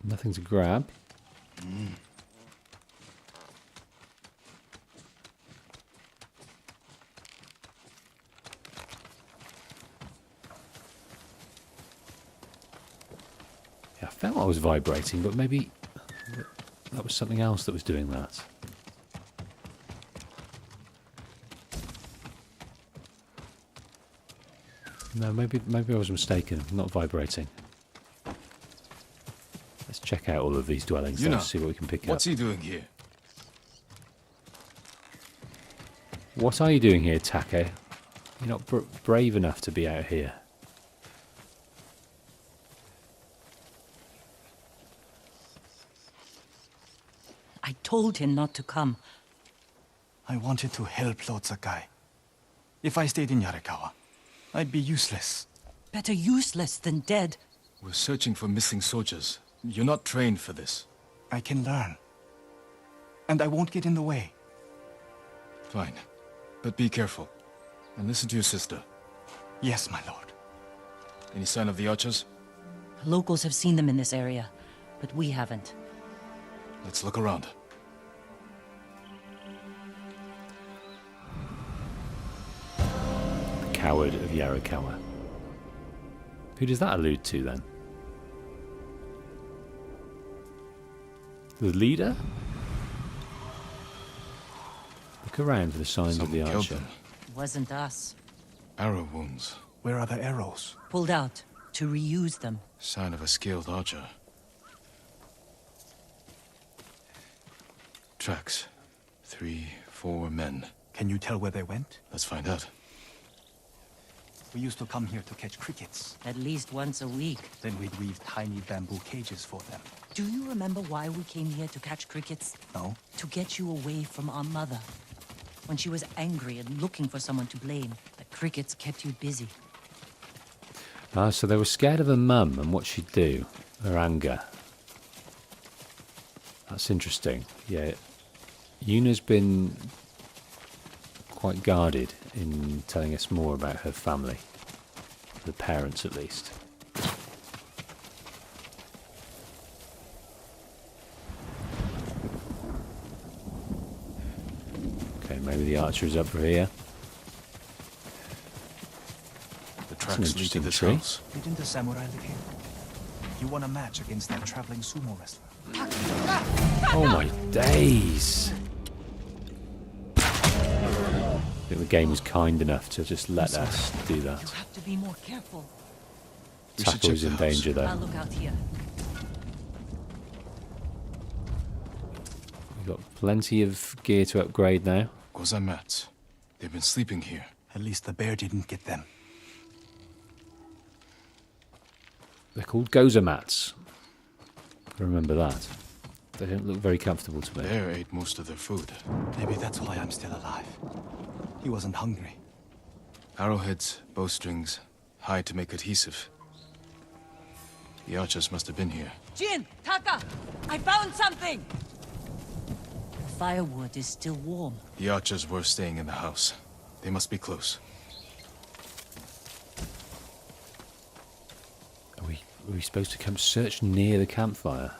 Nothing to grab. I felt I was vibrating, but maybe that was something else that was doing that. No, maybe I was mistaken. I'm not vibrating. Let's check out all of these dwellings and see what we can pick up. What's he doing here? What are you doing here, Take? You're not brave enough to be out here. I told him not to come. I wanted to help Lord Sakai. If I stayed in Yarikawa, I'd be useless. Better useless than dead. We're searching for missing soldiers. You're not trained for this. I can learn. And I won't get in the way. Fine. But be careful. And listen to your sister. Yes, my lord. Any sign of the archers? Locals have seen them in this area, but we haven't. Let's look around. The coward of Yarikawa. Who does that allude to then? The leader? Look around for the signs of the archer. Wasn't us. Arrow wounds. Where are the arrows? Pulled out. to reuse them. Sign of a skilled archer. Tracks. 3, 4 men. Can you tell where they went? Let's find out. We used to come here to catch crickets. At least once a week. Then we'd weave tiny bamboo cages for them. Do you remember why we came here to catch crickets? No. To get you away from our mother. When she was angry and looking for someone to blame, the crickets kept you busy. Ah, so they were scared of her mum and what she'd do, her anger. That's interesting. Yeah, Yuna's been quite guarded in telling us more about her family, the parents at least. Okay, maybe the archer is up for here. The tracks lead to this tree. house. Didn't the samurai live here? You won a match against that traveling sumo wrestler. Oh my days! I think the game was kind enough to just let us do that. You have to be more careful. Tackle is in danger I'll though. look out here. We've got plenty of gear to upgrade now. Goza mats. They've been sleeping here. At least the bear didn't get them. They're called goza mats. Remember that. They don't look very comfortable to The me. bear ate most of their food. Maybe that's why I'm still alive. He wasn't hungry. Arrowheads, bowstrings, hide to make adhesive. The archers must have been here. Jin! Taka! I found something! The firewood is still warm. The archers were staying in the house. They must be close. Are we supposed to come search near the campfire?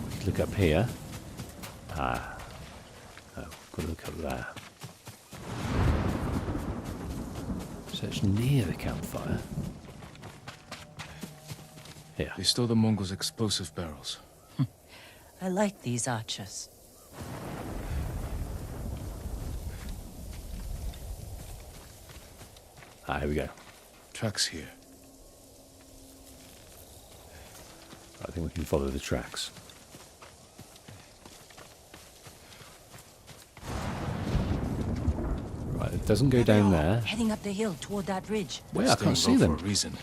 We could look up here. Ah. Oh, got to look up there. Search near the campfire. Here. They stole the Mongols' explosive barrels. I like these archers. Ah, here we go. Tracks here. I think we can follow the tracks. Right, it doesn't go down there. Heading up the hill toward that ridge. Where? I can't see them. For a reason.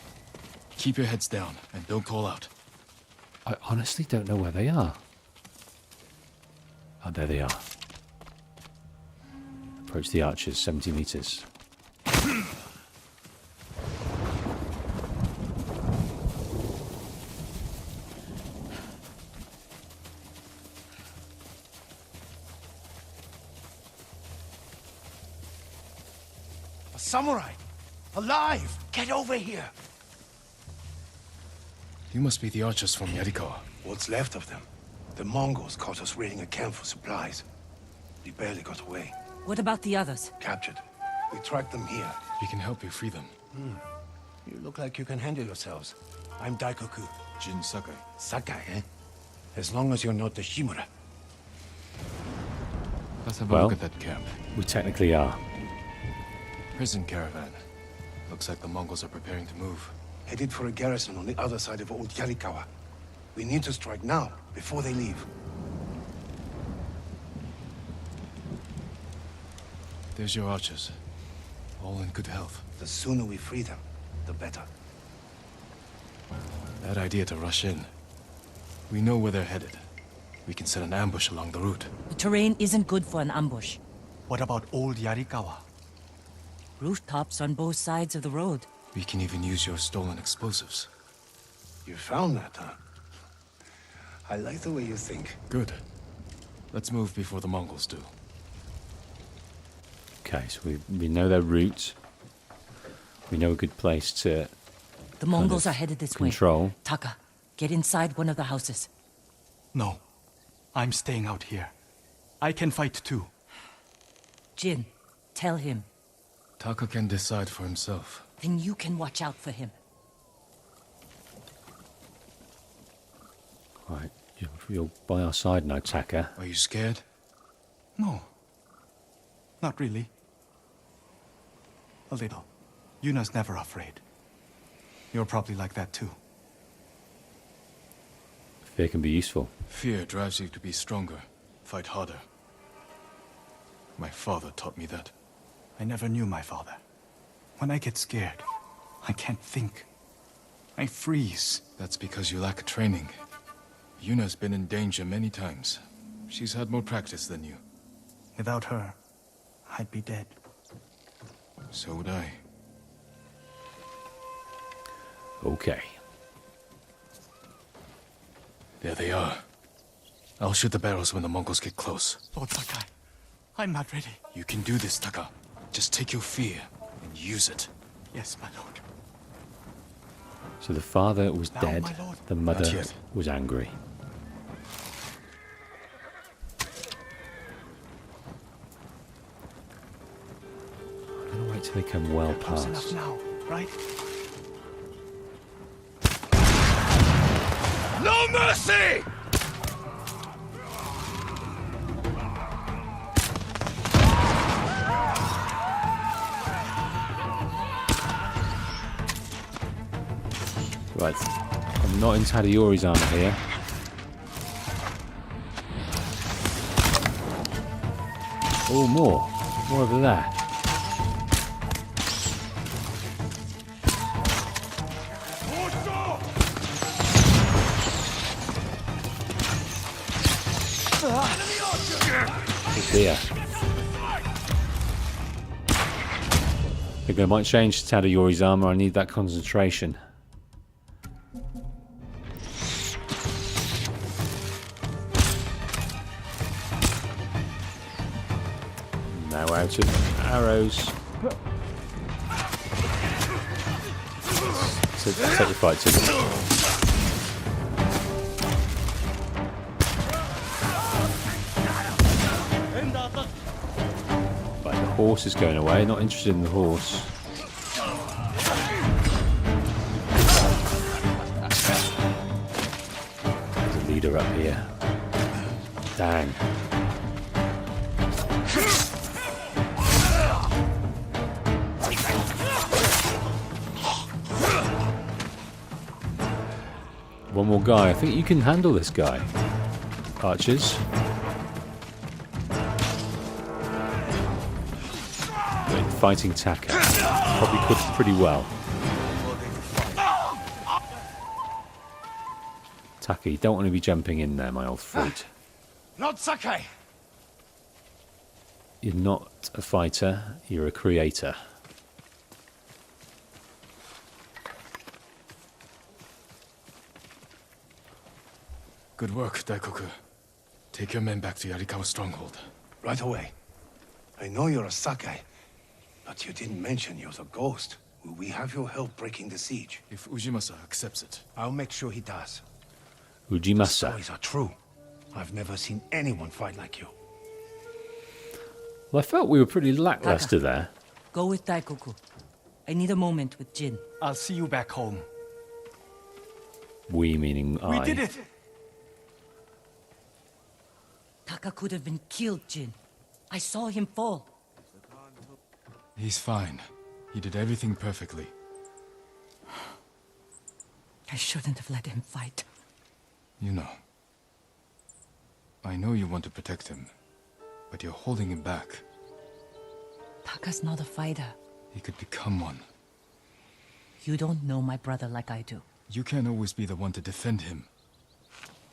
Keep your heads down and don't call out. I honestly don't know where they are. Oh, there they are. Approach the archers, 70 meters. A samurai! Alive! Get over here! You must be the archers from Yarikawa. What's left of them? The Mongols caught us raiding a camp for supplies. We barely got away. What about the others? Captured. We tracked them here. We can help you free them. You look like you can handle yourselves. I'm Daikoku. Jin Sakai. Sakai, eh? As long as you're not the Shimura. Let's have a look at that camp. We technically are. Prison caravan. Looks like the Mongols are preparing to move. Headed for a garrison on the other side of Old Yarikawa. We need to strike now, before they leave. There's your archers. All in good health. The sooner we free them, the better. Bad idea to rush in. We know where they're headed. We can set an ambush along the route. The terrain isn't good for an ambush. What about Old Yarikawa? Rooftops on both sides of the road. We can even use your stolen explosives. You found that, huh? I like the way you think. Good. Let's move before the Mongols do. Okay, so we know their route. We know a good place to The Mongols are headed this way. control. Taka, get inside one of the houses. No. I'm staying out here. I can fight too. Jin, tell him. Taka can decide for himself. Then you can watch out for him. Right, you're by our side now, Taka. Are you scared? No. Not really. A little. Yuna's never afraid. You're probably like that too. Fear can be useful. Fear drives you to be stronger, fight harder. My father taught me that. I never knew my father. When I get scared, I can't think. I freeze. That's because you lack training. Yuna's been in danger many times. She's had more practice than you. Without her, I'd be dead. So would I. Okay. There they are. I'll shoot the barrels when the Mongols get close. Lord Sakai, I'm not ready. You can do this, Taka. Just take your fear and use it. Yes, my lord. So the father was Now, dead, my lord. the mother Not yet. was angry. I'm gonna wait till they come well Close enough past. now, right? No mercy! Right, I'm not in Tadayori's armor here. Oh, more over there. Oh dear. I think I might change to Tadayori's armor. I need that concentration. Now out of arrows. So take the fight to them. Right, the horse is going away. Not interested in the horse. There's a leader up here. Dang. One more guy. I think you can handle this guy. Archers. Wait, fighting Taka. Probably could pretty well. Taka, you don't want to be jumping in there, my old fruit. Not Sakai! You're not a fighter, you're a creator. Good work, Daikoku. Take your men back to Yarikawa stronghold. Right away. I know you're a Sakai, but you didn't mention you're the ghost. Will we have your help breaking the siege? If Ujimasa accepts it. I'll make sure he does. Ujimasa. Stories are true. I've never seen anyone fight like you. Well, I felt we were pretty lackluster Taka. there. Go with Daikoku. I need a moment with Jin. I'll see you back home. We meaning I. We did it! Taka could have been killed, Jin. I saw him fall. He's fine. He did everything perfectly. I shouldn't have let him fight. You know. I know you want to protect him, but you're holding him back. Taka's not a fighter. He could become one. You don't know my brother like I do. You can't always be the one to defend him.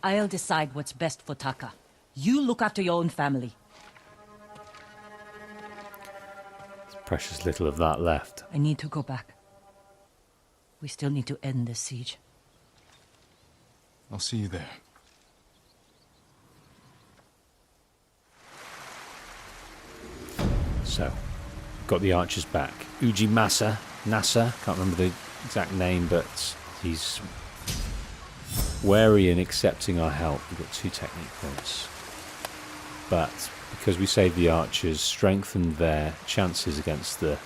I'll decide what's best for Taka. You look after your own family. There's precious little of that left. I need to go back. We still need to end this siege. I'll see you there. So, got the archers back. Ujimasa, Nasa, can't remember the exact name, but he's wary in accepting our help. We've got 2 technique points. But because we saved the archers, strengthened their chances against the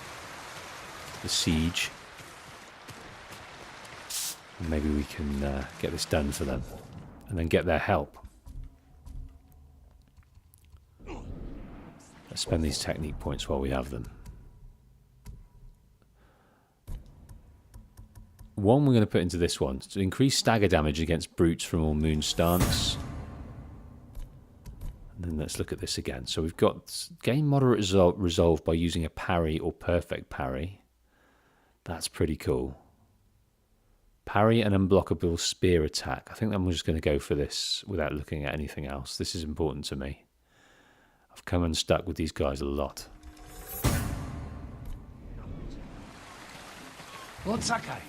siege, maybe we can get this done for them and then get their help. Let's spend these technique points while we have them. One we're going to put into this one to increase stagger damage against brutes from all moon stance. And then let's look at this again. So we've got gain moderate resolve by using a parry or perfect parry. That's pretty cool. Parry and unblockable spear attack. I think I'm just going to go for this without looking at anything else. This is important to me. I've come unstuck with these guys a lot. Lord Sakai.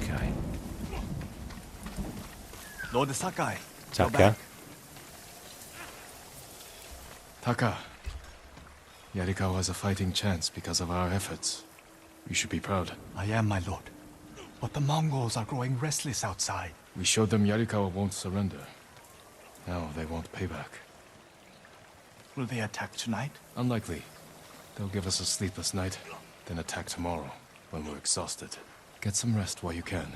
Okay. Lord Sakai. Taka. Taka. Yarikawa has a fighting chance because of our efforts. You should be proud. I am, my lord. But the Mongols are growing restless outside. We showed them Yarikawa won't surrender. Now they want payback. Will they attack tonight? Unlikely. They'll give us a sleepless night, then attack tomorrow, when we're exhausted. Get some rest while you can.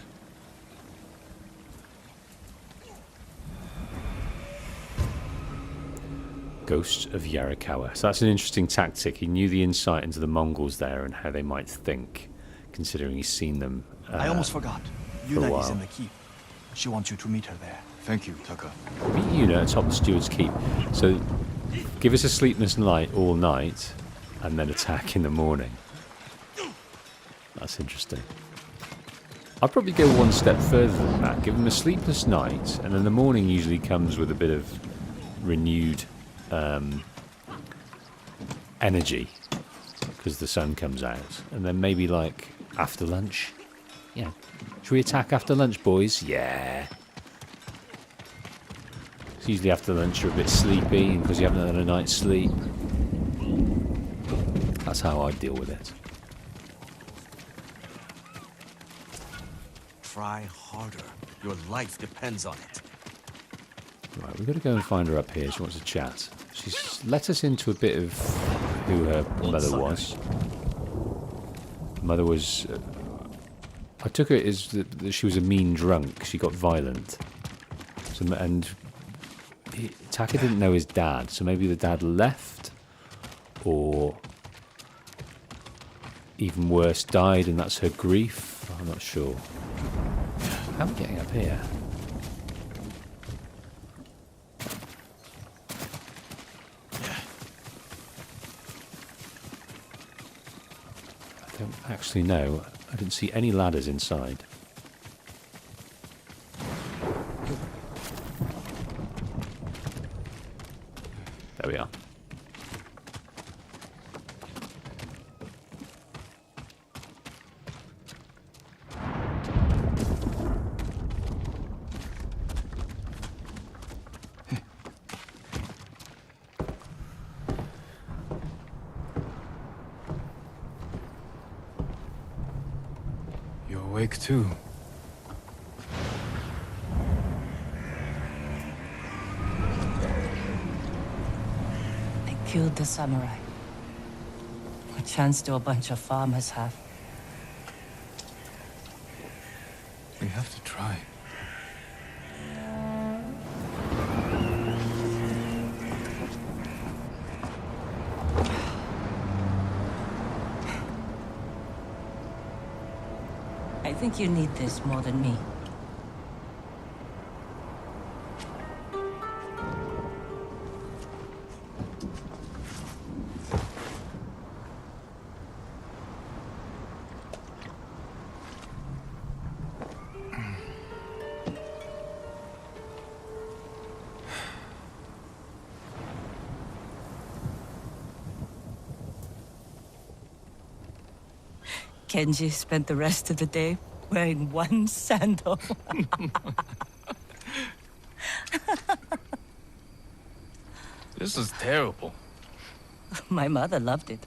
Ghost of Yarikawa. So that's an interesting tactic. He knew the insight into the Mongols there and how they might think, considering he's seen them. I almost forgot. For a Yuna while. is in the keep. She wants you to meet her there. Thank you, Taka. Meet Yuna atop the steward's keep. So give us a sleepless night all night, and then attack in the morning. That's interesting. I'd probably go one step further than that. Give them a sleepless night, and then the morning usually comes with a bit of renewed energy because the sun comes out, and then maybe like after lunch. Yeah, should we attack after lunch, boys? Yeah. It's usually after lunch you're a bit sleepy because you haven't had a night's sleep. That's how I deal with it. Try harder. Your life depends on it. Right, we've got to go and find her up here. She wants to chat. She's let us into a bit of who her mother was. Mother was... I took it as that she was a mean drunk. She got violent. So, and Taka didn't know his dad, so maybe the dad left, or even worse, died, and that's her grief. I'm not sure. How are we getting up here? I don't actually know. I didn't see any ladders inside. There we are. You're awake too. Killed the samurai. A chance to a bunch of farmers have. We have to try. I think you need this more than me. Kenji spent the rest of the day wearing one sandal. This is terrible. My mother loved it.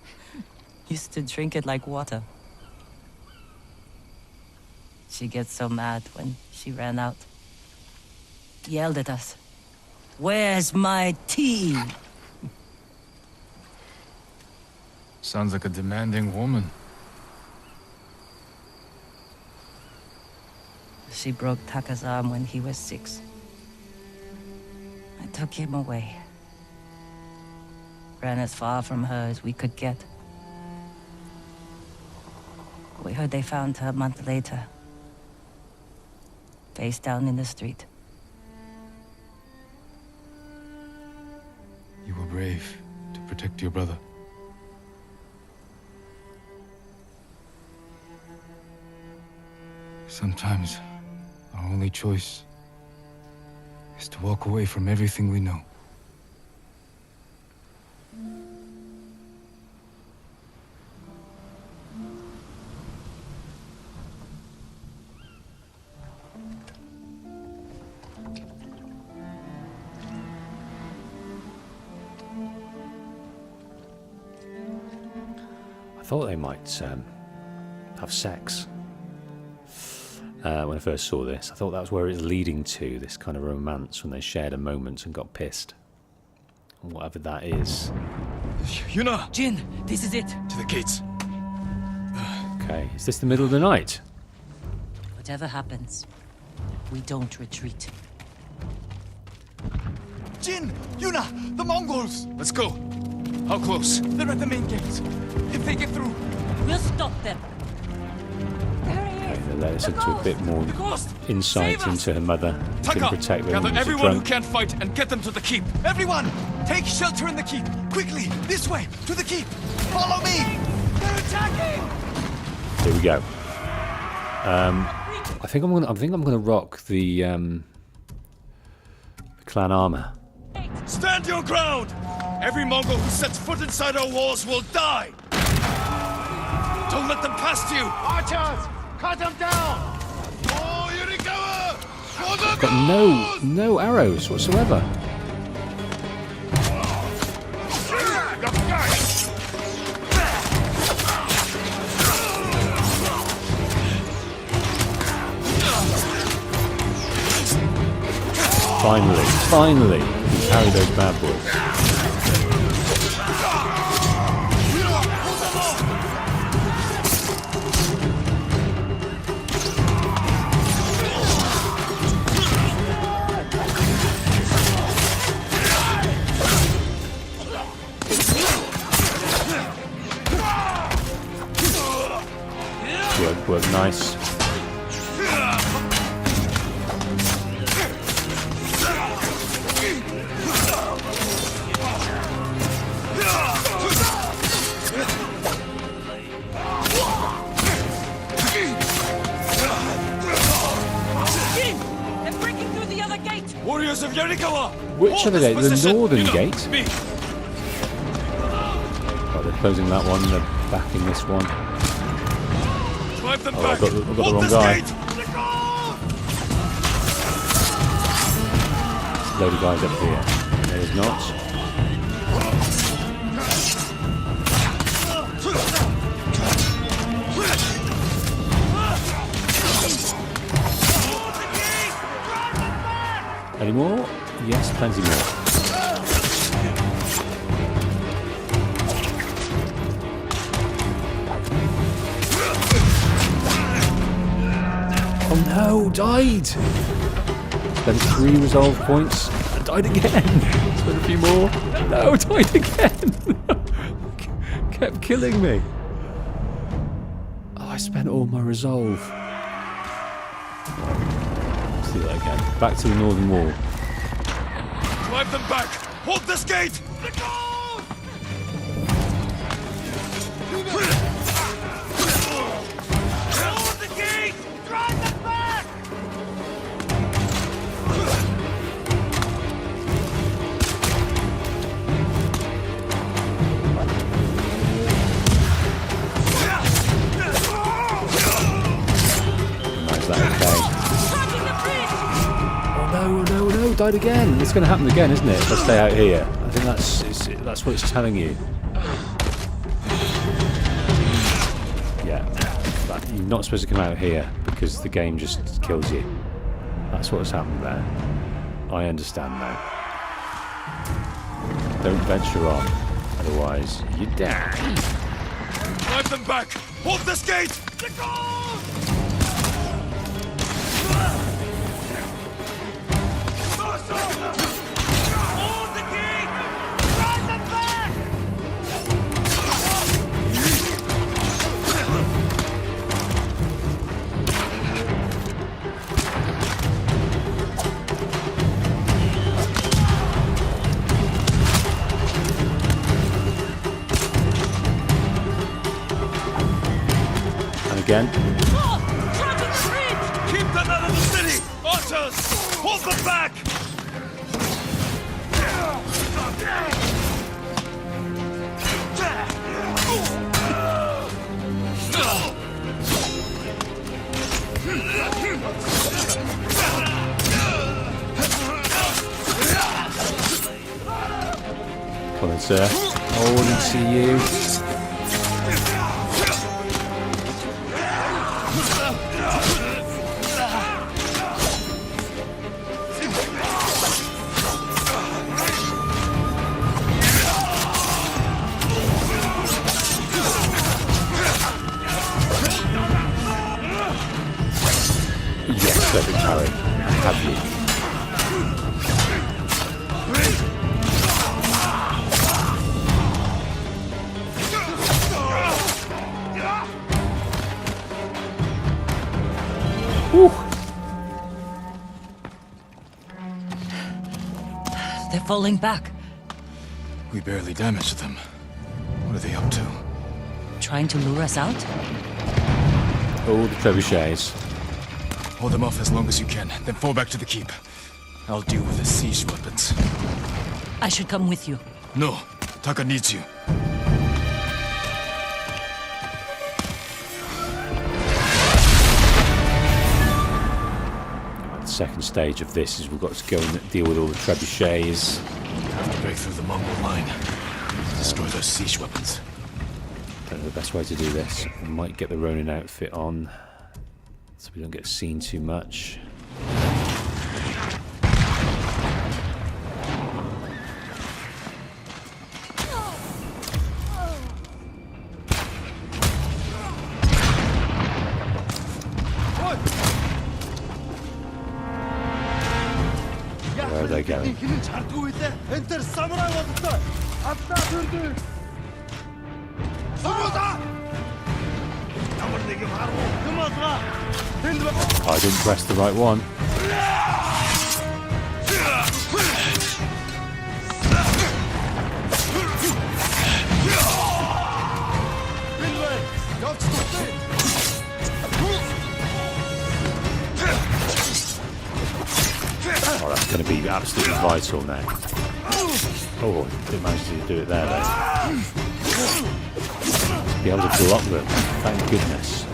Used to drink it like water. She gets so mad when she ran out. Yelled at us. Where's my tea? Sounds like a demanding woman. She broke Taka's arm when he was 6. I took him away. ran as far from her as we could get. We heard they found her a month later. Face down in the street. You were brave to protect your brother. Sometimes our only choice is to walk away from everything we know. I thought they might have sex. When I first saw this, I thought that was where it was leading to, this kind of romance, when they shared a moment and got pissed. Whatever that is. Yuna! Jin, this is it. To the gates. Okay, is this the middle of the night? Whatever happens, we don't retreat. Jin! Yuna! The Mongols! Let's go. How close? They're at the main gates. If they get through, we'll stop them. Okay, they let us into a bit more insight into her mother. Can protect them. Gather everyone who can't fight and get them to the keep. Everyone! Take shelter in the keep! Quickly! This way! To the keep! Follow me! They're attacking! Here we go. I think I'm gonna rock the clan armor. Stand your ground! Every Mongol who sets foot inside our walls will die! Don't let them past you! Archers! Cut them down! Oh, Yurikawa! For the I've got no arrows whatsoever. Finally, we can carry those bad boys. Work nice. They're breaking through the other gate! Warriors of Yarikawa! Which other gate? The northern gate? Oh, they're closing that one, they're backing this one. Drive them Oh, back. I've got the wrong guy. Load of guys up here. There's not. Any more? Yes, plenty more. Oh no, died! Spent 3 resolve points and died again. Spent a few more. No, died again. Kept killing me. Oh, I spent all my resolve. Let's do that again. Back to the northern wall. Drive them back! Hold this gate! Hold the gate! Drive them back! Nice, that okay. Oh no, died again. It's going to happen again, isn't it? If I stay out here. I think that's what it's telling you. Yeah, but you're not supposed to come out here because the game just kills you. That's what's happened there. I understand now. Don't venture on, otherwise you die. Drive them back! Hold this gate! Hold the gate! Drive them back! again. Keep them out of the city! Archers! Hold them back! Come on, sir. Oh, I didn't see you. Yes, perfect parry. Have you? They're falling back. We barely damaged them. What are they up to? Trying to lure us out? All the trebuchets. Hold them off as long as you can, then fall back to the keep. I'll deal with the siege weapons. I should come with you. No, Taka needs you. The second stage of this is we've got to go and deal with all the trebuchets. We have to break through the Mongol line. Destroy those siege weapons. Don't know the best way to do this. We might get the Ronin outfit on, so we don't get seen too much. Where are they going? I didn't press the right one. Oh, that's going to be absolutely vital now. Oh, didn't manage to do it there though. Be able to block them, thank goodness.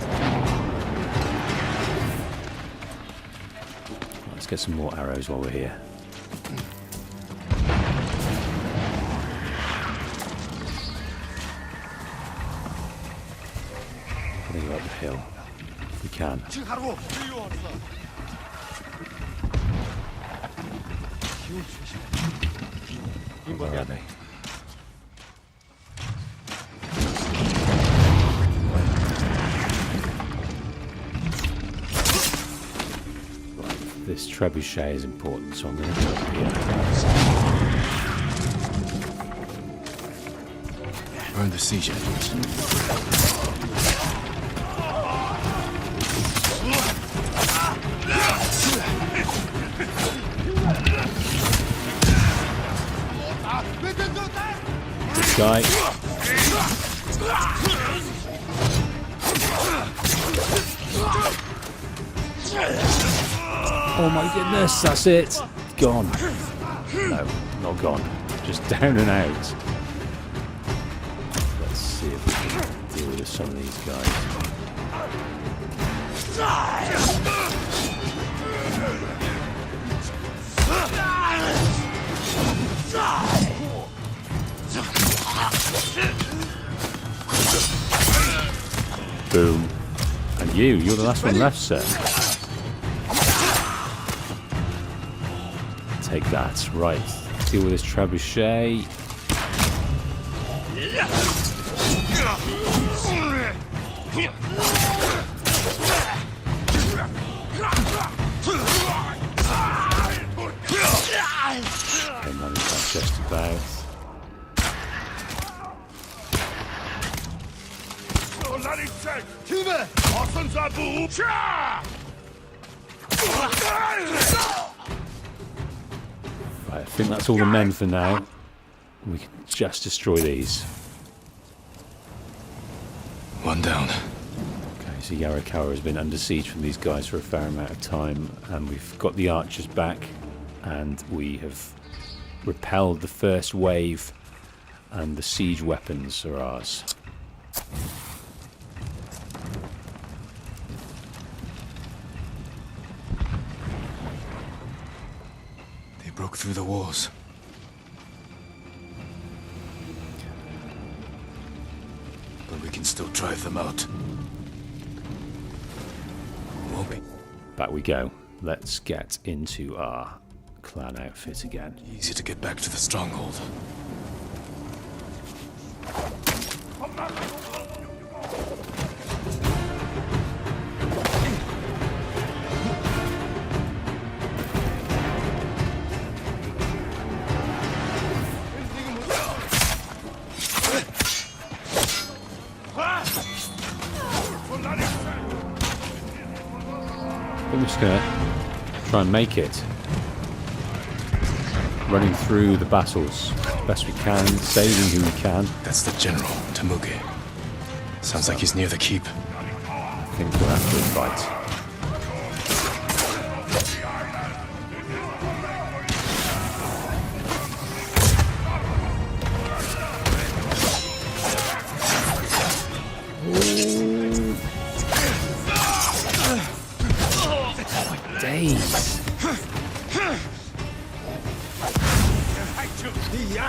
Let's get some more arrows while we're here. We're going to go up the hill if we can. Where are they? Right, this trebuchet is important, so I'm going to go up here. Burn the siege engines. This guy. Oh my goodness, that's it. Gone. No, not gone. Just down and out. Let's see if we can deal with some of these guys. Boom. And you're the last one left, sir. Take that. Right. Deal with this trebuchet. Okay, managed that just about. Right, I think that's all the men for now. We can just destroy these. One down. Okay, so Obviously Yarikawa has been under siege from these guys for a fair amount of time, and we've got the archers back, and we have repelled the first wave, and the siege weapons are ours. They broke through the walls. But we can still drive them out. Won't be Back we go. Let's get into our clan outfit again. easy to get back to the stronghold. I'm just gonna try and make it. Running through the battles as best we can, saving who we can. That's the general, Temuge. Sounds like he's near the keep. I think we're after a fight. Days.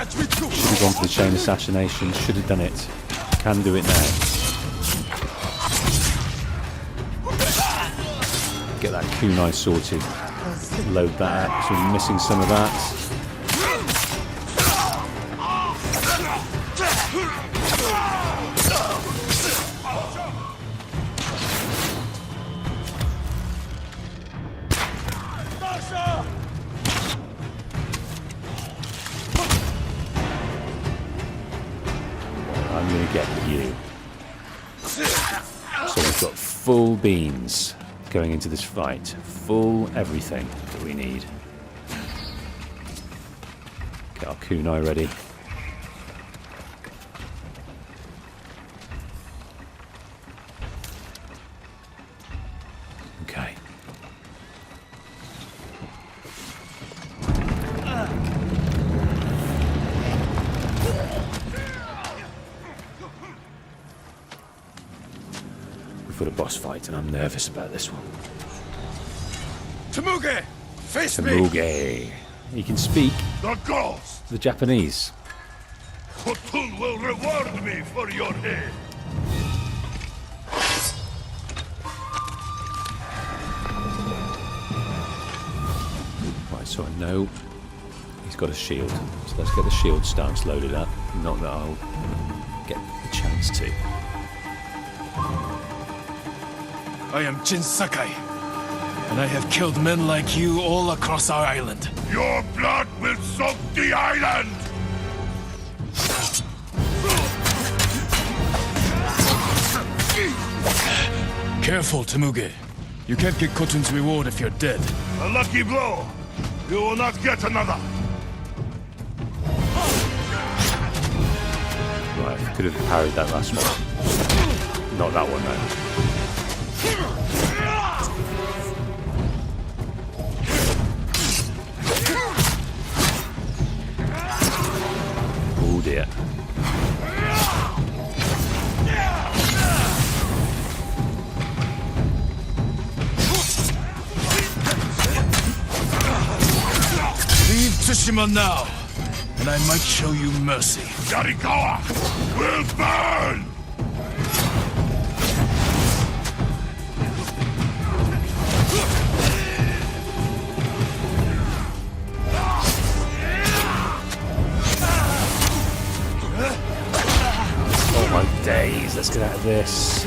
Should have gone for the chain assassination. Should have done it. Can do it now. Get that kunai sorted. Load that up. So we're missing some of that. I'm going to get you. So we've got full beans going into this fight. Full everything that we need. Get our kunai ready. Okay. For the boss fight, and I'm nervous about this one. Temuge! Face me! Temuge. He can speak The ghost! the Japanese. Khotun will reward me for your aid. Right, so I know he's got a shield. So let's get the shield stance loaded up. Not that I'll get the chance to. I am Jin Sakai, and I have killed men like you all across our island. Your blood will soak the island! Careful, Temuge. You can't get Khotun's reward if you're dead. A lucky blow! You will not get another! Right, could have parried that last one. Not that one, though. Oh dear. Leave Tsushima now, and I might show you mercy. Yarikawa will burn! Oh my days, let's get out of this.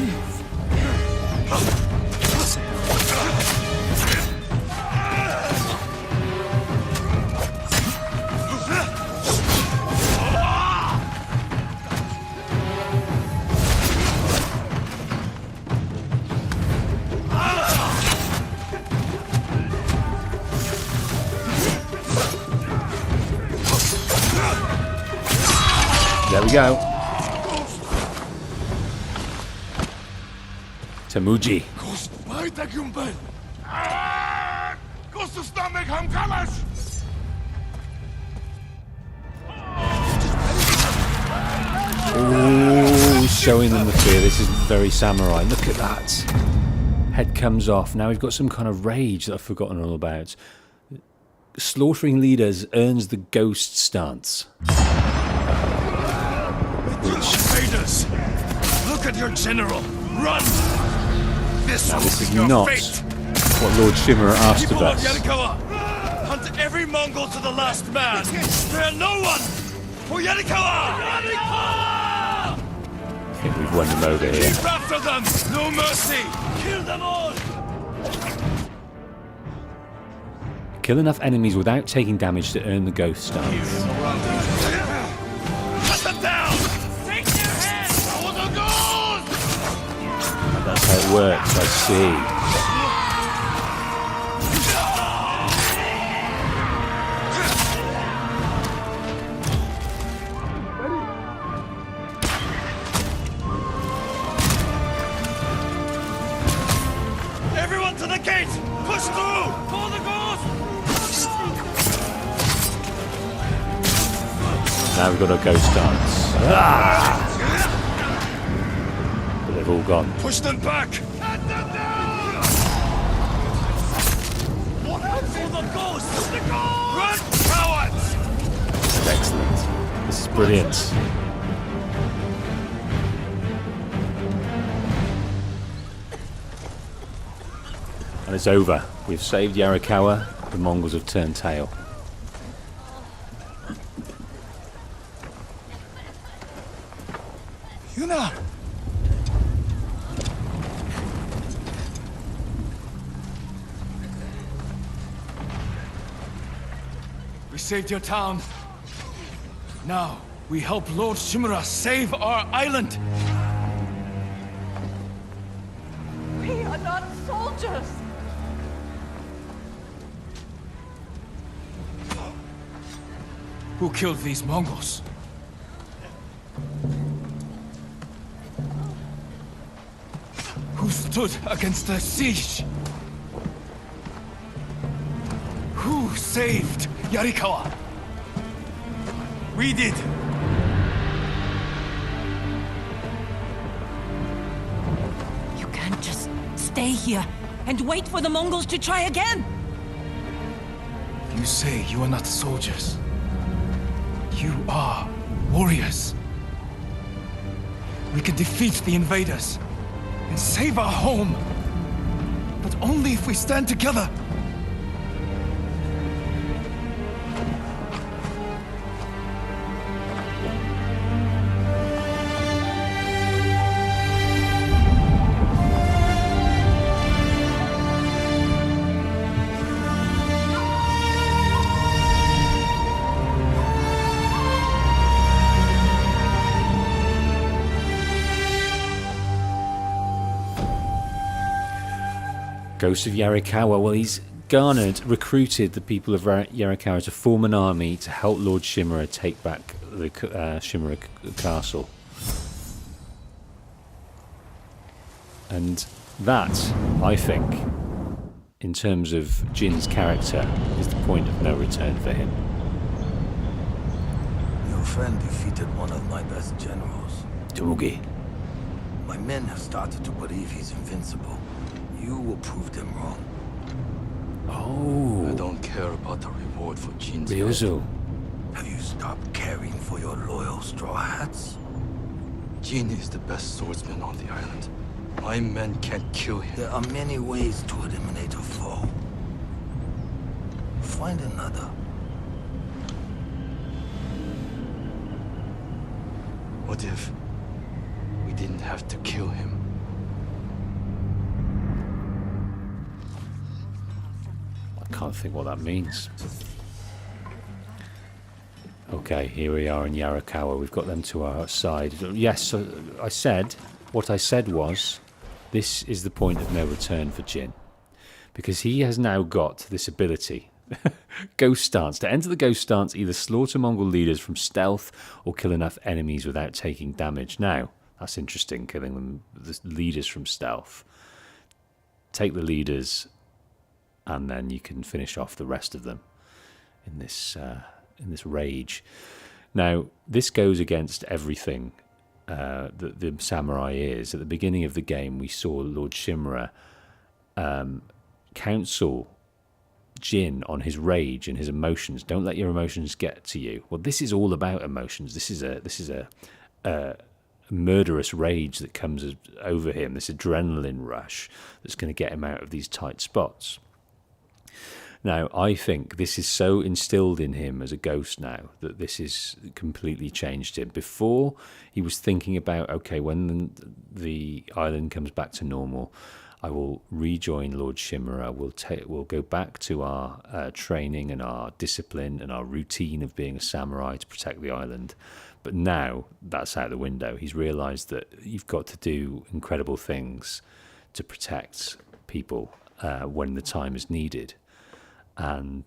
There we go. Tamuji. Weiter kumpel! Ghost of Stomach Hamkalash! Ooh, showing them the fear. This is very samurai. Look at that. Head comes off. Now we've got some kind of rage that I've forgotten all about. Slaughtering leaders earns the ghost stance. Invaders! Look at your general! Run! This is your not fate. what Lord Shimura asked of People of us. Yarikawa, hunt every Mongol to the last man! Spare no one! For Yarikawa! I think we've won them over here. Keep after them! No mercy! Kill them all! Kill enough enemies without taking damage to earn the ghost stance. Cut them down! Take their heads! For the ghost! That's how it works, I see. Everyone to the gate! Push through! For the ghost! Now we've got a ghost dance. But they've all gone. Push them back! Cut them down! For the ghost! The ghost! Run, cowards! This is excellent. This is brilliant. And it's over. We've saved Yarikawa. The Mongols have turned tail. Yuna! We saved your town. Now, we help Lord Shimura save our island. We are not soldiers! Who killed these Mongols? Who stood against the siege? Who saved Yarikawa? We did. You can't just stay here and wait for the Mongols to try again. You say you are not soldiers. You are warriors. We can defeat the invaders and save our home. But only if we stand together. Ghost of Yarikawa. Well, he's recruited the people of Yarikawa to form an army to help Lord Shimura take back the Shimura castle. And that, I think, in terms of Jin's character, is the point of no return for him. Your friend defeated one of my best generals. Tamugi. My men have started to believe he's invincible. You will prove them wrong. Oh. I don't care about the reward for Jin's Ryozo. Have you stopped caring for your loyal straw hats? Jin is the best swordsman on the island. My men can't kill him. There are many ways to eliminate a foe. Find another. What if we didn't have to kill him? I can't think what that means. Okay, here we are in Yarikawa. We've got them to our side. Yes, so what I said was, this is the point of no return for Jin. Because he has now got this ability, Ghost Stance. To enter the Ghost Stance, either slaughter Mongol leaders from stealth or kill enough enemies without taking damage. Now, that's interesting, killing them, the leaders from stealth. take the leaders, and then you can finish off the rest of them in this rage. Now, this goes against everything that the samurai is. At the beginning of the game, we saw Lord Shimura counsel Jin on his rage and his emotions. Don't let your emotions get to you. Well, this is all about emotions. This is a murderous rage that comes over him, this adrenaline rush that's going to get him out of these tight spots. Now, I think this is so instilled in him as a ghost now that this has completely changed him. Before, he was thinking about, okay, when the island comes back to normal, I will rejoin Lord Shimura. We'll go back to our training and our discipline and our routine of being a samurai to protect the island. But now that's out the window. He's realised that you've got to do incredible things to protect people when the time is needed. And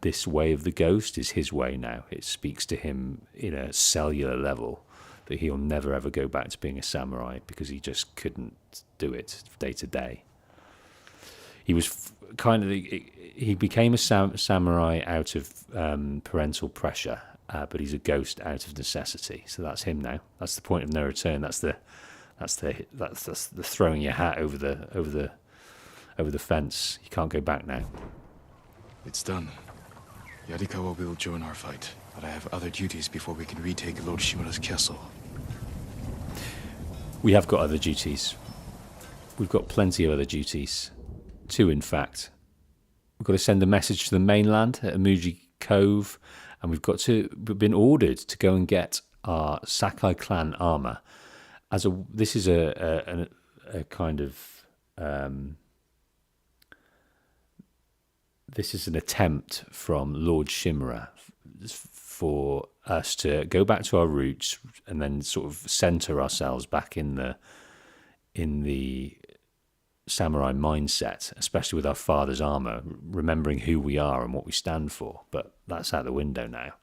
this way of the ghost is his way now. It speaks to him in a cellular level that he'll never ever go back to being a samurai because he just couldn't do it day to day. He was he became a samurai out of parental pressure, but he's a ghost out of necessity. So that's him now. That's the point of no return. That's the throwing your hat over the fence. You can't go back now. It's done. Yarikawa will join our fight, but I have other duties before we can retake Lord Shimura's castle. We have got other duties. We've got plenty of other duties. 2, in fact. We've got to send a message to the mainland at Amuji Cove, and we've been ordered to go and get our Sakai clan armor. This is a kind of this is an attempt from Lord Shimura for us to go back to our roots and then sort of center ourselves back in the samurai mindset, especially with our father's armor, remembering who we are and what we stand for. But that's out the window now.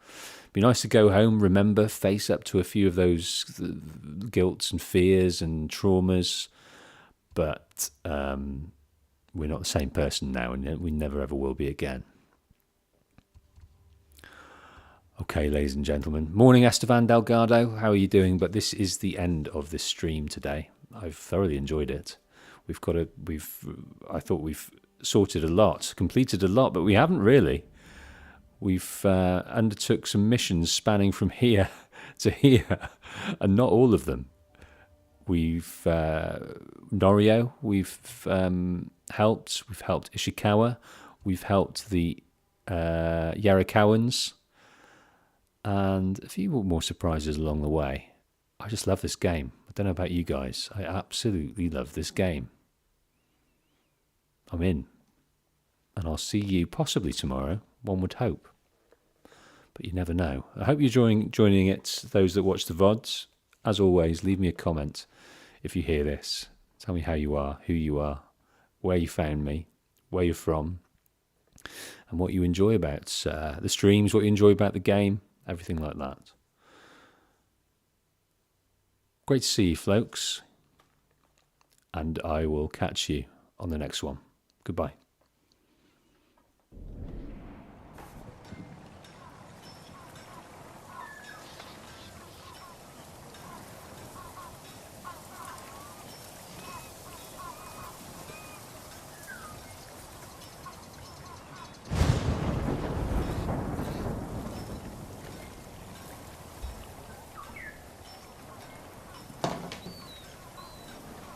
Be nice to go home, remember, face up to a few of those guilts and fears and traumas, but we're not the same person now, and we never ever will be again. Okay, ladies and gentlemen. Morning, Estevan Delgado. How are you doing? But this is the end of this stream today. I've thoroughly enjoyed it. I thought we've sorted a lot, completed a lot, but we haven't really. We've undertook some missions spanning from here to here, and not all of them. We've Norio, we've helped Ishikawa, we've helped the Yarikawans, and a few more surprises along the way. I just love this game. I don't know about you guys. I absolutely love this game. I'm in. And I'll see you possibly tomorrow, one would hope. But you never know. I hope you're joining it, those that watch the VODs. As always, leave me a comment if you hear this. Tell me how you are, who you are, where you found me, where you're from, and what you enjoy about the streams, what you enjoy about the game, everything like that. Great to see you, folks. And I will catch you on the next one. Goodbye.